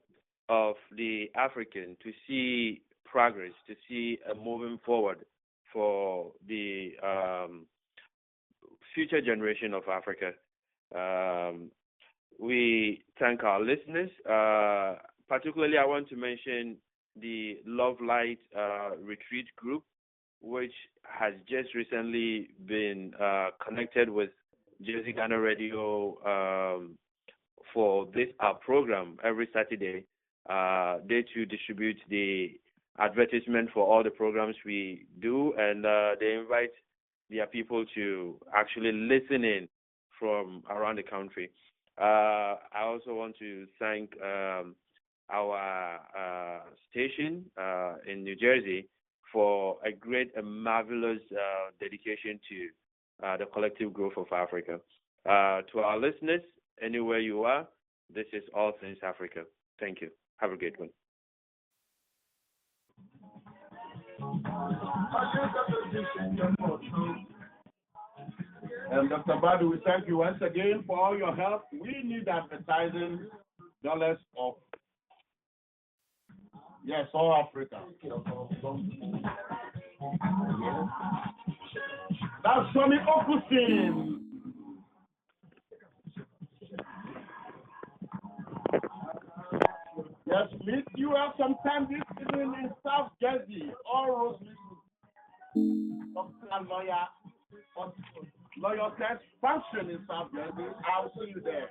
of the African to see progress, to see a moving forward for the future generation of Africa. We thank our listeners. Particularly, I want to mention the Love Light Retreat Group, which has just recently been connected with Jersey Ghana Radio for this our program every Saturday. They too distribute the advertisement for all the programs we do, and they invite their people to actually listen in from around the country. I also want to thank our station in New Jersey for a great and marvelous dedication to the collective growth of Africa. To our listeners, anywhere you are, this is All Things Africa. Thank you. Have a great one. And Dr. Badu, we thank you once again for all your help. We need advertising dollars of, yes, all Africa. That's Sonny Okusin. Yes, please, you have some time this evening in South Jersey, all roads lead to lawyer test function in South Jersey. I'll see you there.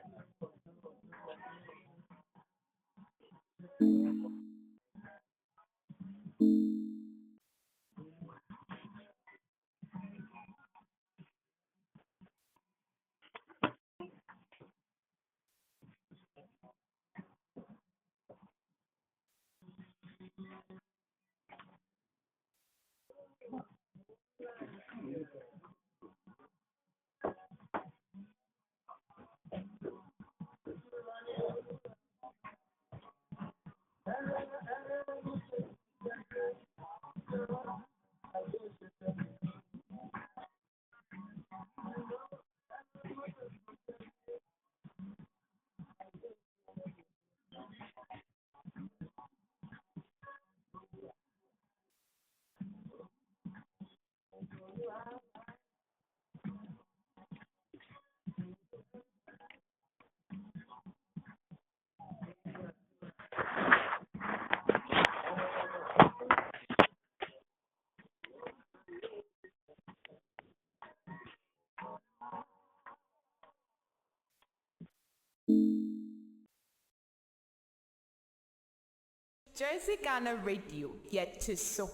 Jersey Ghana Radio, yet to so.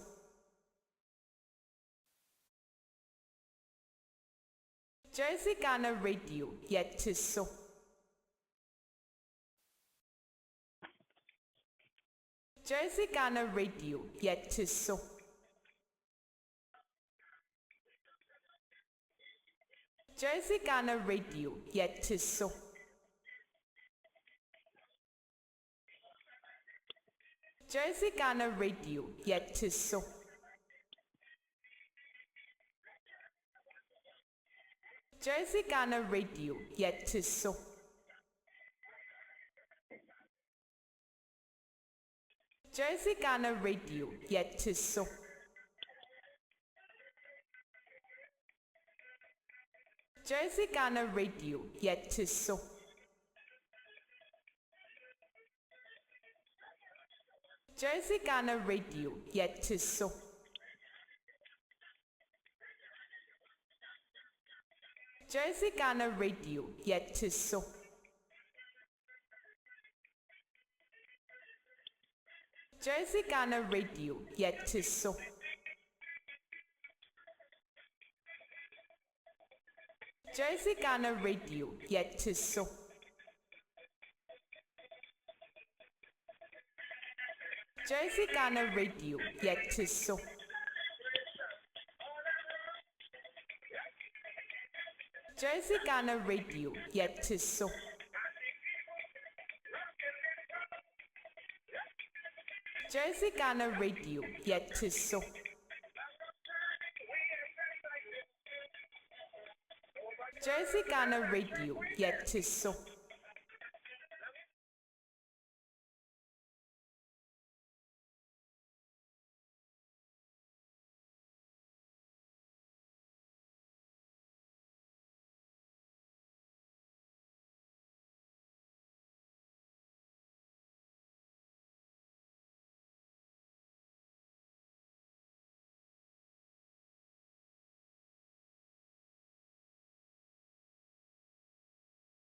Jersey Ghana Radio, yet to so. Jersey Ghana Radio, yet to so. Jersey Ghana Radio, yet to so. Jersey Ghana Radio, yet to so. Jersey Ghana Radio, yet to so. Jersey Ghana Radio, yet to so. Jersey Ghana Radio, yet to so. Jersey Ghana Radio, yet to so. Jersey Ghana Radio, yet to so. Jersey Ghana Radio, yet to so. Jersey Ghana Radio, yet to so. Jersey Ghana Radio, yet to so. Jersey Ghana Radio, yet to so. Jersey Ghana Radio, yet to so. Jersey Ghana Radio, yet to so.